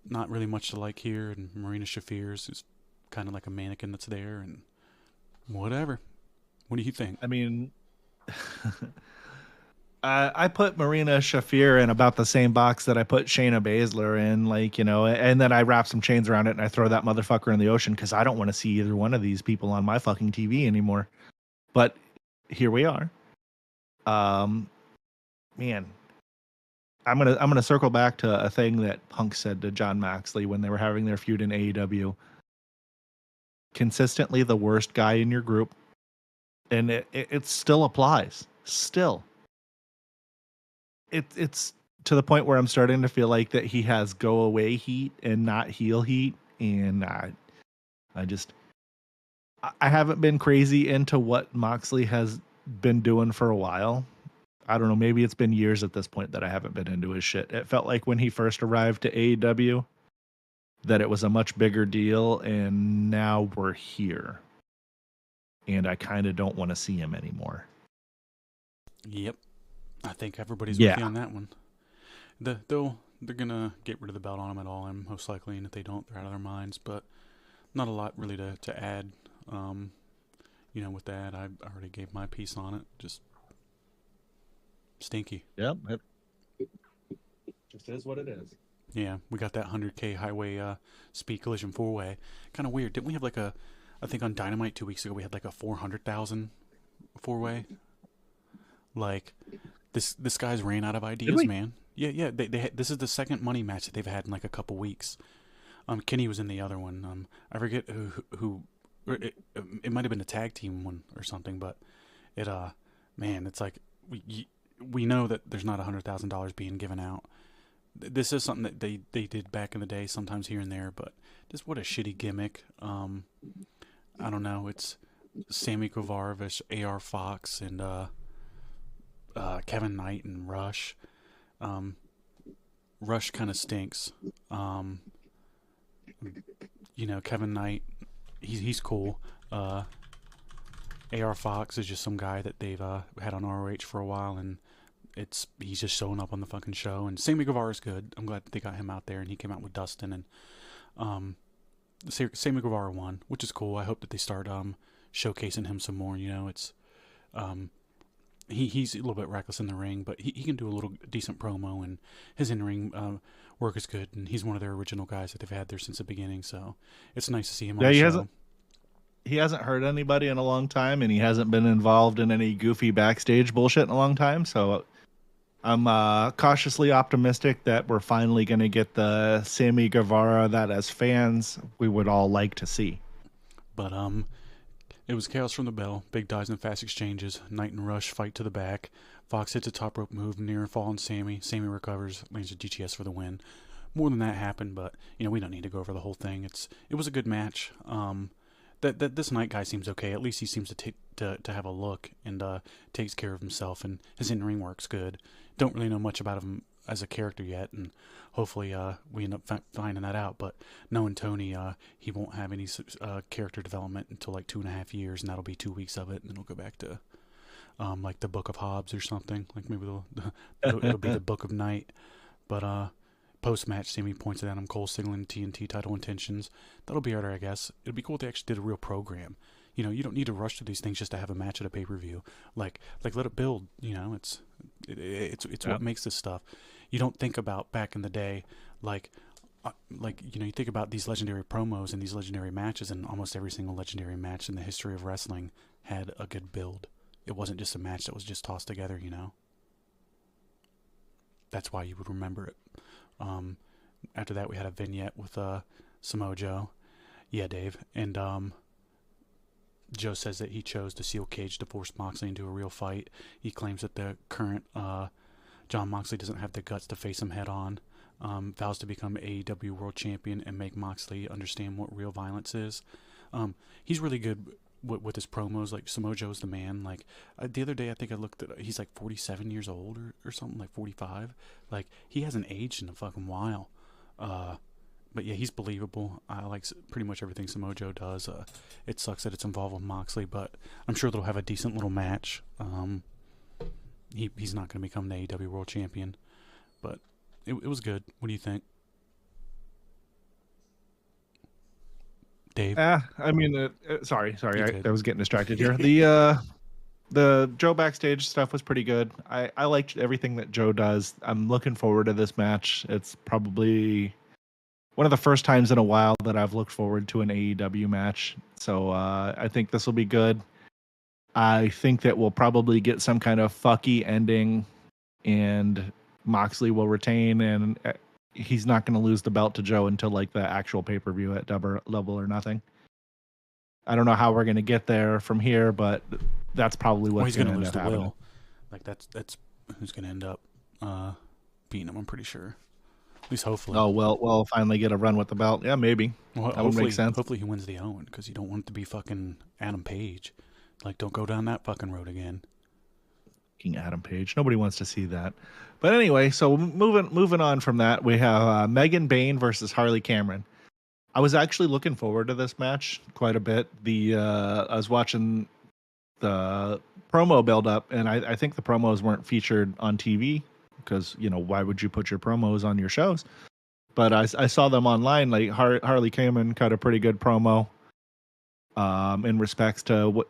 not really much to like here, and Marina Shafir is kind of like a mannequin that's there, and whatever. What do you think? I mean... I put Marina Shafir in about the same box that I put Shayna Baszler in, like, you know, and then I wrap some chains around it and I throw that motherfucker in the ocean because I don't want to see either one of these people on my fucking TV anymore. But here we are. Man, I'm gonna circle back to a thing that Punk said to Jon Moxley when they were having their feud in AEW. Consistently the worst guy in your group, and it still applies. Still. It's to the point where I'm starting to feel like that he has go away heat and not heel heat, and I haven't been crazy into what Moxley has been doing for a while. I don't know, maybe it's been years at this point that I haven't been into his shit. It felt like when he first arrived to AEW that it was a much bigger deal, and now we're here. And I kind of don't want to see him anymore. Yep. I think everybody's with you on that one. They're gonna get rid of the belt on him at all, and most likely, and if they don't, they're out of their minds. But not a lot really to add. You know, with that, I already gave my piece on it. Just stinky. Yep. It just is what it is. Yeah, we got that 100K highway speed collision 4-way. Kind of weird. Didn't we have like I think on Dynamite 2 weeks ago we had like a 400,000 4-way. Like. This guy's ran out of ideas, man. Yeah. This is the second money match that they've had in like a couple weeks. Kenny was in the other one. I forget who. It might have been a tag team one or something, but man, it's like we know that there's not $100,000 being given out. This is something that they did back in the day, sometimes here and there, but just what a shitty gimmick. I don't know. It's Sammy Guevara versus AR Fox and Kevin Knight and Rush. Rush kind of stinks. You know, Kevin Knight, he's cool. AR Fox is just some guy that they've had on ROH for a while, and he's just showing up on the fucking show. And Sammy Guevara's good. I'm glad that they got him out there, and he came out with Dustin, and Sammy Guevara won, which is cool. I hope that they start showcasing him some more. You know, it's He's a little bit reckless in the ring, but he can do a little decent promo, and his in-ring work is good, and he's one of their original guys that they've had there since the beginning, so it's nice to see him on the show. He hasn't hurt anybody in a long time, and he hasn't been involved in any goofy backstage bullshit in a long time, so I'm cautiously optimistic that we're finally going to get the Sammy Guevara that as fans we would all like to see. But it was chaos from the bell, big dives and fast exchanges, Knight and Rush fight to the back, Fox hits a top rope move, near and fall on Sammy recovers, lands a GTS for the win. More than that happened, but you know, we don't need to go over the whole thing. It was a good match. That this Knight guy seems okay. At least he seems to have a look and takes care of himself, and his in-ring work's good. Don't really know much about him as a character yet, and hopefully we end up finding that out. But knowing Tony, he won't have any character development until like 2.5 years, and that'll be 2 weeks of it, and then he'll go back to like the Book of Hobbs or something. Like maybe it'll be the Book of Night. But post-match, Sammy points at Adam Cole signaling TNT title intentions. That'll be harder, I guess. It'd be cool if they actually did a real program. You know, you don't need to rush through these things just to have a match at a pay-per-view. Like let it build. You know, it's what makes this stuff. you don't think about back in the day, you think about these legendary promos and these legendary matches, and almost every single legendary match in the history of wrestling had a good build. It wasn't just a match that was just tossed together, That's why you would remember it. After that, we had a vignette with Samoa Joe. Yeah, Dave. And Joe says that he chose the steel cage to force Moxley into a real fight. He claims that the current John Moxley doesn't have the guts to face him head on. Vows to become AEW World Champion and make Moxley understand what real violence is. He's really good with his promos. Like, Samoa Joe's the man. Like, the other day I think I looked at, he's like 47 years old or something, like 45. Like, he hasn't aged in a fucking while. But yeah, he's believable. I like pretty much everything Samoa Joe does. It sucks that it's involved with Moxley, but I'm sure they'll have a decent little match. He's not going to become the AEW World Champion, but it was good. What do you think, Dave? I mean, sorry, I was getting distracted here. The Joe backstage stuff was pretty good. I liked everything that Joe does. I'm looking forward to this match. It's probably one of the first times in a while that I've looked forward to an AEW match. So I think this will be good. I think that we'll probably get some kind of fucky ending, and Moxley will retain, and he's not going to lose the belt to Joe until like the actual pay-per-view at Double or Nothing. I don't know how we're going to get there from here, but that's probably what's going to lose the will. Like, that's who's going to end up beating him, I'm pretty sure. At least hopefully. Oh, well, we'll finally get a run with the belt. Yeah, maybe. Well, that would make sense. Hopefully he wins the Owen, because you don't want it to be fucking Adam Page. Like, don't go down that fucking road again. King Adam Page. Nobody wants to see that. But anyway, so moving on from that, we have Megan Bayne versus Harley Cameron. I was actually looking forward to this match quite a bit. I was watching the promo build up, and I think the promos weren't featured on TV because, why would you put your promos on your shows? But I saw them online. Like, Harley Cameron cut a pretty good promo in respects to what,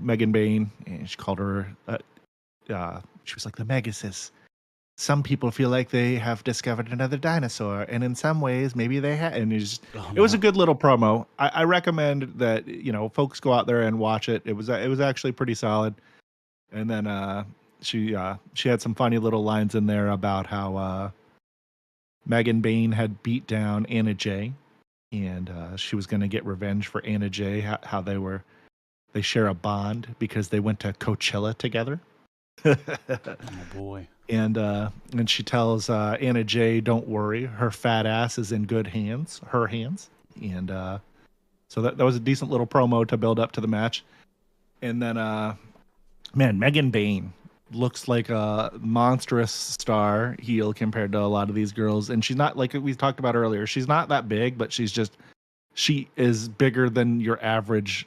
Megan Bayne, and she called her, she was like, the Megasis. Some people feel like they have discovered another dinosaur, and in some ways, maybe they have. And it was a good little promo. I recommend that folks go out there and watch it. It was actually pretty solid. And then she had some funny little lines in there about how Megan Bayne had beat down Anna Jay, and she was going to get revenge for Anna Jay. How they share a bond because they went to Coachella together. Oh boy. And she tells Anna Jay, don't worry, her fat ass is in good hands, her hands. And so that was a decent little promo to build up to the match. And then, man, Megan Bayne looks like a monstrous star heel compared to a lot of these girls. And she's not, like we talked about earlier, she's not that big, but she is bigger than your average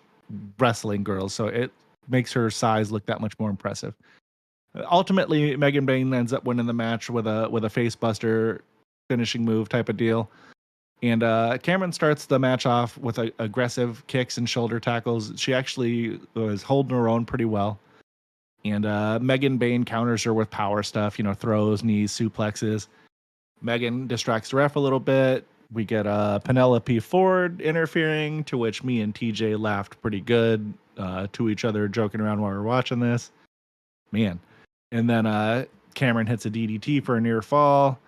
wrestling girl. So it makes her size look that much more impressive. Ultimately, Megan Bayne ends up winning the match with a face buster finishing move type of deal. And Cameron starts the match off with aggressive kicks and shoulder tackles. She actually was holding her own pretty well. And Megan Bayne counters her with power stuff, throws, knees, suplexes. Megan distracts the ref a little bit. We get Penelope Ford interfering, to which me and TJ laughed pretty good to each other, joking around while we were watching this. Man. And then Cameron hits a DDT for a near fall.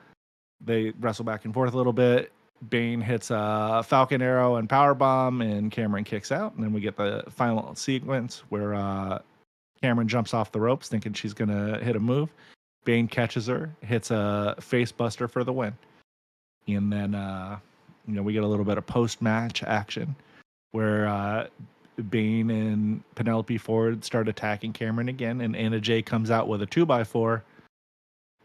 They wrestle back and forth a little bit. Bayne hits a Falcon Arrow and Powerbomb, and Cameron kicks out. And then we get the final sequence where Cameron jumps off the ropes thinking she's going to hit a move. Bayne catches her, hits a face buster for the win. And then, we get a little bit of post-match action where Bayne and Penelope Ford start attacking Cameron again, and Anna Jay comes out with a 2x4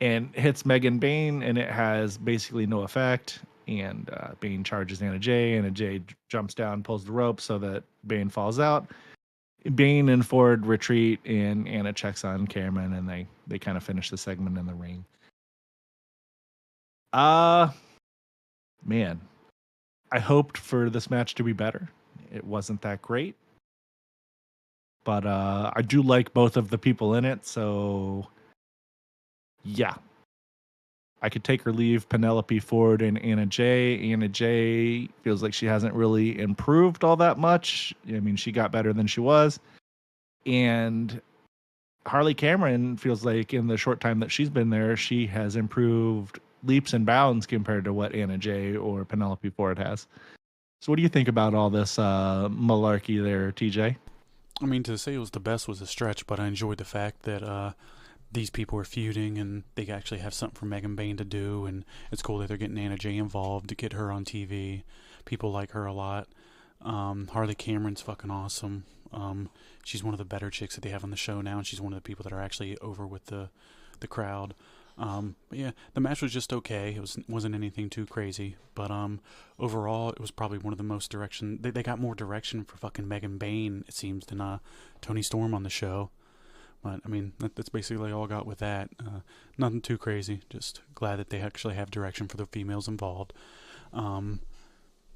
and hits Megan Bayne, and it has basically no effect. And Bayne charges Anna Jay. Anna Jay jumps down, pulls the rope so that Bayne falls out. Bayne and Ford retreat, and Anna checks on Cameron, and they kind of finish the segment in the ring. Man, I hoped for this match to be better. It wasn't that great. But I do like both of the people in it, so yeah. I could take or leave Penelope Ford and Anna Jay. Anna Jay feels like she hasn't really improved all that much. I mean, she got better than she was. And Harley Cameron feels like in the short time that she's been there, she has improved leaps and bounds compared to what Anna Jay or Penelope Ford has. So what do you think about all this malarkey there, TJ? I mean, to say it was the best was a stretch, but I enjoyed the fact that these people are feuding and they actually have something for Megan Bayne to do, and it's cool that they're getting Anna Jay involved to get her on TV. People like her a lot. Harley Cameron's fucking awesome. She's one of the better chicks that they have on the show now, and she's one of the people that are actually over with the crowd. But yeah, the match was just okay. It wasn't anything too crazy, but overall, it was probably one of the most direction. They got more direction for fucking Megan Bayne, it seems, than Tony Storm on the show. But I mean, that's basically all I got with that. Nothing too crazy. Just glad that they actually have direction for the females involved.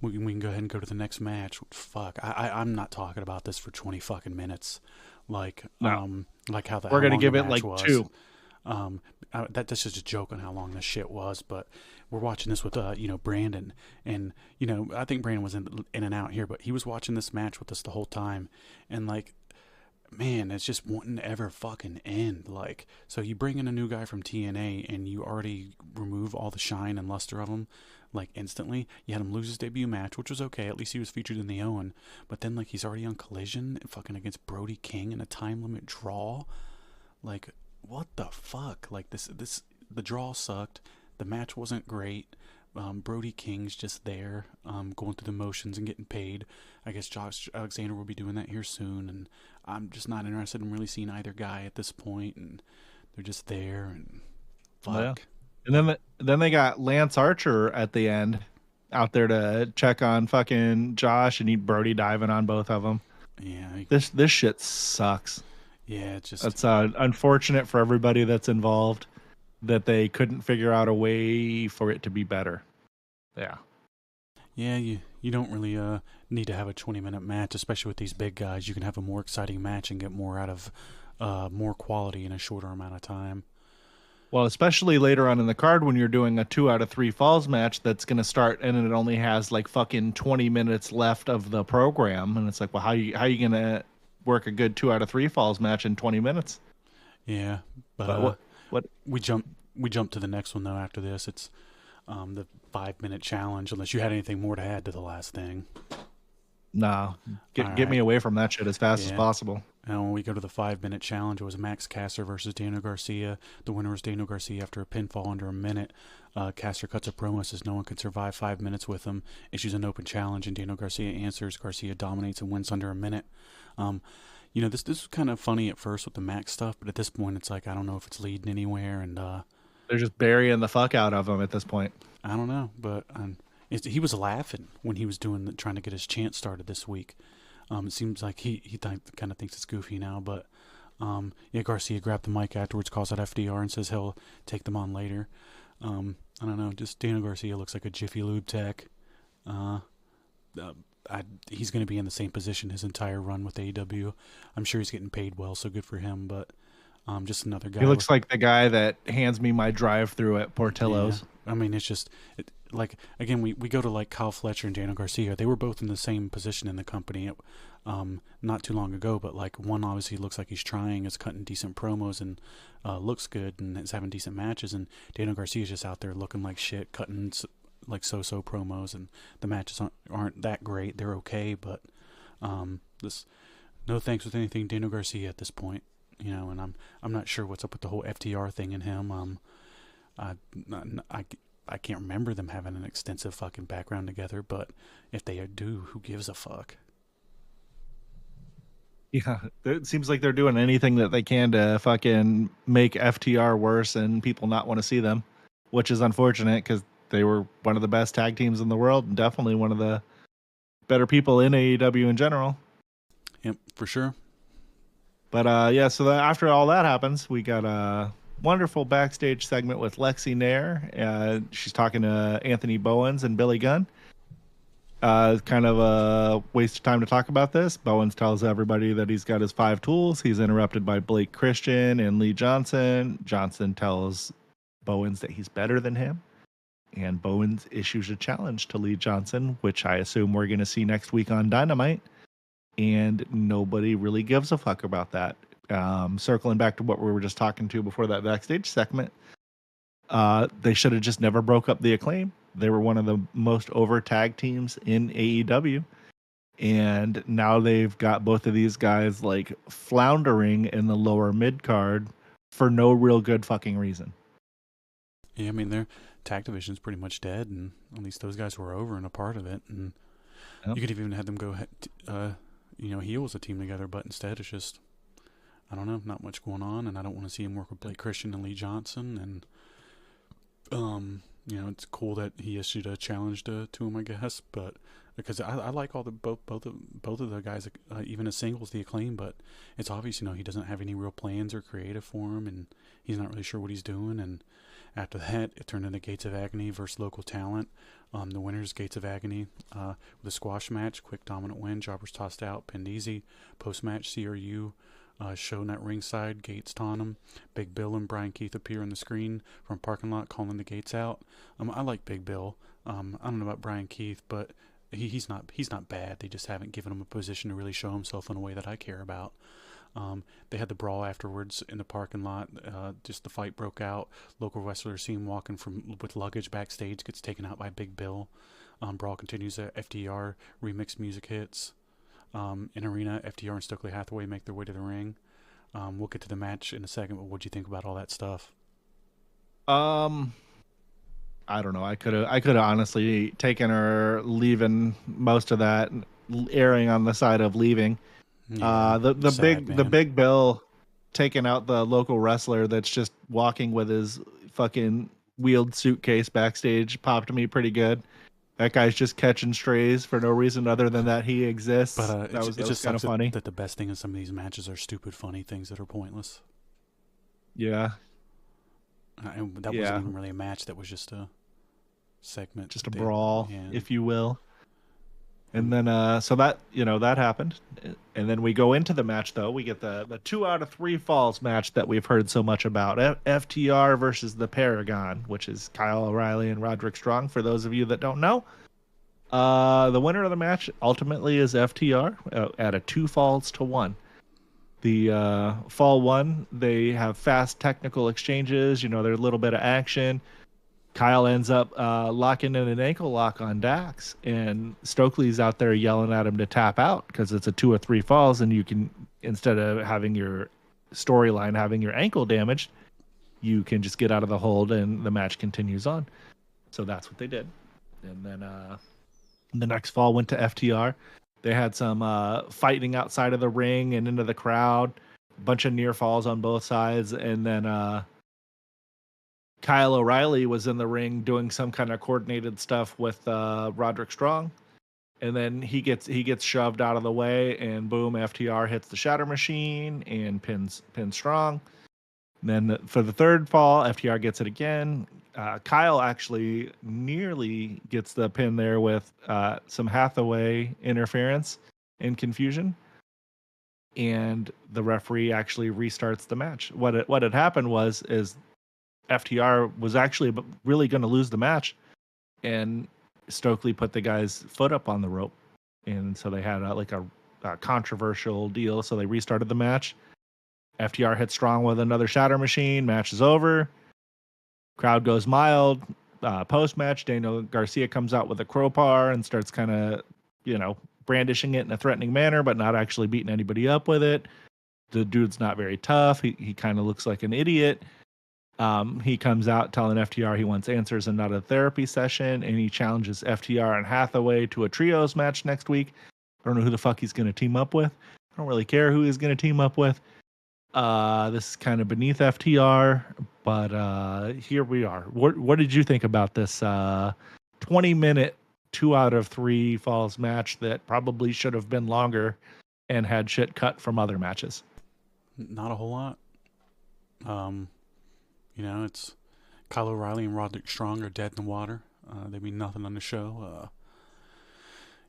We can go ahead and go to the next match. Fuck, I'm not talking about this for 20 fucking minutes. Like, No. like how We're gonna give it match like was. 2. That's just a joke on how long this shit was, but we're watching this with Brandon, and I think Brandon was in and out here, but he was watching this match with us the whole time, and like, man, it's just wanting to ever fucking end. Like, so you bring in a new guy from TNA and you already remove all the shine and luster of him, like, instantly. You had him lose his debut match, which was okay. At least he was featured in the Owen. But then, like, he's already on Collision fucking against Brody King in a time limit draw. Like, what the fuck? Like, the draw sucked. The match wasn't great. Brody King's just there, going through the motions and getting paid. I guess Josh Alexander will be doing that here soon, and I'm just not interested in really seeing either guy at this point, and they're just there, and fuck. Yeah. And then they got Lance Archer at the end out there to check on fucking Josh and eat Brody diving on both of them. Yeah. This shit sucks. Yeah, it's just... It's unfortunate for everybody that's involved that they couldn't figure out a way for it to be better. Yeah. Yeah, you don't really need to have a 20-minute match, especially with these big guys. You can have a more exciting match and get more out of more quality in a shorter amount of time. Well, especially later on in the card when you're doing a 2 out of 3 falls match that's going to start and it only has like fucking 20 minutes left of the program, and it's like, well, how you going to work a good 2 out of 3 falls match in 20 minutes? Yeah, but what we jump to the next one though. After this, it's the 5-minute challenge. Unless you had anything more to add to the last thing. No, get me away from that shit as fast as possible. And when we go to the 5-minute challenge, it was Max Caster versus Daniel Garcia. The winner was Daniel Garcia after a pinfall under a minute. Caster cuts a promo, says no one can survive 5 minutes with him. Issues an open challenge, and Daniel Garcia answers. Garcia dominates and wins under a minute. This was kind of funny at first with the Max stuff, but at this point, it's like, I don't know if it's leading anywhere, and they're just burying the fuck out of him at this point. I don't know, but he was laughing when he was trying to get his chant started this week. It seems like he kind of thinks it's goofy now, but Garcia grabbed the mic afterwards, calls out FDR, and says he'll take them on later. I don't know, just Daniel Garcia looks like a Jiffy Lube tech. He's going to be in the same position his entire run with AEW. I'm sure he's getting paid well, so good for him, but just another guy. He looks like the guy that hands me my drive-through at Portillo's. Yeah. I mean, it's just... like, again, we go to like Kyle Fletcher and Daniel Garcia. They were both in the same position in the company not too long ago, but like one obviously looks like he's trying, is cutting decent promos and looks good and is having decent matches, and Daniel Garcia's just out there looking like shit, cutting like so-so promos, and the matches aren't that great. They're okay, but no thanks with anything Daniel Garcia at this point, and I'm not sure what's up with the whole FTR thing in him. I can't remember them having an extensive fucking background together, but if they do, who gives a fuck? Yeah, it seems like they're doing anything that they can to fucking make FTR worse and people not want to see them, which is unfortunate because they were one of the best tag teams in the world and definitely one of the better people in AEW in general. Yep, for sure. But so after all that happens, we got a wonderful backstage segment with Lexi Nair. She's talking to Anthony Bowens and Billy Gunn. Kind of a waste of time to talk about this. Bowens tells everybody that he's got his 5 tools. He's interrupted by Blake Christian and Lee Johnson. Johnson tells Bowens that he's better than him. And Bowens issues a challenge to Lee Johnson, which I assume we're going to see next week on Dynamite. And nobody really gives a fuck about that. Circling back to what we were just talking to before that backstage segment, they should have just never broke up the Acclaim. They were one of the most over tag teams in AEW. And now they've got both of these guys like floundering in the lower mid card for no real good fucking reason. Yeah, I mean, their tag division's pretty much dead, and at least those guys were over and a part of it. And you could even have them go, heel as a team together, but instead it's just, I don't know, not much going on, and I don't want to see him work with Blake Christian and Lee Johnson. And, it's cool that he issued a challenge to him, I guess, but because I like all the both of the guys, even as singles, the Acclaim, but it's obvious, he doesn't have any real plans or creative for him, and he's not really sure what he's doing. And after that, it turned into Gates of Agony versus local talent. The winners, Gates of Agony, with a squash match, quick dominant win, jobbers tossed out, pinned easy. Post-match, CRU shown at ringside, Gates taunt him. Big Bill and Brian Keith appear on the screen from parking lot calling the Gates out. I like Big Bill. I don't know about Brian Keith, but he's not bad. They just haven't given him a position to really show himself in a way that I care about. They had the brawl afterwards in the parking lot. Just the fight broke out. Local wrestlers see him walking with luggage backstage, gets taken out by Big Bill. Brawl continues. FDR remix music hits. In arena, FDR and Stokely Hathaway make their way to the ring. We'll get to the match in a second, but what'd you think about all that stuff? I don't know. I could have honestly taken or leaving most of that, erring on the side of leaving. Yeah, the Big Bill taking out the local wrestler that's just walking with his fucking wheeled suitcase backstage popped me pretty good. That guy's just catching strays for no reason other than that he exists. But that was kind of funny. That the best thing in some of these matches are stupid, funny things that are pointless. Yeah. And that wasn't even really a match. That was just a segment. Just a brawl, if you will. And then, so that, that happened. And then we go into the match, though. We get the 2 out of 3 falls match that we've heard so much about. FTR versus the Paragon, which is Kyle O'Reilly and Roderick Strong, for those of you that don't know. The winner of the match ultimately is FTR at a 2 falls to 1. The fall 1, they have fast technical exchanges. There's a little bit of action. Kyle ends up locking in an ankle lock on Dax, and Stokely's out there yelling at him to tap out because it's a 2 or 3 falls, and you can, instead of having your storyline having your ankle damaged, you can just get out of the hold and the match continues on. So that's what they did. And then the next fall went to FTR. They had some fighting outside of the ring and into the crowd, a bunch of near falls on both sides, and then Kyle O'Reilly was in the ring doing some kind of coordinated stuff with Roderick Strong, and then he gets shoved out of the way, and boom, FTR hits the Shatter Machine and pins Strong. And then for the third fall, FTR gets it again. Kyle actually nearly gets the pin there with some Hathaway interference and confusion, and the referee actually restarts the match. What had happened is FTR was actually really going to lose the match, and Stokely put the guy's foot up on the rope, and so they had a controversial deal. So they restarted the match. FTR hits Strong with another Shatter Machine. Match is over. Crowd goes mild. Post match, Daniel Garcia comes out with a crowbar and starts kind of brandishing it in a threatening manner, but not actually beating anybody up with it. The dude's not very tough. He kind of looks like an idiot. He comes out telling FTR he wants answers and not a therapy session, and he challenges FTR and Hathaway to a trios match next week. I don't know who the fuck he's going to team up with. I don't really care who he's going to team up with. This is kind of beneath FTR, but here we are. What did you think about this 20-minute 2 out of 3 falls match that probably should have been longer and had shit cut from other matches? Not a whole lot. It's Kyle O'Reilly and Roderick Strong are dead in the water. They mean nothing on the show.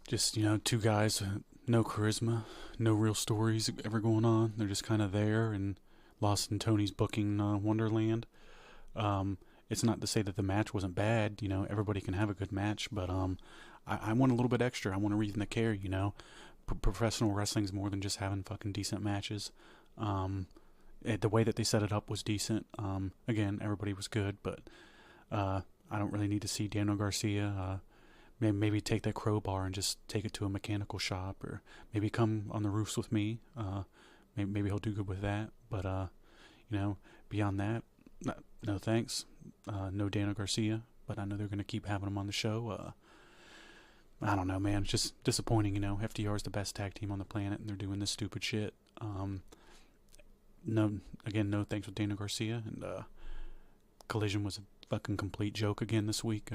Just, 2 guys, no charisma, no real stories ever going on. They're just kind of there and lost in Tony's booking Wonderland. it's not to say that the match wasn't bad. Everybody can have a good match, but I want a little bit extra. I want a reason to care. Professional wrestling's more than just having fucking decent matches. The way that they set it up was decent. Again, everybody was good, but I don't really need to see Daniel Garcia. Maybe take that crowbar and just take it to a mechanical shop, or maybe come on the roofs with me. Maybe he'll do good with that. But beyond that, no thanks. No Daniel Garcia, but I know they're going to keep having him on the show. I don't know, man. It's just disappointing, FTR is the best tag team on the planet, and they're doing this stupid shit. No thanks with Daniel Garcia, and Collision was a fucking complete joke again this week.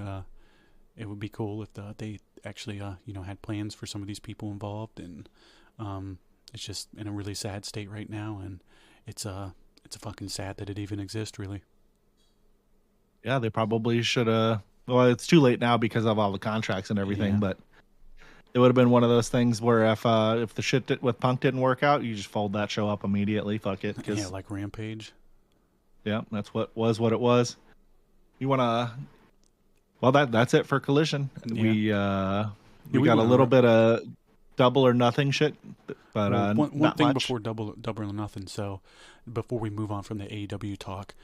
It would be cool if they actually, had plans for some of these people involved, and it's just in a really sad state right now, and it's a fucking sad that it even exists, really. Yeah, they probably should have. Well, it's too late now because of all the contracts and everything, but it would have been one of those things where if the shit with Punk didn't work out, you just fold that show up immediately. Fuck it. Yeah, like Rampage. Yeah, that's what it was. You want to... Well, that's it for Collision. Yeah. We got a little bit of Double or Nothing shit, but one thing much. Before Double or Nothing. So before we move on from the AEW talk,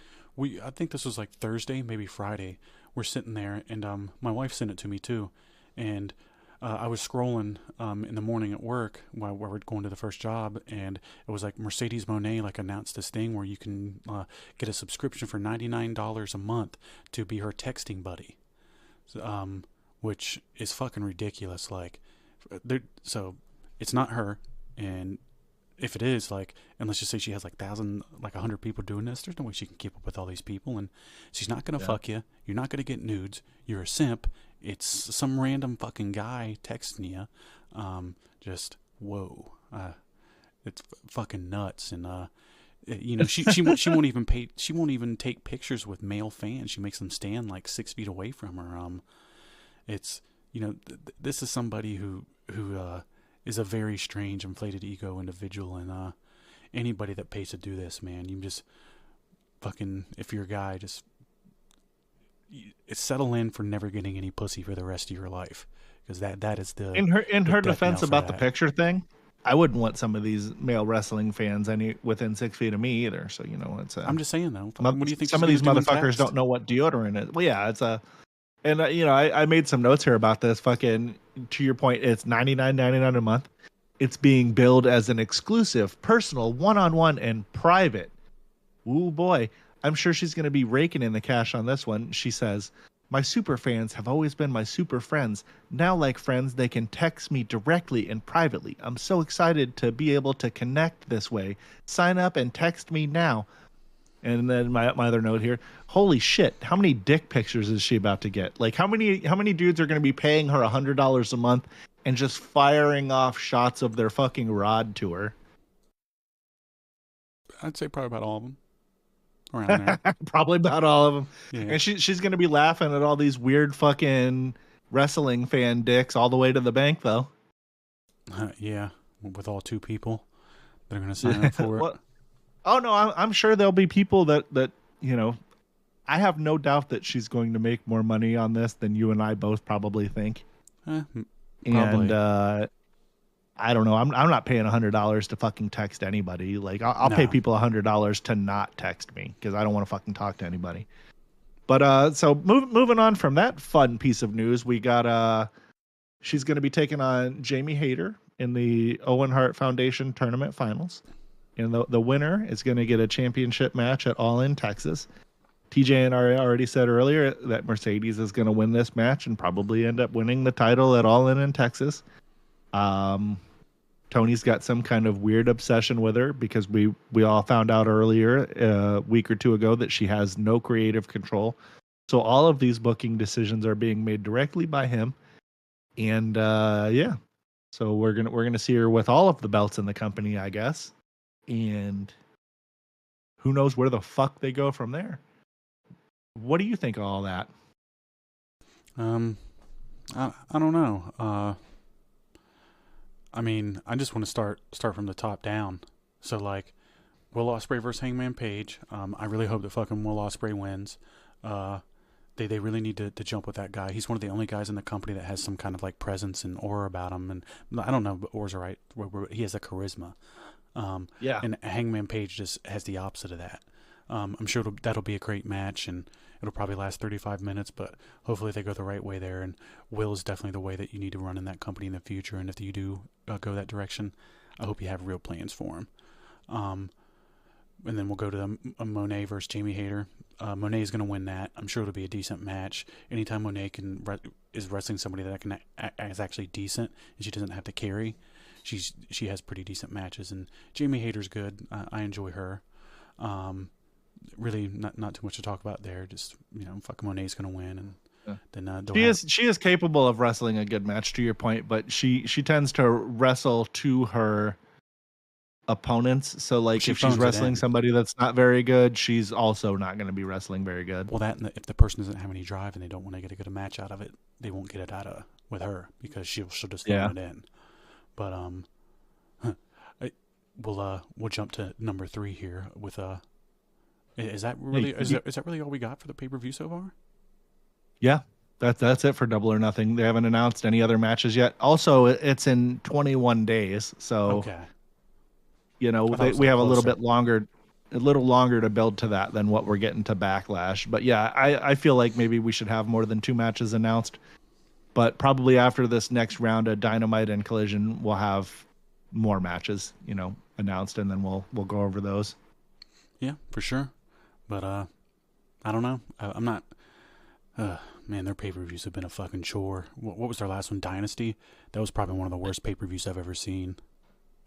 I think this was like Thursday, maybe Friday. We're sitting there, and my wife sent it to me too, and I was scrolling in the morning at work while we're going to the first job, and it was like Mercedes Moné announced this thing where you can get a subscription for $99 a month to be her texting buddy. Which is fucking ridiculous. So it's not her, and if it is, and let's just say she has 100 people doing this, there's no way she can keep up with all these people, and she's not gonna fuck you. You're not gonna get nudes. You're a simp. It's some random fucking guy texting you. Just whoa. It's fucking nuts, and she won't even pay. She won't even take pictures with male fans. She makes them stand 6 feet away from her. It's this is somebody who is a very strange, inflated ego individual, and anybody that pays to do this, man, you just fucking, if you're a guy, just settle in for never getting any pussy for the rest of your life, because that is the in her defense about the picture thing. I wouldn't want some of these male wrestling fans within 6 feet of me either. So it's. I'm just saying though. What do you think? Some of these motherfuckers don't know what deodorant is. Well, yeah, it's a. And I made some notes here about this. Fucking, to your point, it's $99.99 a month. It's being billed as an exclusive, personal, one-on-one, and private. Ooh boy, I'm sure she's going to be raking in the cash on this one. She says, "My super fans have always been my super friends. Now, like friends, they can text me directly and privately. I'm so excited to be able to connect this way. Sign up and text me now." And then my other note here, holy shit, how many dick pictures is she about to get? How many dudes are going to be paying her $100 a month and just firing off shots of their fucking rod to her? I'd say probably about all of them. Around there. Probably about all of them. Yeah. And she's going to be laughing at all these weird fucking wrestling fan dicks all the way to the bank, though. Yeah, with all two people that are going to sign up for it. Oh no, I'm sure there'll be people that I have no doubt that she's going to make more money on this than you and I both probably think. Probably. And I don't know. I'm not paying $100 to fucking text anybody. I'll pay people $100 to not text me because I don't want to fucking talk to anybody. But so moving on from that fun piece of news, we got she's going to be taking on Jamie Hayter in the Owen Hart Foundation Tournament Finals. And the winner is going to get a championship match at All In Texas. TJ and I already said earlier that Mercedes is going to win this match and probably end up winning the title at All In Texas. Tony's got some kind of weird obsession with her because we all found out earlier a week or two ago that she has no creative control. So all of these booking decisions are being made directly by him. And yeah, so we're gonna see her with all of the belts in the company, I guess. And who knows where the fuck they go from there. What do you think of all that? I don't know. I mean, I just want to start from the top down. So Will Ospreay versus Hangman Page. I really hope that fucking Will Ospreay wins. They really need to jump with that guy. He's one of the only guys in the company that has some kind of like presence and aura about him. And I don't know, but aura's right. He has a charisma. Yeah. And Hangman Page just has the opposite of that. I'm sure that'll be a great match, and it'll probably last 35 minutes, but hopefully they go the right way there. And Will is definitely the way that you need to run in that company in the future. And if you do go that direction, I hope you have real plans for him. And then we'll go to the Moné versus Jamie Hayter. Moné is going to win that. I'm sure it'll be a decent match. Anytime Moné is wrestling somebody that is actually decent and she doesn't have to carry, she has pretty decent matches. And Jamie Hayter's good. I enjoy her. Really, not too much to talk about there. Just fucking Moné's going to win, and then she is capable of wrestling a good match. To your point, but she tends to wrestle to her opponents. So like if she's wrestling somebody that's not very good, she's also not going to be wrestling very good. Well, if the person doesn't have any drive and they don't want to get a match out of it, they won't get it out of with her because she'll just throw it in. But we'll jump to number 3 here with is that really all we got for the pay-per-view so far? Yeah. That's it for Double or Nothing. They haven't announced any other matches yet. Also, it's in 21 days, so okay. We have a little longer to build to that than what we're getting to Backlash. But yeah, I feel like maybe we should have more than 2 matches announced. But probably after this next round of Dynamite and Collision, we'll have more matches, announced, and then we'll go over those. Yeah, for sure. But I don't know. I'm not. Man, their pay-per-views have been a fucking chore. What was their last one? Dynasty? That was probably one of the worst pay-per-views I've ever seen.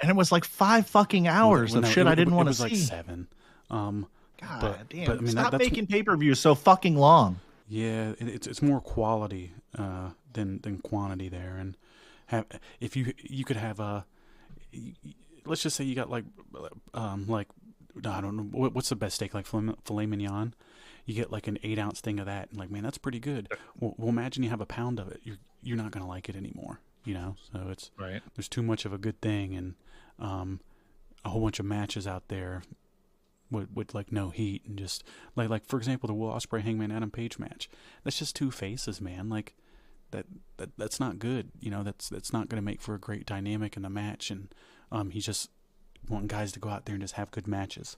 And it was like 5 fucking hours of shit I didn't want to see. It was like 7. God damn. But I mean, stop making pay-per-views so fucking long. Yeah, it's more quality than quantity there. And if you could have let's just say you got like I don't know what's the best steak, like filet mignon. You get like an 8-ounce thing of that, and like, man, that's pretty good. Well, imagine you have a pound of it. You're not gonna like it anymore. So it's right. There's too much of a good thing, and a whole bunch of matches out there with like no heat, and just like for example, the Will Ospreay Hangman Adam Page match. That's just 2 faces, man. Like that's not good. That's not going to make for a great dynamic in the match, and he's just wanting guys to go out there and just have good matches.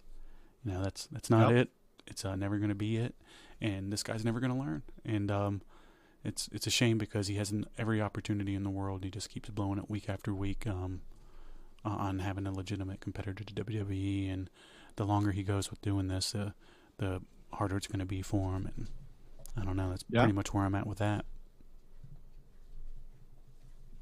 That's not it. It's never going to be it, and this guy's never going to learn. And it's a shame because he has every opportunity in the world. He just keeps blowing it week after week on having a legitimate competitor to WWE. And the longer he goes with doing this, the harder it's going to be for him. And I don't know. That's pretty much where I'm at with that.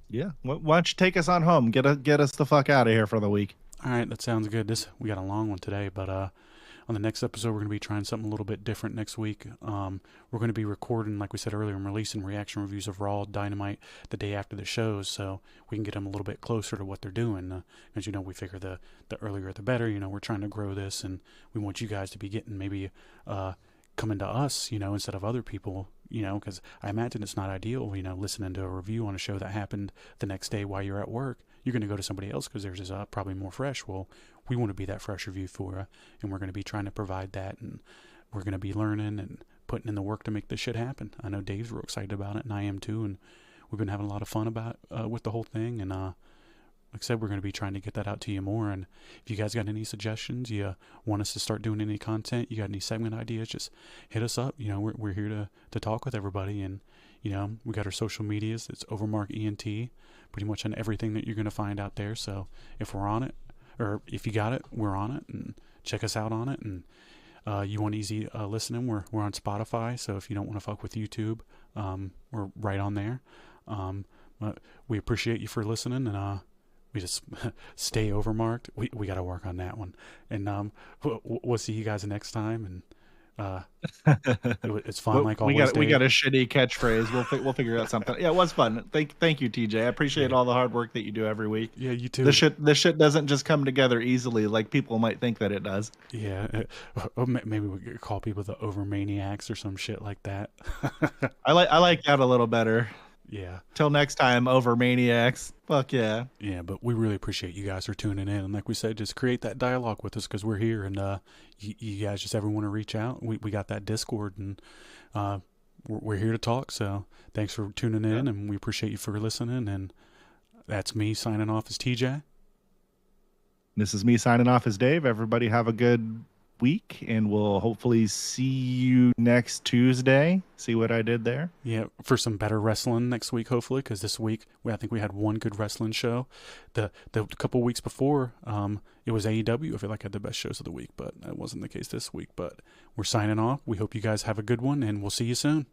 Yeah. Why don't you take us on home? Get us the fuck out of here for the week. All right, that sounds good. We got a long one today, but on the next episode, we're going to be trying something a little bit different next week. We're going to be recording, like we said earlier, and releasing reaction reviews of Raw, Dynamite the day after the shows, so we can get them a little bit closer to what they're doing. As we figure the earlier the better. We're trying to grow this, and we want you guys to be getting maybe coming to us, instead of other people, because I imagine it's not ideal, listening to a review on a show that happened the next day while you're at work. You're going to go to somebody else because theirs is probably more fresh. Well, we want to be that fresh review for you, and we're going to be trying to provide that, and we're going to be learning and putting in the work to make this shit happen. I know Dave's real excited about it, and I am too, and we've been having a lot of fun about with the whole thing, and like I said, we're going to be trying to get that out to you more. And if you guys got any suggestions, you want us to start doing any content, you got any segment ideas, just hit us up. We're here to talk with everybody, and we got our social medias. It's OverMark ENT, pretty much on everything that you're going to find out there. So if we're on it, or if you got it, we're on it, and check us out on it. And you want easy listening, we're on Spotify. So if you don't want to fuck with YouTube, we're right on there. But we appreciate you for listening, and we just stay overmarked. We got to work on that one. And we'll see you guys next time. And it's fun, like always. We got a shitty catchphrase. We'll figure out something. Yeah, it was fun. Thank you, TJ. I appreciate all the hard work that you do every week. Yeah, you too. This shit doesn't just come together easily like people might think that it does. Yeah, maybe we could call people the Overmaniacs or some shit like that. I like that a little better. Yeah. Till next time, Overmaniacs. Fuck yeah. Yeah, but we really appreciate you guys for tuning in. And like we said, just create that dialogue with us because we're here. And you guys just ever want to reach out, we got that Discord, and we're here to talk. So thanks for tuning in, and we appreciate you for listening. And that's me signing off as TJ. This is me signing off as Dave. Everybody have a good week, and we'll hopefully see you next Tuesday. See what I did there? Yeah, for some better wrestling next week, hopefully, because this week I think we had one good wrestling show. The couple weeks before, it was AEW. I feel like I had the best shows of the week, but that wasn't the case this week. But we're signing off. We hope you guys have a good one, and we'll see you soon.